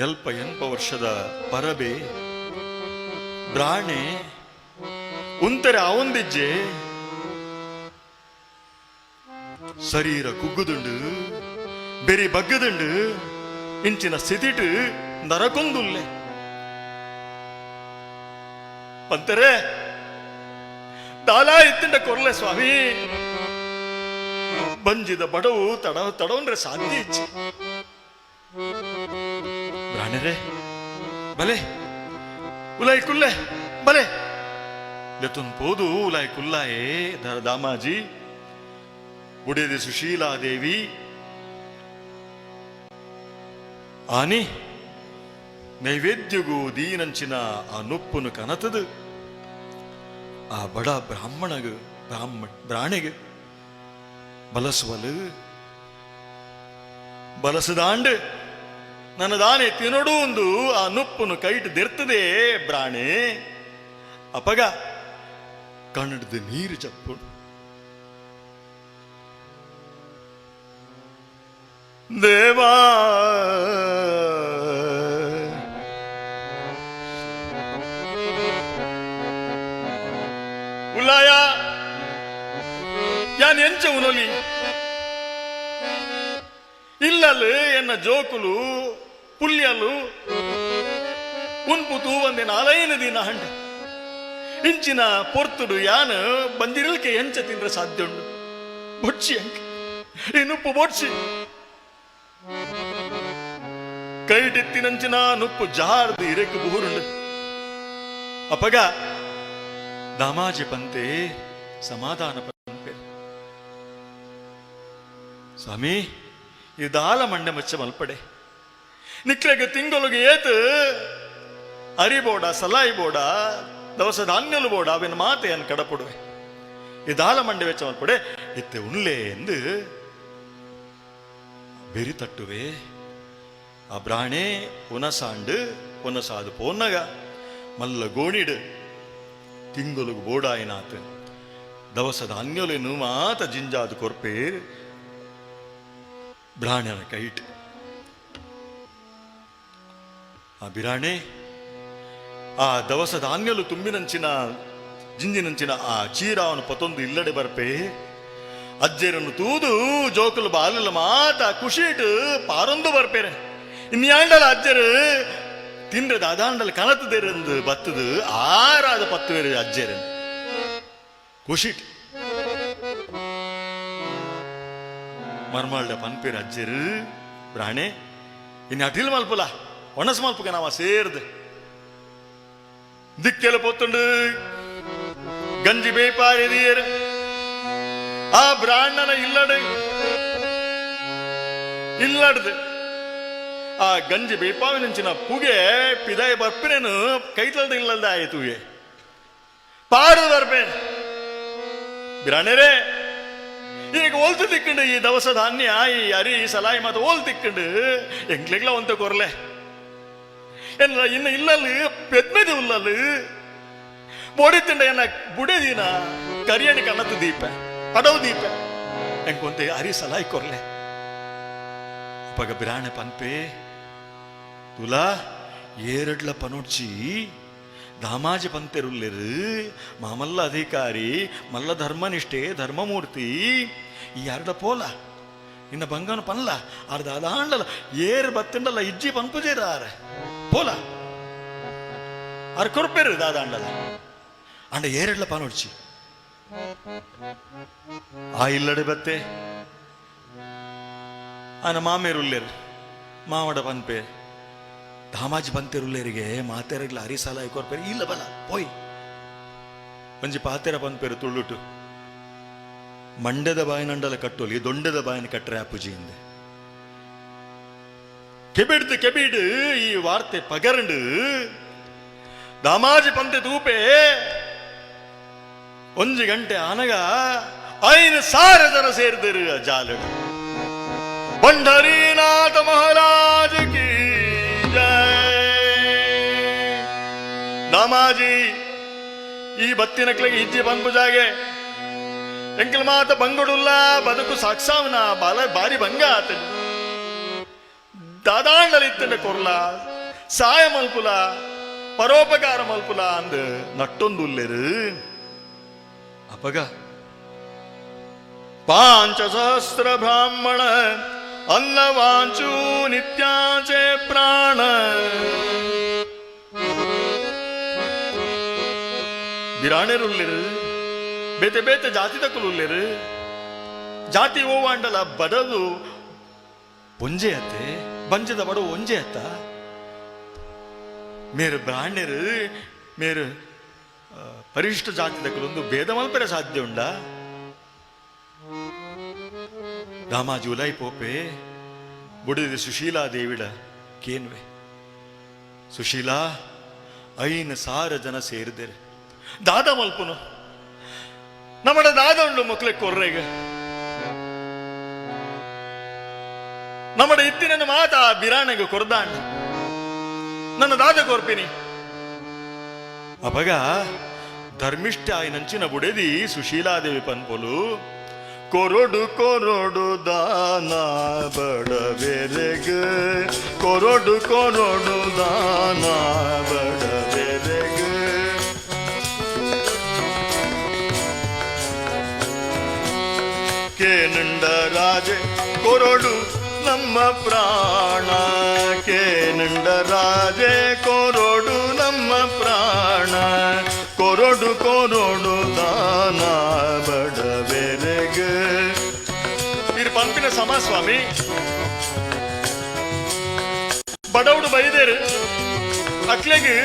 ಎಲ್ಪ ವರ್ಷದ ಪರಬೆ ಬ್ರಾಣೆ ಉಂತರೆ ಅವಂದಿಜ್ಜೆ ಶರೀರ ಕುಗ್ಗುದುಂಡು ಬೆರಿ ಬಗ್ಗದುಂಡು. ಇಂಚಿನ ಸ್ಥಿತಿಟ್ ನರಕೊಂದುಲ್ಲೆ ಪಂತರೆ ದಾಲ ಇತ್ತಿಂಡ ಕೊರ್ಲೆ ಸ್ವಾಮಿ. ಬಂಜಿದ ಬಡವು ತಡವನ್ರೆ ಸಾಧ್ಯ ಇಚ್ಚಿ ಬ್ರಾಣರೆ ಬಲೆ ಉಲಾಯಿ ಕುಲ್ಲೆ ಬಲೆ ಲೆತುನ್ ಪೋದು ಉಲಾಯಿ ಕುಲ್ಲಾಯೇ ದಾಮಾಜಿ ಉಡೇದಿ ಸುಶೀಲಾದೇವಿ ಆನಿ ನೈವೇದ್ಯಗೂ ದೀನಂಚಿನ ಆ ನುಪ್ಪುನು ಕನತದು ಆ ಬಡ ಬ್ರಾಣಿಗೆ ಬಲಸುವಲು ಬಲಸದಾಂಡು ನನ್ನ ದಾನೆ ತಿನ್ನೋಡು ಒಂದು ಆ ನುಪ್ಪುನು ಕೈಟ್ ದಿರ್ತದೆ ಬ್ರಾಣೆ. ಅಪಗ ಕನ್ನಡದ ನೀರು ಚಪ್ಪುಡು ದೇವಾ ಉಲಾಯ ಯಾನ್ ಎಂಚ ಉನೊಲಿ ಇಲ್ಲಲು ಎನ್ನ ಜೋಕುಲು ಪುಲ್ಯಲು ಉನ್ಪುತು ಒಂದೆ 4 ದಿನ ಹಂಡ ಇಂಚಿನ ಪೊರ್ತುಡು ಯಾನ್ ಬಂದಿರಲ್ಕೆ ಎಂಚ ತಿಂದ್ರೆ ಸಾಧ್ಯ ಉಂಡು. ಬೊಡ್ಸಿ ಅಂಕ ಈ ಬೊಡ್ಸಿ ಕೈಟೆತ್ತಿನಂಚಿನ ನುಪ್ಪು ಜಾರ್ದು ಇರೆಕು ಬೂರುಂಡು. ಅಪಗ ದಾಮಾಜಿ ಪಂತೆ ಸಮಾಧಾನ ಪಂತೆ ಸ್ವಾಮಿ ಇದಾಲ ಮಂಡೆ ಮಚ್ಚ ಮಲ್ಪಡೆ ನಿಕ್ಲೆಗೆ ತಿಂಗಳಿಗೆ ಏತು ಅರಿಬೋಡ ಸಲಾಯಿ ಬೋಡ ದವಸ ಧಾನ್ಯಲು ಬೋಡ ಅವಿನ ಮಾತೆ ಅನ್ ಕಡಪುಡುವೆ ಇದಾಲ ಮಂಡೆ ವೆಚ್ಚ ಮಲ್ಪಡೆ ಇತ್ತೆ ಉಣ್ಲೆ ಎಂದು ಬೆರಿ ತಟ್ಟುವೆ. ಆ ಬ್ರಾಣೆ ಉನಸಾಂಡು ಉನಸಾದು ಪೋನ್ನಗ ಮಲ್ಲ ಗೋಣಿಡು ತಿಂಗೊಲುಗು ಬೋಡಾಯಿನಾತ್ ದವಸ ಧಾನ್ಯಲೇನು ಮಾತ ಜಿಂಜಾದು ಕೊರ್ಪೆ ಬ್ರಾಹ್ಮಣ ಕೈಟ್ ಆ ಬಿರಾಣೆ ಆ ದವಸ ಧಾನ್ಯಲು ತುಂಬಿನಂಚಿನ ಜಿಂಜಿನಂಚಿನ ಆ ಚೀರಾವನು ಪತೊಂದು ಇಲ್ಲಡೆ ಬರ್ಪೆ ಅಜ್ಜೆರನ್ನು ತೂದು ಜೋಕಲು ಬಾಲಲ ಮಾತ ಖುಷಿಟ್ ಪಾರೊಂದು ಬರ್ಪೇರೆ ಇನ್ಯಾಂಡಲ ಅಜ್ಜರು ತಿಂಡ್ರೆ ಅದಾಂಡಲ ಕನತದೇರಂದು ಬತ್ತದು ಆರಾದ ಪತ್ತು ಬೇರೆ ಅಜ್ಜೆರನ್ ಖುಷಿಟ್ ಮರ್ಮಾಳ್ಡ ಪನ್ಪೇರು ಅಜ್ಜರು ಪ್ರಾಣೆ ಇನ್ನು ಅಟಿಲ್ ಮಲ್ಪುಲ ಒಣಸ್ ಮಲ್ಪುಗ ನಾವ ಸೇರ್ದು ದಿಕ್ಕೆಲ್ಲ ಪೊತ್ತುಂಡು ಗಂಜಿ ಬೇಪಾರಿಯರ್ ಆ ಬ್ರಾಹ್ಮಣನ ಇಲ್ಲಡ್ದು ಆ ಗಂಜಿ ಬೇಪಾವಿನಂಚಿನ ಪುಗೆ ಪಿದಾಯ ಬರ್ಪಿನೇನು ಕೈತಲ್ದ ಇಲ್ಲದ ಆಯ್ತು ಪಾರು ಬರ್ಪೆ ಬ್ರಾಹ್ಮಣರೇ ಈಗ ಓಲ್ತು ತಿಕ್ಕಂಡು ಈ ದವಸ ಧಾನ್ಯ ಈ ಅರಿ ಸಲಾಯಿ ಮಾತು ಓಲ್ ತಿಕ್ಕಂಡು ಎಂಕ್ಲೆಗ್ಲ ಒಂತ ಕೊರ್ಲೆ ಎಲ್ಲ ಇನ್ನು ಇಲ್ಲಲ್ಲಿ ಪೆದ್ಮೆದಿ ಉಲ್ಲಲ್ಲಿ ಬೋಡಿತಿಂಡ ಏನ ಬುಡೇದಿನ ಕರಿಯಣಿ ಕಣ್ಣತ್ತು ದೀಪ ಪಡವು ದೀಪ ಎಂಕೊಂತೆ ಅರಿ ಸಲಾಯಿ ಕೊರ್ಲೆ ಪಗ ಬಿರಾಣೆ ಪನ್ಪೆ ತುಲಾ ಏರಡ್ಲ ಪನೋಡ್ಚಿ ದಾಮಾಜಿ ಪಂತೆರುಲ್ಲೆರು ಮಾಮಲ್ಲ ಅಧಿಕಾರಿ ಮಲ್ಲ ಧರ್ಮನಿಷ್ಠೆ ಧರ್ಮಮೂರ್ತಿ ಈ ಎರಡ ಪೋಲ ಇನ್ನ ಬಂಗನ ಪನ್ಲ ಅರ್ಧ ಅದಾಂಡಲ ಏರ್ ಬತ್ತಂಡಲ್ಲ ಇಜ್ಜಿ ಪನ್ಪುಜೇರಾರ ಪೋಲ ಅರ್ ಕೊರ್ಪೇರು ದಾದಾಂಡಲ ಅಂಡ ಏರಡ್ಲ ಪನೋಡ್ಚಿ ಆ ಇಲ್ಲಡೆ ಬತ್ತೆ ಆನ ಮಾಮೇರುಲ್ಲೇರು ಮಾವಡ ಪನ್ಪೆ ಧಾಮಾಜಿ ಪಂತೆರುಲ್ಲೇರಿಗೆ ಮಾತೆರಗ್ಲ ಹರಿಸಾಲ ಕೊರ್ಪೇರು ಇಲ್ಲ ಬಲ ಪೋಯ್ ಒಂಜಿ ಪಾತೆರ ಪನ್ಪೇರು ತುಳ್ಳುಟು ಮಂಡ್ಯದ ಬಾಯಿನಂಡಲ ಕಟ್ಟೋಲಿ ದೊಂಡದ ಬಾಯಿನ ಕಟ್ಟರೆ ಅಪ್ಪುಜಿಯಿಂದ ಕೆಬಿಡು ಈ ವಾರ್ತೆ ಪಗರಂಡು ದಾಮಾಜಿ ಪಂತೆ ತೂಪೆ ಒಂಜಿ ಗಂಟೆ ಆನಗ 5,000 ಜನ ಸೇರಿದರು ಜಾಲಡು पंढरीनाथ महाराज की जय दामाजी ಈ ಬತ್ತಿನಕ್ಲಿಗೆ ಇಜ್ಜಿ ಬಂದ್ಬುಜಾಗೆ ಎಂಕಲ್ ಮಾತ ಬಂಗುಡುಲ್ಲ ಬದುಕು ಸಾಕ್ಸಾವನ ಬಾರಿ ಭಂಗ ಆತ ದಾದಾಂಡಲಿತ್ತಂಡ ಕೊರ್ಲ ಸಾಯ ಮಲ್ಪುಲ ಪರೋಪಕಾರ ಮಲ್ಪುಲ ಅಂದ ನಟ್ಟೊಂದುಲ್ಲೆರು ಅಪಗ 5,000 ಬ್ರಾಹ್ಮಣ ಅನ್ನವಾಂಚು ನಿತ್ಯಾಚೆ ಪ್ರಾಣ ಬಿರಾಣೆರುಲ್ಲೆರು ಬೇತೆ ಬೇತೆ ಜಾತಿ ತಕ್ಕುಲ್ಲೆರು ಜಾತಿ ಓವಾಂಡಲ ಬಡದು ಒಂಜೆ ಅತ್ತೆ ಬಂಜದ ಬಡ ಒಂಜೆ ಅತ್ತ ಮೇರು ಬ್ರಾಹ್ಮಣರು ಮೇರು ಪರಿಶಿಷ್ಟ ಜಾತಿ ತಕ್ಕಲೊಂದು ಭೇದ ಮಲ್ಪರೆ ಸಾಧ್ಯ ಉಂಡ ದಾಮಾಜಿ ಉಲೈ ಪೋಪೆ ಬುಡಿದ ಸುಶೀಲಾ ದೇವಿಡ ಕೇನ್ವೆ ಸುಶೀಲಾ 5,000 ಜನ ಸೇರಿದರೆ ದಾದ ಮಲ್ಪುನು ನಮ್ಮಡ ದಾದ ಉಂಡು ಮಕ್ಳೆ ಕೊರ್ರೆಗೆ ನಮ್ಮಡ ಇತ್ತಿನ ಮಾತ ಬಿರಾಣೆಗೆ ಕೊರ್ದಾಂಡ ನನ್ನ ದಾದ ಕೊರ್ಪಿನಿ ಅಪಗ ಧರ್ಮಿಷ್ಠ ಆಯ್ನಂಚಿನ ಬುಡೆದಿ ಸುಶೀಲಾದೇವಿ ಪನ್ಪೊಲು ಕೊರೊಡು ಕೊರೊಡು ದಾನ ಬಡವೆರೆಗ ಕೊರೊಡು ಕೊರೊಡು ದಾನ ಬಡವೆರೆಗ ಕೇನಂಡ ರಾಜೆ ಕೊರೊಡು ನಮ್ಮ ಪ್ರಾಣ ಕೇನಂಡ ರಾಜೆ ಕೊರೊಡು ನಮ್ಮ ಪ್ರಾಣ ಕೊರೊಡು ಕೊರೊಡು ದಾನ ಬಡವೆರೆಗ ಇರು ಪಂಪಿನ ಸಮಾಸ್ವಾಮಿ ಬಡವಡು ಬೈದೇರು ಅಕ್ಲೆಗೆ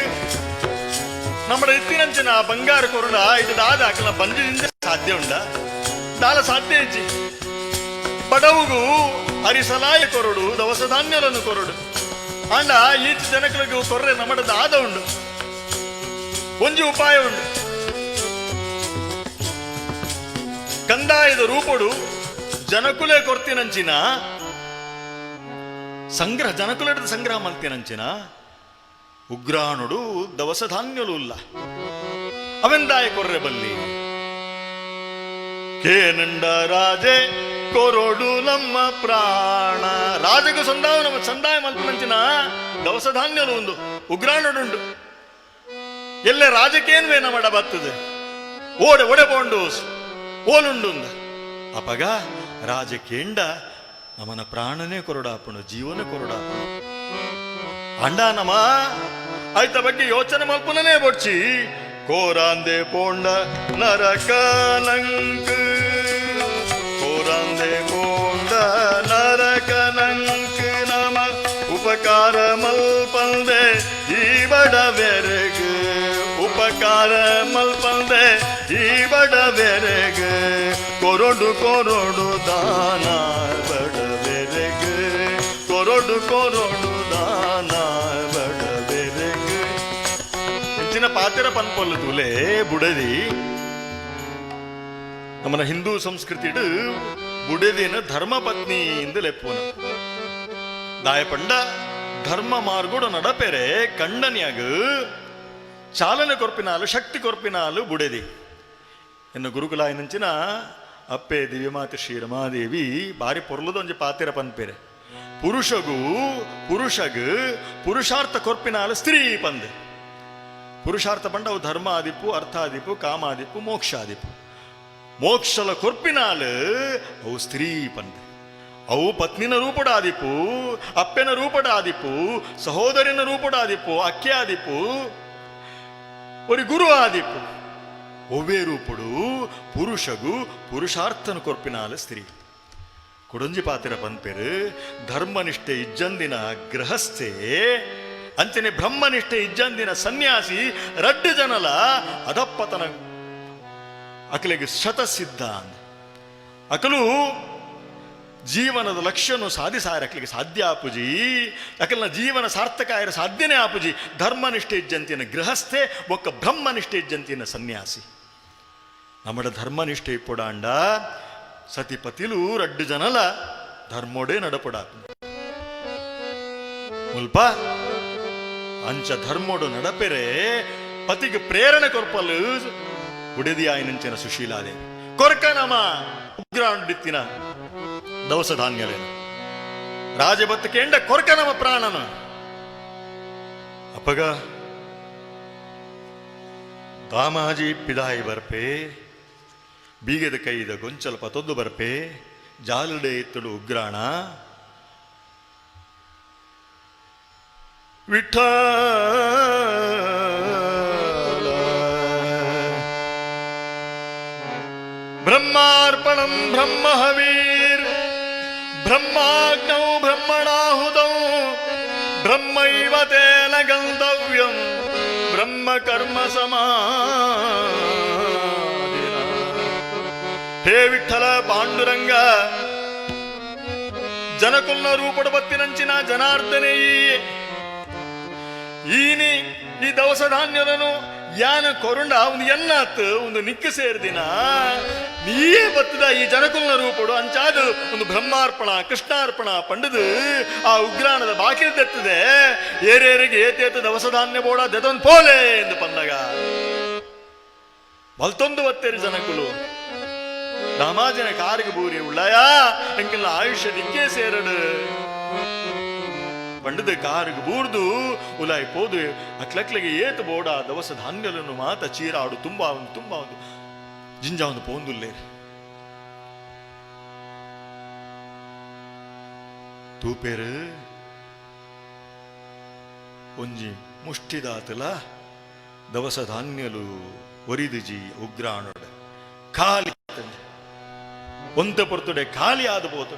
ನಮ್ಮ ಎತ್ತಿನಂಚಿನ ಬಂಗಾರ ಕೊರಡ ಇದು ದಾದ ಅಕ್ಲ ಬಂಜದಿಂದ ಸಾಧ್ಯ ಉಂಡ ದಾಲ ಸಾಧ್ಯ ಹೆಚ್ಚಿ ಬಡವುಗೂ ಹರಿಸಲಾಯ ಕೊರಡು ದವಸ ಧಾನ್ಯಗಳನ್ನು ಕೊರಡು ಅಂಡ ಈಚ ಜನಕಲಿಗೂ ಕೊರ್ರೆ ನಮ್ಮಡ ದಾದ ಉಂಡು ಒಂಜಿ ಉಪಾಯ ಉಂಡು ಕಂದಾಯದ ರೂಪಡು ಜನಕುಲೆ ಕೊರ್ತಿನಂಚಿನ ಸಂಗ್ರಹ ಜನಕುಲೆದ ಸಂಗ್ರಹ ಮಲ್ತಿನಂಚಿನ ಉಗ್ರಾಣುಡು ದವಸ ಧಾನ್ಯಲು ಇಲ್ಲ ಅವೆಂದಾಯ ಕೊರ್ರೆ ಬಲ್ಲಿ ಕೇನಂಡ ರಾಜೆ ಕೊರೊಡು ನಮ್ಮ ಪ್ರಾಣ ರಾಜಗ ಸಂದಾಯ ಮಲ್ಪನಂಚಿನ ದವಸ ಧಾನ್ಯಲು ಒಂದು ಉಗ್ರಾಣುಂಡು ಎಲ್ಲೆ ರಾಜಕೇನ್ವೇ ನಮಡ ಬರ್ತದೆ ಓಡೆ ಒಡೆ ಬೋಂಡು ಓಲುಂಡು ಅಪಗ ರಾಜಕೇಂಡ ನಮನ ಪ್ರಾಣನೇ ಕೊರಡಾಪುಣ ಜೀವನ ಕೊರಡಾಪುಣ ಅಂಡ ನಮ ಆಯ್ತ ಬಗ್ಗೆ ಯೋಚನೆ ಮಲ್ಪನೇ ಬೊಡ್ಚಿ ಕೋರಾಂದೆ ಪೋಂಡ ನರಕಲಂಕ ಕೋರಾಂದೆ ಪೋಂಡ ನರಕಲಂಕ ನಮ ಉಪಕಾರ ಮಲ್ಪಂದೆ ಈ ಬಡವೆರಗು ಉಪಕಾರ ಮಲ್ಪಂದೆ ಈ ಬಡವೆರಗು ಕೊರೊಡು ಕೊರೊಡು ದಾನ ಬಡವೆರಗು ಕೊರೊಡು ಕೊರೊಡು ದಾನ ಬಡವೆರಗು ಹೆಚ್ಚಿನ ಪಾತ್ರ ಪನ್ಪೊಲ್ಲು ತೂಲೆ ಬುಡದಿ ನಮ್ಮನ ಹಿಂದೂ ಸಂಸ್ಕೃತಿಡು ಬುಡದಿನ ಧರ್ಮ ಪತ್ನಿ ಇಂದ ಲೆಪ್ಪುನ ದಾಯಪಂಡ ಧರ್ಮ ಮಾರ್ಗೋಡು ನಡಪೆರೆ ಕಂಡನ್ಯಾಗ ಚಾಲನೆ ಕೊರ್ಪಿನಾಲು ಶಕ್ತಿ ಕೊರ್ಪಿನಾಲು ಬುಡೆದಿ ಎನ್ನು ಗುರುಕುಲಾಯ ನಂಚಿನ ಅಪ್ಪೆ ದಿವ್ಯಮಾತೆ ಶ್ರೀ ರಮಾದೇವಿ ಬಾರಿ ಪೊರ್ಲುದೊಂಜಿ ಪಾತಿರ ಪನ್ಪೆರೆ ಪುರುಷಗ್ ಪುರುಷಾರ್ಥ ಕೊರ್ಪಿನಾಲು ಸ್ತ್ರೀ ಪಂದೆ ಪುರುಷಾರ್ಥ ಪಂಡ ಅವು ಧರ್ಮ ಆದಿಪ್ಪು ಅರ್ಥ ಆದಿಪ್ಪು ಕಾಮ ಆದಿಪ್ಪು ಮೋಕ್ಷ ಆದಿಪ್ಪು ಮೋಕ್ಷಲ ಕೊರ್ಪಿನಾಲು ಅವು ಸ್ತ್ರೀ ಪಂದೆ ಅವು ಪತ್ನಿನ ರೂಪಡ ಆದಿಪ್ಪು ಅಪ್ಪೆನ ರೂಪಡ ಆದಿಪ್ಪು ಸಹೋದರಿನ ರೂಪಡ ಆದಿಪ್ಪು ಅಕ್ಕೆ ಆದಿಪ್ಪು ஒரு குரு ஆதிப்பு ஒவ்வேரூப்புடு புருஷகு புருஷಾರ್ಥನ ಕೊರ್ಪಿನಾಲ ಸ್ತ್ರೀ ಕುಡಂಜಿ ಪಾತಿರ ಪನ್ಪೆರು ಧರ್ಮನಿಷ್ಠೆ ಇಜ್ಜಂದಿನ ಗೃಹಸ್ಥೆ ಅಂಚನೆ ಬ್ರಹ್ಮನಿಷ್ಠೆ ಇಜ್ಜಂದಿನ ಸನ್ಯಾಸಿ ರಡ್ಡು ಜನಲ ಅದಪ್ಪತನ ಅಕಲಿಗೆ ಶತಸಿದ್ಧ ಅಕಲು ಜೀವನದ ಲಕ್ಷ್ಯನು ಸಾಧಿಸಾರ ಅಕ್ಲಿಗೆ ಸಾಧ್ಯ ಆಪುಜಿ ಅಕಲ್ನ ಜೀವನ ಸಾರ್ಥಕಾಯರ ಸಾಧ್ಯನೇ ಆಪುಜಿ ಧರ್ಮನಿಷ್ಠೆ ಇಜ್ಜಂತಿನ ಗೃಹಸ್ಥೆ ಒಕ್ಕ ಬ್ರಹ್ಮನಿಷ್ಠೆ ಇಜ್ಜಂತಿನ ಸನ್ಯಾಸಿ ನಮ್ಮಡ ಧರ್ಮನಿಷ್ಠೆ ಇಪ್ಪುಡಾಂಡ ಸತಿಪತಿಲು ರಡ್ಡು ಜನಲ ಧರ್ಮೋಡೆ ನಡಪುಡ ಮುಲ್ಪ ಅಂಚ ಧರ್ಮೋಡು ನಡಪೆರೆ ಪತಿಗೆ ಪ್ರೇರಣೆ ಕೊರ್ಪಲು ಉಡೆದಿ ಆಯ್ನಂಚಿನ ಸುಶೀಲಾದೇವಿ ಕೊರ್ಕ ನಮ ಉಗ್ರಾಂಡಿತ್ತಿನ ದವಸ ಧಾನ್ಯಲೇನು ರಾಜಭತ್ತು ಕೇಂಡ ಕೊರಕ ನಮ ಪ್ರಾಣನ ಅಪ್ಪಗ ದಾಮಾಜಿ ಪಿದಾಯಿ ಬರ್ಪೆ ಬೀಗದ ಕೈದ ಗೊಂಚಲ್ಪ ತೊದ್ದು ಬರ್ಪೆ ಜಾಲುಡೆ ಎತ್ತಡು ಉಗ್ರಾಣ ವಿಠಲ ಬ್ರಹ್ಮಾರ್ಪಣಂ ಬ್ರಹ್ಮಹವೀರ್ ಬ್ರಹ್ಮಾಗ್ನೌ ಬ್ರಹ್ಮಣಾಹುತೌ ಬ್ರಹ್ಮೈವ ತೇನ ಗಂತವ್ಯಂ ಬ್ರಹ್ಮ ಕರ್ಮ ಸಮಾಧಿನ ಹೇ ವಿಠಲ ಪಾಂಡುರಂಗ ಜನಕುಲ್ನ ರೂಪಡ ಬತ್ತಿನಂಚಿನ ಜನಾರ್ದನೇ ಈನಿ ಈ ದವಸ ಧಾನ್ಯದನು ಯಾನ ಕೊರುಂಡ ಒಂದು ಎನ್ನಾತ್ ಒಂದು ನಿಕ್ಕ ಸೇರ್ದಿನ ನೀಯೇ ಬತ್ತದ ಈ ಜನಕುಲ್ನ ರೂಪಡು ಅಂಚಾದ ಒಂದು ಬ್ರಹ್ಮಾರ್ಪಣ ಕೃಷ್ಣಾರ್ಪಣ ಪಂಡದು ಆ ಉಗ್ರಾಣದ ಬಾಕಿರ್ದೆತ್ತದೆ ಏರೇರಿಗೆ ಏತೇತ ದವಸ ಧಾನ್ಯ ಬೋಡ ದೆದೊಂದು ಪೋಲೆ ಎಂದು ಪಂದಾಗ ಮಲ್ತೊಂದು ಒತ್ತೇರಿ ಜನಕುಲು ರಾಮಾಜನ ಕಾರಿಗೆ ಬೂರಿ ಉಳ್ಳಯ ಎಂಕೆಲ್ಲ ಆಯುಷ್ಯ ನಿಕ್ಕೇ ಸೇರಡು ಪಂಡದ ಕಾರಿಗೆ ಬೂರ್ದು ಉಲಾಯಿ ಪೋದು ಅಕ್ಲಕ್ಲಿಗೆ ಏತು ಬೋಡ ದವಸ ಧಾನ್ಯಗಳನ್ನು ಮಾತ ಚೀರಾಡು ತುಂಬಾ ಒಂದು ಜಿಂಜ ಒಂದು ಪೋಂದುಲ್ಲೇ ತೂಪೇರು ಒಂಜಿ ಮುಷ್ಟಿದಾತಲ ದವಸ ಧಾನ್ಯಲು ಒರಿದುಜಿ ಉಗ್ರಾಣೋಡ ಖಾಲಿ ಒಂತ ಪೊರ್ತುಡೆ ಖಾಲಿ ಆದ ಪೋತು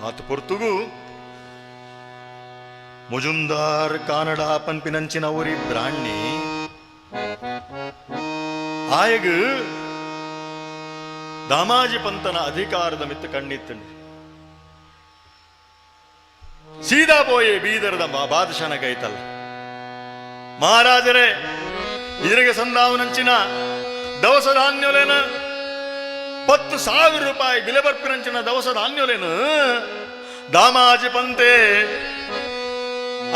ಆತ ಪೊರ್ತುಗು ಮುಜುಂದಾರ್ ಕಾನಡ ಪನ್ಪಿನಂಚಿನ ಊರಿ ಬ್ರಾಹ್ಮಣಿ ಆಯಗ ದಾಮಾಜಿ ಪಂತನ ಅಧಿಕಾರದ ಮಿತ್ತ ಕಣ್ಣಿತ್ತಂಡು ಸೀದಾ ಪೋಯೆ ಬೀದರದ ಬಾದಶಾನ ಕೈತಲ್ಲ ಮಹಾರಾಜರೇ ಇದರಿಗೆ ಸಂದಾವನಂಚಿನ ದವಸ ಧಾನ್ಯಲೇನ 10,000 ರೂಪಾಯಿ ಬೆಲೆ ಬರ್ಪಿನಂಚಿನ ದವಸ ಧಾನ್ಯಲೇನು ದಾಮಾಜಿ ಪಂತೆ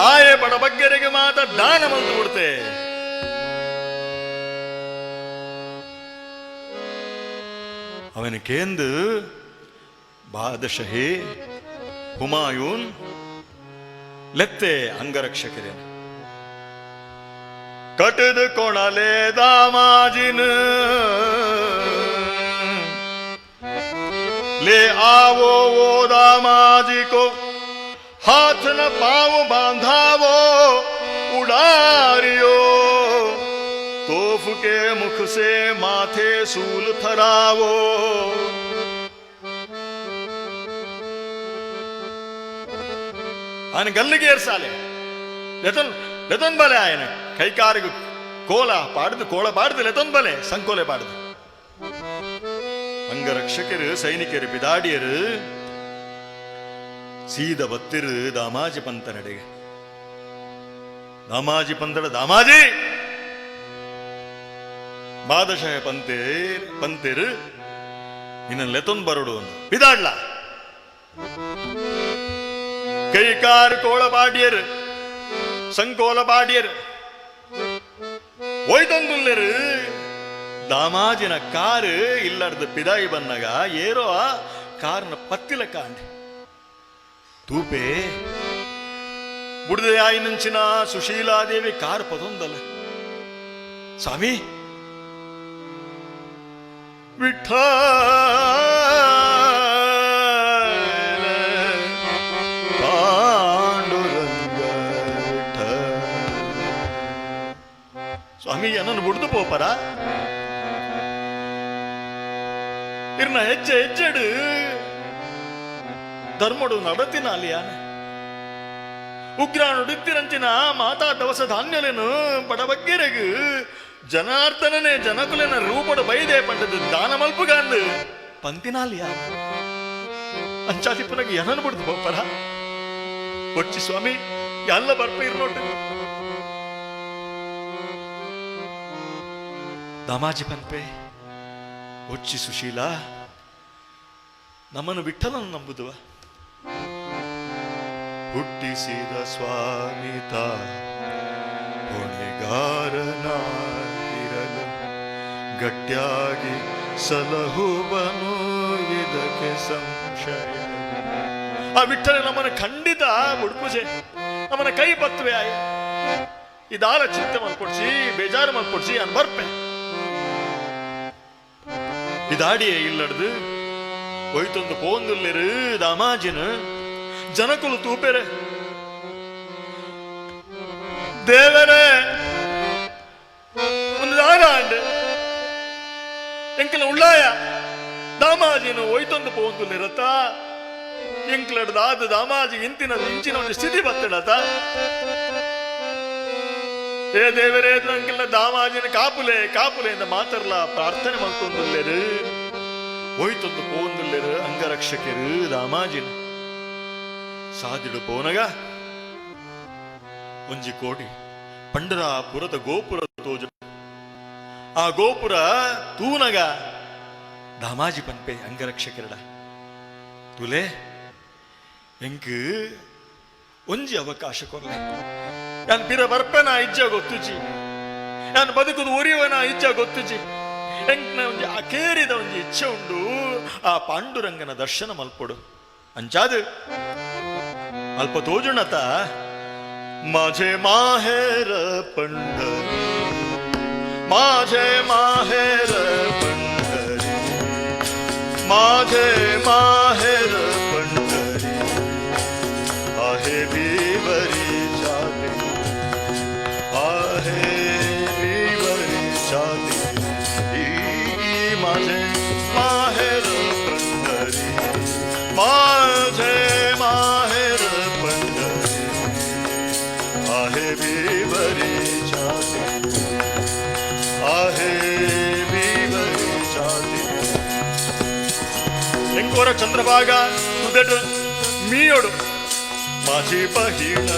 ಆಯೆ ಬಡ ಬಗ್ಗೆರಿಗೆ ಮಾತ ದಾನ ಮಂತು ಬಿಡ್ತೆ ಅವನಿಗೇಂದು ಬಾದಶಹಿ ಹುಮಾಯೂನ್ ಲೆತ್ತೆ ಅಂಗರಕ್ಷಕರೇನು कटद कोणाले दामाजिन ले आवो वो दामाजी को हाथ न पाँव बांधावो उड़ारियो तोफ के मुख से माथे सूल थरावो आने गल्लिगे साले लेतन बले आयने ಕೈಕಾರಿಗೂ ಕೋಲ ಪಾಡ್ದು ಕೋಳ ಪಾಡ್ದು ಲೆತೊಂದು ಬಲೆ ಸಂಕೋಲೆ ಪಾಡ್ದು ಅಂಗರಕ್ಷಕರು ಸೈನಿಕರು ಬಿದಾಡಿಯರು ಸೀದ ಬತ್ತಿರು ದಾಮಾಜಿ ಪಂತ ನಡೆಗೆ ದಾಮಾಜಿ ಪಂತಡ ದಾಮಾಜಿ ಬಾದಶಾಹ ಪಂತೇರು ಇನ್ನ ಲೆತೊಂದು ಬರೋಡು ಬಿದಾಡ್ಲ ಕೈಕಾರು ಕೋಳ ಪಾಡಿಯರು ಸಂಕೋಲ ಪಾಡಿಯರು ಒಯ್ದೊಂದುಲ್ಲೆರು ದಾಮಾಜಿನ ಕಾರು ಇಲ್ಲಡ್ದು ಪಿದಾಯಿ ಬನ್ನಗ ಏರೋ ಕಾರ್ನ ಪತ್ತಿಲ ಕಾಂಡೆ ತೂಪೆ ಬುಡ್ದೆ ಆಯಿ ನಂಚಿನ ಸುಶೀಲಾದೇವಿ ಕಾರ್ ಪದೊಂದಲ್ಲ ಸ್ವಾಮಿ ವಿಠ ಸ್ವಾಮಿ ಅನ್ನನ್ನು ಬಿಡ್ದು ಪೋಪರ ಇರ್ನ ಹೆಜ್ಜೆ ಹೆಜ್ಜೆಡು ಧರ್ಮಡು ನಡತಿನ ಅಲಿಯಾನ ಉಗ್ರಾನು ಡಿತ್ತಿರಂಚಿನ ಮಾತಾ ದವಸ ಧಾನ್ಯಲೇನು ಬಡಬಗ್ಗೆರೆಗು ಜನಾರ್ದನನೇ ಜನಕುಲೆನ ರೂಪಡು ಬೈದೆ ಪಂಡದು ದಾನ ಮಲ್ಪುಗಾಂದು ಪಂತಿನಾಲಿಯಾ ಅಂಚಾದಿಪ್ಪನಗೆ ಏನನ್ನು ಬಿಡ್ದು ಪೋಪರ ಕೊಚ್ಚಿ ಸ್ವಾಮಿ ಎಲ್ಲ ಬರ್ಪ ಇರ್ನೋಟು ದಾಮಾಜಿ ಪನ್ಪೆ ಒಚ್ಚಿ ಸುಶೀಲ ನಮ್ಮನ್ನು ವಿಠಲನ್ನು ನಂಬುದುವ ಹುಟ್ಟಿಸಿದ ಸ್ವಾಮಿತ ಹೊಣೆಗಾರನಾಗಿರಲು ಗಟ್ಟಿಯಾಗಿ ಸಲಹುವನು ಇದಕ್ಕೆ ಸಂಶಯ ಆ ವಿಠಲ ನಮ್ಮನ್ನು ಖಂಡಿತ ಬುಡ್ಪುಜೆ ನಮ್ಮನ್ನ ಕೈ ಬತ್ತುವೆ ಆಯ ಇದಾಲ ಚಿಂತೆ ಮಲ್ಕೊಡ್ಸಿ ಬೇಜಾರು ಮಲ್ಕೊಡ್ಸಿ ಅನ್ ಬರ್ಪೆ ಇದಾಡಿಯೇ ಇಲ್ಲಡ್ದು ಹೋಯ್ತೊಂದು ಪೋಂದುಲ್ಲೆರು ದಾಮಾಜಿನ ಜನಕುಲು ತೂಪೆರೆ ದೇವರೇ ಒಂದು ದಾರ ಅಂಡೆ ಎಂಕಲ ಉಳ್ಳಾಯ ದಾಮಾಜಿನ ಹೋಯ್ತೊಂದು ಪೋಂದುಲ್ಲೆರತ್ತ ಎಂಕ್ಲಡ್ದಾದ ದಾಮಾಜಿ ಇಂಚಿನ ಒಂದು ಸ್ಥಿತಿ ಬತ್ತಡತ ಏ ದೇವರೇ ಅಂಕಲ್ನ ದಾಮಾಜಿನ ಕಾಪುಲೆ ಅಂತ ಮಾತಾರಲ್ಲ ಪ್ರಾರ್ಥನೆ ಮಾಡ್ಕೊಂಡುಲ್ಲೇರು ಹೋಯ್ತೊಂದು ಪೋಂದುಲ್ಲೇರು ಅಂಗರಕ್ಷಕರು ದಾಮಾಜಿನ ಸಾದಿಡು ಪೋನಗ ಒಂಜಿ ಕೋಟಿ ಪಂಡರಾಪುರದ ಗೋಪುರ ತೋಜು ಆ ಗೋಪುರ ತೂನಗ ದಾಮಾಜಿ ಪನ್ಪೆ ಅಂಗರಕ್ಷಕರಡ ತುಲೆ ಎಂಕ್ ಒಂಜಿ ಅವಕಾಶ ಕೊರ್ಲೆ ನಾನು ಬಿರ ಬರ್ಪೆನ ಇಜ್ಜ ಗೊತ್ತುಜಿ ನಾನು ಬದುಕುದು ಉರಿಯವನ ಇಜ್ಜ ಗೊತ್ತುಜಿ ಎಂಕ್ನ ಒಂಜಿ ಅಕೇರಿದ ಒಂಜಿ ಇಚ್ಛೆ ಉಂಡು ಆ ಪಾಂಡುರಂಗನ ದರ್ಶನ ಮಲ್ಪೊಡು ಅಂಚಾದು ಅಲ್ಪ ತೋಜುಣತ माझे माहेर पंढरी माझे माहेर पंढरी माझे माहेर पंढरी आहे बीवरी छाती आहे बीवरी छाती माझे माहेर पंढरी माझे माहेर पंढरी आहे बीवरी छाती आहे बीवरी छाती ಎಂಕೋರ ಚಂದ್ರಭಾಗ ತುದೆಡು ಮೀಯೊಡು माझी बहीण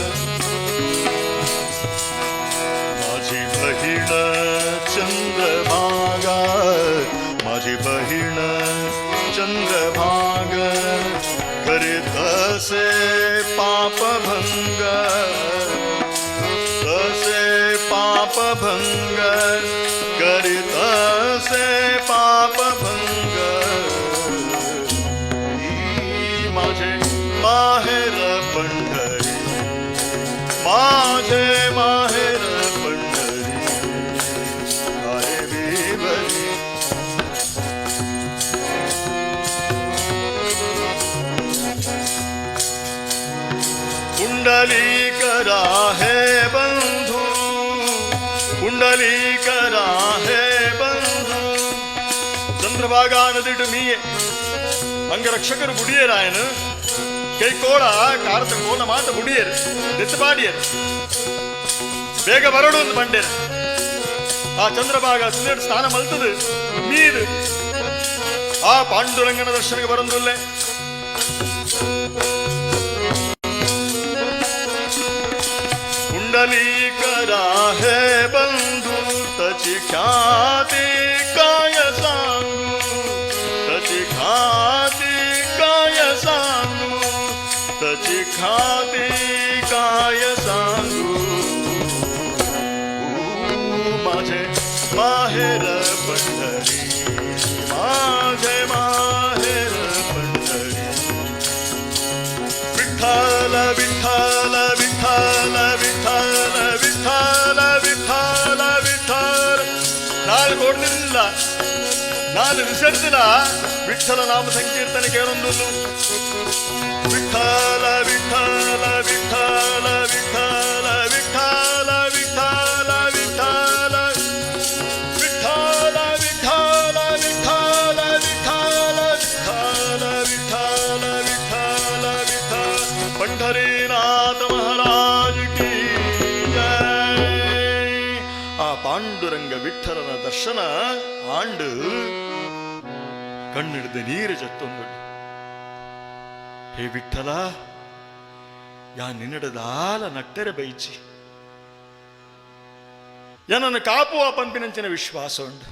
चंद्रभागा माझी बहीण चंद्रभाग करीत असे पापभंग तसे पापभंग करीत असे पापभंग पंढरी माझे माहेर पंढरी काय विवरी पुंडलीक राहे बंधू पुंडलीक राहे बंधू चंद्रभागा नदीट मीये अंगरक्षकर बुडियरायन कई कोड़ कारत कोल मात बुडियर देत्तपाडियर ಬೇಗ ಬರಡು ಅಂತ ಬಂಡೇರ ಆ ಚಂದ್ರಭಾಗ ಸುಂದರ ಸ್ಥಾನ ಮಲ್ತದು ಮೀದು ಆ ಪಾಂಡುರಂಗನ ದರ್ಶನಕ್ಕೆ ಬರಂದುಲ್ಲೆ कुंडलीकर है बंधू तची ख्याती काय सांगू तची ख्याती काय सांगू तची ख्याती काय सांगू माझे माहेर पंढरी माझे माहेर पंढरी विठ्ठल विठ्ठल विठ्ठल विठ्ठल विठ्ठल विठ्ठल विठ्ठल नाल कोडनिಲ್ಲ ನಾನು ವಿಸರ್ಜಿಸಿದ ವಿಠ್ಠಲ ನಾಮ ಸಂಕೀರ್ತನೆ ಕೇಳೊಂದು ವಿಠ್ಠಲ ವಿಠ್ಠಲ ವಿಠ್ಠಲ ವಿಠ್ಠಲ ವಿಠ್ಠಲ ವಿಠ್ಠಲ ವಿಠ್ಠಲ ವಿಠ್ಠಲ ವಿಠ್ಠಲ ವಿಠ್ಠಲ ವಿಠ್ಠಲ ವಿಠ್ಠಲ ವಿಠ್ಠಲ ವಿಠ್ಠಲ पंढरीनाथ महाराज की जय आ पांडुरंग विठ्ठलನ दर्शन आंड कण्णिडिद नीर जत्तೊಂದು हे विठ्ठल या निನ್ನಡದಾಲ ನಟ್ಟರೆ ಬೈಚಿ ಎನ್ನ ಕಾಪುವ ಪಂಪಿನಂಚಿನ ವಿಶ್ವಾಸ ಉಂಡು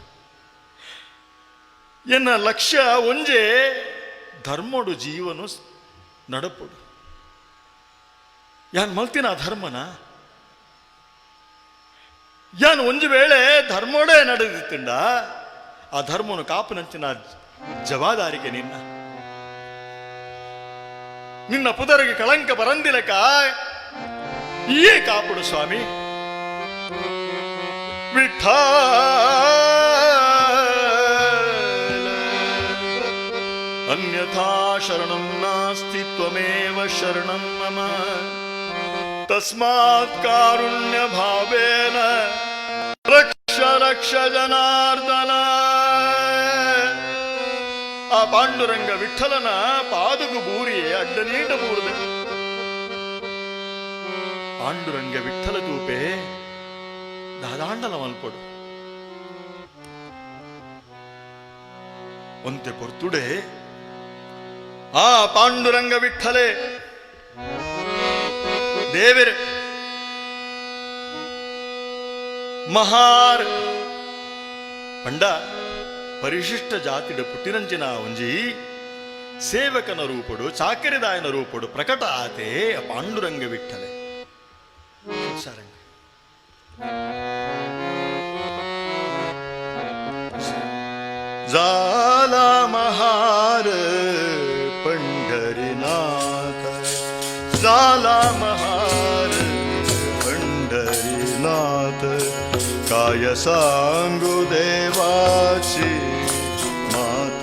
ಎನ್ನ ಲಕ್ಷ್ಯ ಒಂಜೆ ಧರ್ಮೋಡು ಜೀವನು ನಡಪುಡು ಯಾನ್ ಮಲ್ತಿನ ಧರ್ಮನ ಯಾನ್ ಒಂಜು ವೇಳೆ ಧರ್ಮೋಡೆ ನಡೆದಿತ್ತಂಡ ಆ ಧರ್ಮನು ಕಾಪುನಂಚಿನ ಜವಾದಾರಿಗೆ ನಿನ್ನ ಪುದರಿಗೆ ಕಳಂಕ ಬರಂದಿಲಕ ಈ ಕಾಪುಡು ಸ್ವಾಮಿ ವಿಠ್ಠಲ ಅನ್ಯಥಾ ಶರಣಂ ನಾಸ್ತಿ ತ್ವಮೇವ ಶರಣಂ ಮಮ तस्मात् कारुण्य भावेन रक्ष रक्ष जनार्दन आ पांडुरंग विठ्ठलನ ಪಾದಗು ಬೂರಿಯೇ ಅಡ್ಡನೀಟ ಬೂರದೆ ಪಾಂಡುರಂಗ ವಿಠ್ಠಲ ತೂಪೆ ದಾದಾಂಡಲ ಮಲ್ಪಡು ಒಂತೆ ಪೊರ್ತುಡೆ ಆ ಪಾಂಡುರಂಗ ವಿಠ್ಠಲೆ ದೇವರ ಮಹಾರ್ ಪಂಡ ಪರಿಶಿಷ್ಟ ಜಾತಿಡ ಪುಟ್ಟಿರಂಚಿನ ಒಂಜಿ ಸೇವಕನ ರೂಪಡು ಚಾಕರಿದಾಯನ ರೂಪಡು ಪ್ರಕಟ ಆತೆ ಪಾಂಡುರಂಗ ವಿಠ್ಠಲೆ ಸಾರಂಗ ಜಾಲ ಮಹಾರ पंढरीनाथ झाला महार पंढरीनाथ काय सांगू देवाची मात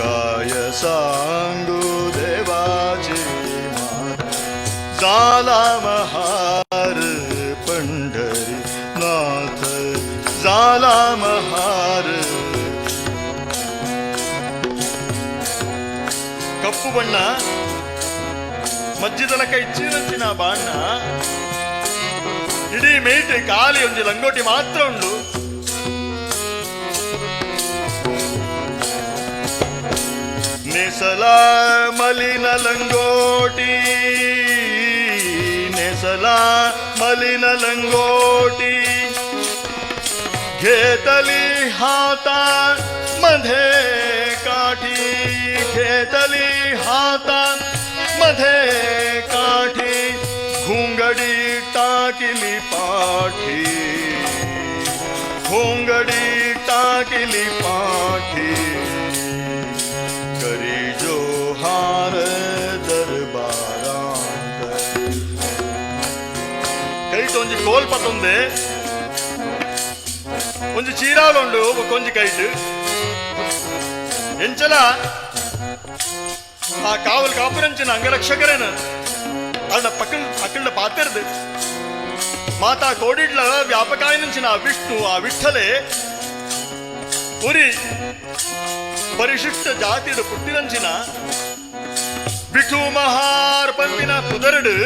काय सांगू देवाची मात झाला महार पंढरीनाथ झाला महार ಕಪ್ಪು ಬಣ್ಣ ಮಜ್ಜಿದಲಕ ಇಚ್ಚಿನಂಚಿನ ಬಾಣ್ಣ ಇಡೀ ಮೇಯ್ತೆ ಖಾಲಿ ಒಂಜಿ ಲಂಗೋಟಿ ಮಾತ್ರ ಉಂಡು ನೆಸಲ ಮಲಿನ ಲಂಗೋಟಿ ನೆಸಲ ಮಲಿನ ಲಂಗೋಟಿ घेतली हाता मध्ये काठी घेतली हाता मध्ये काठी घुंगडी टाकिली पाठी घुंगडी टाकिली पाठी करी जो हार दरबारा ಕೋಲ್ಪತ್ತೊಂದೆ ಒಂಜಿ ಚೀರಾಲುಂಡು ಕೊಂಜಿ ಕೈಟ್ ಎಂಚಲ ಆ ಕಾವಲ್ ಕಾಪುರಂಚಿನ ಅಂಗರಕ್ಷಕರೇನ ಅಣ್ಣ ಅಕ್ಕಳ ಪಾತೆರ್ದು ಮಾತಾ ಕೋಡಿಡ್ಲ ವ್ಯಾಪಕಾಯ నుంచిన ఆ విష్ణు ఆ విఠలే పురి పరిశిష్ట జాతిడు పుట్టినంచిన విఠు మహార్ పంపిన కుదరుడు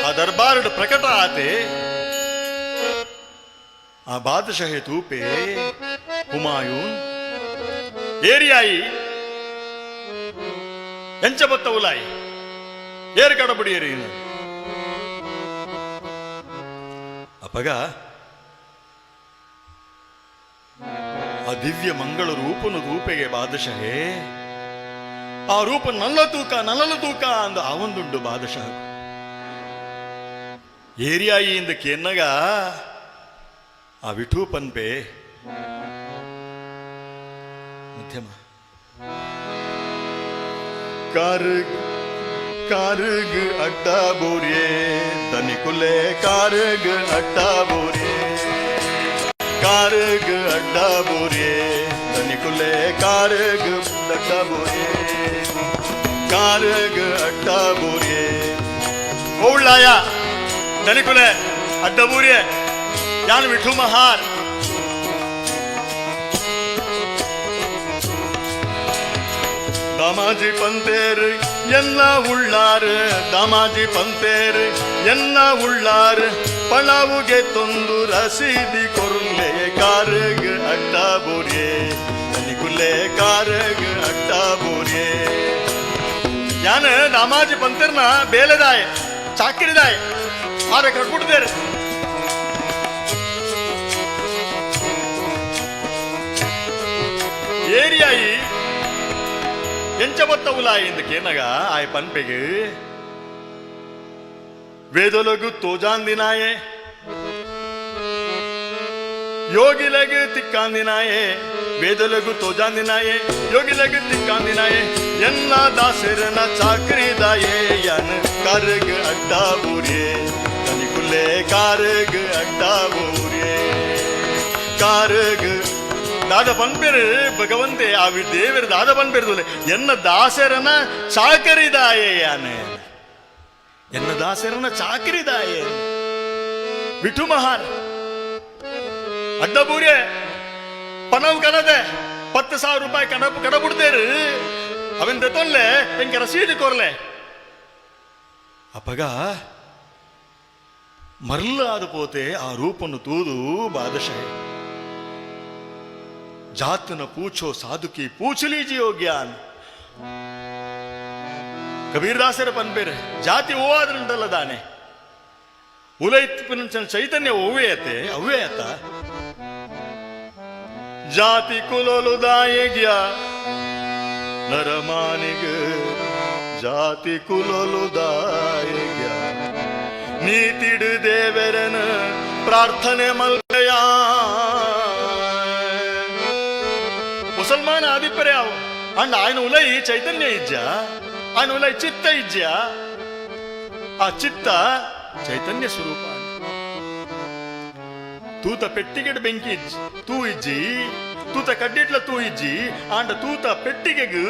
ఆ దర్బారుడు ప్రకట ఆతే ఆ బాదషాహే తూపే హుమాయూన్ ఏరియాయి ಎಂಚಬತ್ತ ಉಲಾಯಿ ಏರು ಕಡಬಡಿಯರಿ ಅಪಗ ಆ ದಿವ್ಯ ಮಂಗಳ ರೂಪನು ರೂಪೆಗೆ ಬಾದಶಹೇ ಆ ರೂಪ ನಲ್ಲ ತೂಕ ಅಂದ ಆವಂದುಂಡು ಬಾದಶಾಹ ಏರಿಯಾಯಿಯಿಂದ ಕೆನ್ನಗ ಆ ವಿಠೂ ಪನ್ಪೆ ಮಧ್ಯಮ कारग अड्डा बोरिए तनिकुले कारग अड्डा बोरिए कारग अड्डा बोरिए तनिकुले कारग अड्डा बोरिए कारग अड्डा बोरिए ओलाया तनिकुले अड्डा बोरिए यान विठू महार दामाजी पंतेर என்ன உள்ளாರು दामाजी पंतेर என்ன உள்ளಾರು ಪಳಾವುಗೆ ತೊಂದು ರಸೀದಿ ಕೊರ್ಲೆ ಕಾರಗ ಅಡ್ಡ ಬೋರಿಯೇ ತನಿಕುಲೆ ಕಾರಗ ಅಡ್ಡ ಬೋರಿಯೇ ಯಾನ दामाजी पंतेರ್ನ ಬೇಲೆದಾಯ ಚಾಕಿರಿದಾಯ ಆರೆ ಕಡ್ಬಿಡ್ದೇರು ಏರಿಯಾಯಿ ಎಂಚಬತ್ತ ಉಲಾಯಿಂದಕೇನಗ ಆಯ ಪನ್ಪೆಗೆ ವೇದೊಲಗು ತೋಜಾಂದಿನಾಯೆ ಯೋಗಿಲಗು ತಿಕ್ಕಾಂದಿನಾಯೆ ವೇದೊಲಗು ತೋಜಾಂದಿನಾಯೆ ಯೋಗಿಲಗು ತಿಕ್ಕಾಂದಿನಾಯೆ ಎನ್ನ ದಾಸರನ ಚಾಕ್ರಿದಾಯೆ ಯನ್ ಕಾರ್ಗ ಅಡ್ಡಾ ಬೂರಿಯೇ ತನಿಕುಲೆ ಕಾರ್ಗ ಅಡ್ಡಾ ಬೂರಿಯೇ ಕಾರ್ಗ ದಾದ ಪನ್ಪೇರು ಭಗವಂತೆ ಆ ದೇವರು ದಾದ ಪನ್ಪೇರು ಎನ್ನ ದಾಸರನ ಚಾಕರಿದಾಯೆ ಯಾನೆ ಎನ್ನ ದಾಸರನ ಚಾಕರಿದಾಯೆ ವಿಠು ಮಹಾರ್ ಅಡ್ಡ ಬೂರೆ ಪನವ್ ಕನದೆ 10,000 ರೂಪಾಯಿ ಕಡಬಿಡ್ತೇರು ಅವನ್ ತೆತ್ತೊಲ್ಲೆ ಎಂಗೆ ರಸೀದಿ ಕೊರ್ಲೆ ಅಪ್ಪಗ ಮರ್ಲಾದ ಪೋತೆ ಆ ರೂಪನ್ನು ತೂದು ಬಾದಶಾಹಿ जात न पूछो साधु की पूछ लीजिए ज्ञान कबीरदासर पन्पेर जाति ओवाद्रुंटल्ल दाने उलैत्पिन चैतन्य ओवेयते अव्ययत जाति कुलोलु दायेग्या नरमानिग जाति कुलोलु दायेग्या नीतिड देवरन प्रार्थने मल्कया ಮುಸಲ್ಮಾನ ಆದಿಪರ್ಯ ಅಂಡ್ ఆయన ಉಲೈ ಚೈತನ್ಯ ಇಜ್ಜ ఆయన ಉಲೈ ಚಿತ್ತ ಇಜ್ಜ ಆ ಚಿತ್ತ ಚೈತನ್ಯ ಸ್ವರೂಪ ತೂತ ಪೆಟ್ಟಿಗೆಡ್ ಬೆಂಕಿ ತೂ ಇಜ್ಜಿ ತೂತ ಕಡ್ಡಿಟ್ಲ ತೂ ಇಜ್ಜಿ ಅಂಡ ತೂತ ಪೆಟ್ಟಿಗೆಗು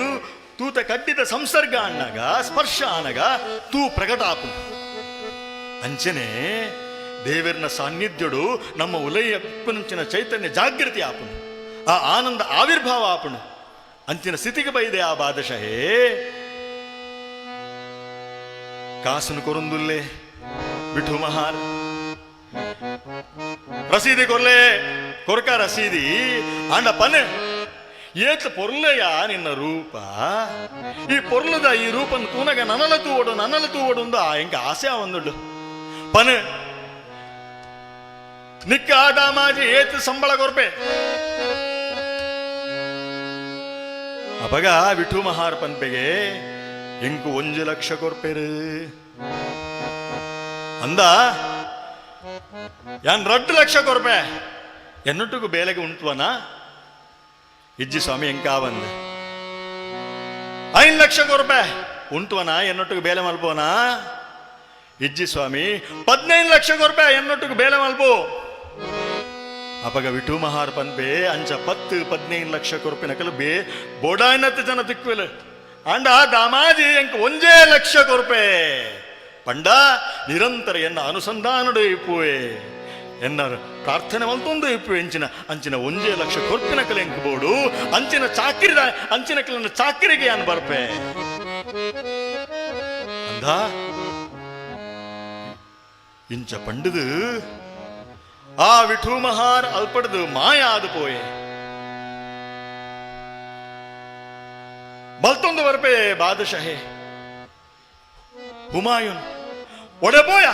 ತೂತ ಕಡ್ಡಿದ ಸಂಸರ್ಗ ಅಣ್ಣಗ ಸ್ಪರ್ಶ ಅನ್ನಗ ತೂ ಪ್ರಕಟಾಪು ಅಂಚನೆ ದೇವರನ ಸಾನ್ನಿಧ್ಯಡು ನಮ್ಮ ಉಲೈ ಅಪ್ಪನಂಚಿನ ಚೈತನ್ಯ ಜಾಗೃತಿ ಆಪುನು ಆ ಆನಂದ ಆವಿರ್ಭಾವ ಆಪುಣು ಅಂಚಿನ ಸ್ಥಿತಿಗೆ ಬೈದೆ ಆ ಬಾದಶಾಹೇ ಕಾಸನು ಕೊರೊಂದುಲ್ಲೆ ವಿಠು ಮಹಾರ್ ರಸೀದಿ ಕೊರ್ಲೆ ಕೊರ್ಕ ರಸೀದಿ ಅಂಡ ಪನೆ ಏತ್ ಪೊರ್ಲೆಯ ನಿನ್ನ ರೂಪ ಈ ಪೊರ್ಲದ ಈ ರೂಪನ್ ತೂನಗ ನನ್ನಲ ತೂವಡು ಎಂಕ ಆಸೆ ಒಂದುಂಡು ಪನೆ ನಿಕ್ಕ ಆಡಾಮಾಜಿ ಏತ್ ಸಂಬಳ ಕೊರ್ಪೆ ಅಪಗ ವಿಠು ಮಹಾರ್ ಪನ್ಪೆಗೆ ಎಂಕು 1 ಲಕ್ಷ ಕೊರ್ಪೆರು ಅಂದ ಯಾನ್ 2 ಲಕ್ಷ ಕೊರ್ಪೆ ಎನ್ನೊಟ್ಟಿಗೂ ಬೇಲೆಗೆ ಉಂಟುವನ ಇಜ್ಜಿ ಸ್ವಾಮಿ ಎಂಕಾ ಬಂದ 5 ಲಕ್ಷ ಕೊರ್ಪೆ ಉಂಟುವನ ಎನ್ನೊಟ್ಟಿಗೂ ಬೇಲೆ ಮಲ್ಪೋನ ಇಜ್ಜಿ ಸ್ವಾಮಿ 15 ಲಕ್ಷ ರೂಪಾಯಿ ಎನ್ನೊಟ್ಟಿಗೆ ಬೇಲೆ ಮಲ್ಪು ಅಪಗ ವಿಠು ಮಹಾರ್ ಪನ್ಪೆ ಅಂಚ 10-15 ಲಕ್ಷ ರೂಪಾಯಿ ನಕಲು ಬೇ ಬೋಡಾಯ್ನತ್ತು ಜನ ತಿಕ್ವೆಲು ಅಂಡ ದಾಮಾಜಿ ಎಂಕ್ 1 ಲಕ್ಷ ರೂಪಾಯಿ ಪಂಡ ನಿರಂತರ ಎನ್ನ ಅನುಸಂಧಾನಡು ಇಪ್ಪುವೆ ಎನ್ನ ಪ್ರಾರ್ಥನೆ ಮಲ್ತೊಂದು ಇಪ್ಪು ಅಂಚಿನ 1 ಲಕ್ಷ ರೂಪಾಯಿ ನಕಲು ಎಂಕ್ ಬೋಡು ಅಂಚಿನ ಕಲನ್ನ ಚಾಕಿರಿಗೆ ಅನ್ ಬರ್ಪೆ ಅಂದ ಇಂಚ ಪಂಡದು ಆ ವಿಠು ಮಹಾರ್ ಅಲ್ಪಡ್ದು ಮಾಯ ಆದು ಪೋಯೆ ಬಲ್ತೊಂದು ಬರ್ಪೆ ಬಾದಶಹೆ ಹುಮಾಯೂನ್ ಒಡೆಪೋಯ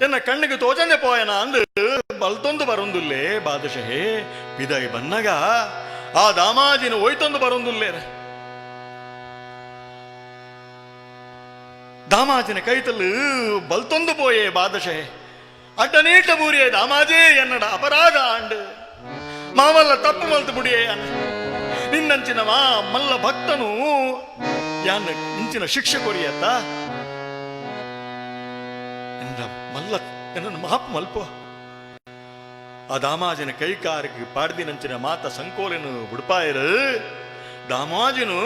ಎನ್ನ ಕಣ್ಣಿಗೆ ತೋಚನೆ ಪೋಯನ ಅಂದು ಬಲ್ತೊಂದು ಬರೊಂದುಲ್ಲೇ ಬಾದಶಹೆ ಪಿದಾಯಿ ಬನ್ನಗ ಆ ದಾಮಾಜಿನ ಒಯ್ತೊಂದು ಬರೊಂದುಲ್ಲೇ ದಾಮಾಜಿನ ಕೈತಲ್ಲು ಬಲ್ತೊಂದು ಪೋಯೆ ಬಾದಶಹೆ ಅಡ್ಡ ನೀಟ ಬೂರಿಯೇ ದಾಮಾಜಿ ಎನ್ನಡ ಅಪರಾಧ ಅಂಡು ಮಾವಲ್ಲ ತಪ್ಪು ಮಲ್ತು ಬುಡಿಯೇ ಅನ್ನ ನಿನ್ನಂಚಿನ ಮಲ್ಲ ಭಕ್ತನು ಯಾನ ಇಂಚಿನ ಶಿಕ್ಷೆ ಕೊರಿಯತ್ತ ಮಲ್ಲ ಎನ್ನ ಮಾಪ್ ಮಲ್ಪ ಆ ದಾಮಾಜಿನ ಕೈಕಾರಿಗೆ ಪಾಡ್ದಿನಂಚಿನ ಮಾತ ಸಂಕೋಲೆನು ಬುಡ್ಪಾಯರು ದಾಮಾಜಿನು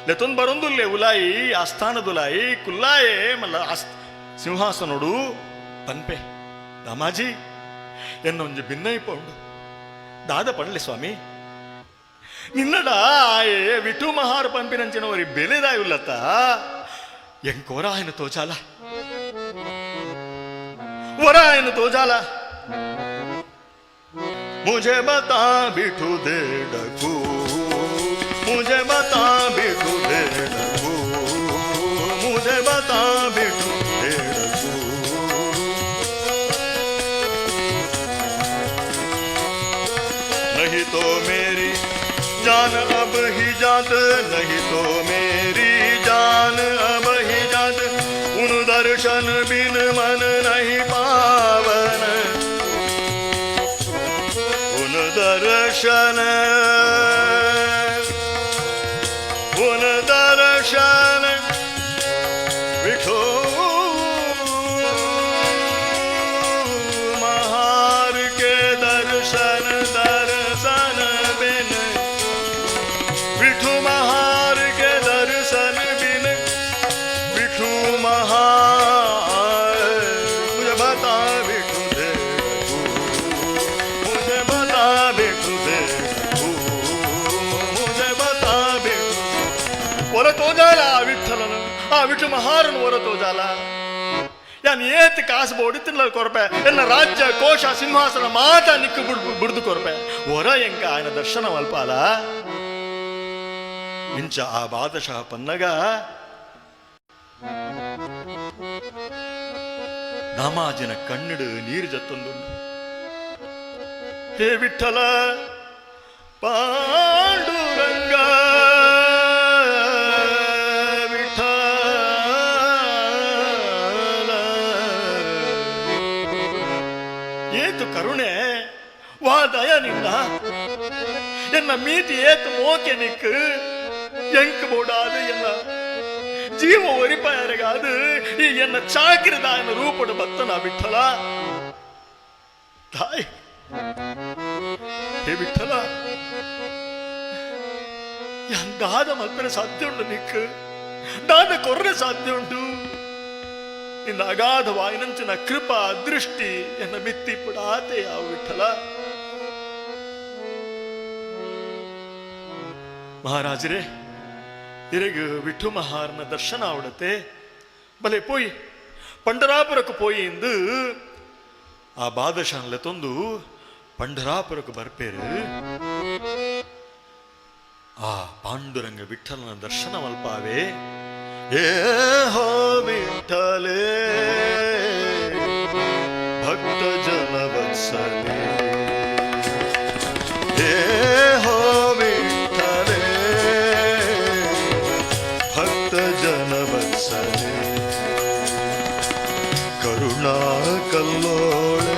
ಲೆತೊಂದು ಬರೊಂದುಲ್ಲೇ ಉಲಾಯಿ ಆಸ್ಥಾನದುಲಾಯಿ ಕುಲ್ಲಾಯೇ ಮಲ್ಲ ಸಿಂಹಾಸನೋಡು ಪನ್ಪೆ ದಾಮಾಜಿ ಎನ್ನೊಂಜಿ ಭಿನ್ನೈಪ ಉಂಡು ದಾದ ಪಡ್ಲೆ ಸ್ವಾಮಿ ನಿನ್ನಡ ಆಯೆ ವಿಠು ಮಹಾರ್ ಪಂಪಿನಂಚಿನವರಿ ಬೆಲೆದಾಯುಲ್ಲತ್ತ ಎಂಕೋರಾಯನ ತೋಜಾಲ ವರಾಯನ ತೋಜಾಲ ಮುझे बता बिठू दे डकू मुझे बता बिठू दे डकू मुझे बता बिठू दे डकू नहीं तो मेरी जान अब ही जात नहीं तो मेरी जान अब ही जात उन दर्शन बिन मन नहीं पावन उन दर्शन विठो महार के दर्शन बिन विठु महार के दर्शन बिन विठु महार मुझे बता विठु दे मुझे बता विठु दे मुझे बता विठु ಹೊರತೋ ಜಾಲ ವಿಠಲನು ಆ ವಿಠು ಮಹಾರನು ಹೊರತೋ ಜಾಲ ಯಾನ್ ಏತ್ ಕಾಸು ಬೋಡಿ ತಿನ್ನಲು ಕೊರಪೆ ಎಲ್ಲ ರಾಜ್ಯ ಕೋಶ ಸಿಂಹಾಸನ ಮಾತ ನಿಕ್ಕು ಬಿಡ್ದು ಕೊರಪೆ ಹೊರ ಎಂಕ ఆయన ದರ್ಶನ ಅಲ್ಪಾಲ ಇಂಚ ಆ ಬಾದಶಾಹ ಪನ್ನಗ ದಾಮಾಜಿನ ಕಣ್ಣಿಡು ನೀರು ಜತ್ತೊಂದುಂಡು ಹೇ ವಿಠಲ ಪಾಂಡುರಂಗ ಕರುಣೆ ವಾ ದಯನಿಂದ ಎನ್ನ ಮೀತಿ ಏತು ಮೋಕೆ ನಿಕ್ಕು ಎಂಕ್ ಬೋಡಾದು ಎನ್ನ ಜೀವ ಒರಿಪಾಯರಗಾದು ಈ ಎನ್ನ ಚಾಕಿರಿದಾಯನ ರೂಪಡು ಭಕ್ತನ ವಿಠಲ ತಾಯಿ ಹೇ ವಿಠಲ ದಾದ ಮಲ್ಪನೆ ಸಾಧ್ಯ ಉಂಟು ನಿಕ್ಕು ದಾದ ಕೊರ್ರೆ ಸಾಧ್ಯ ಉಂಟು ನಿನ್ನ ಅಗಾಧವಾಯಿನಂಚಿನ ಕೃಪಾ ದೃಷ್ಟಿ ಎನ್ನ ಮಿತ್ತಿ ಪುಡಾತೆ ಯಾವ ವಿಠಲ ಮಹಾರಾಜರೇ ಇರಗ ವಿಠು ಮಹಾರನ ದರ್ಶನ ಆವಡತೆ ಬಲೆ ಪೋಯಿ ಪಂಡರಾಪುರಕ್ಕೆ ಪೋಯಿ ಇಂದು ಆ ಬಾದಶಾನ್ಲೆ ತೊಂದು ಪಂಡರಾಪುರಕ್ಕೆ ಬರ್ಪೇರು ಆ ಪಾಂಡುರಂಗ ವಿಠಲನ ದರ್ಶನ ಮಲ್ಪಾವೆ ಏ ಹೋ ವಿಠಲೆ ಭಕ್ತ ಜನ ವತ್ಸಲೆ ಏ ಹೋ ವಿಠಲೆ ಭಕ್ತ ಜನ ವತ್ಸಲೆ ಕರುಣಾ ಕಲ್ಲೋಳೆ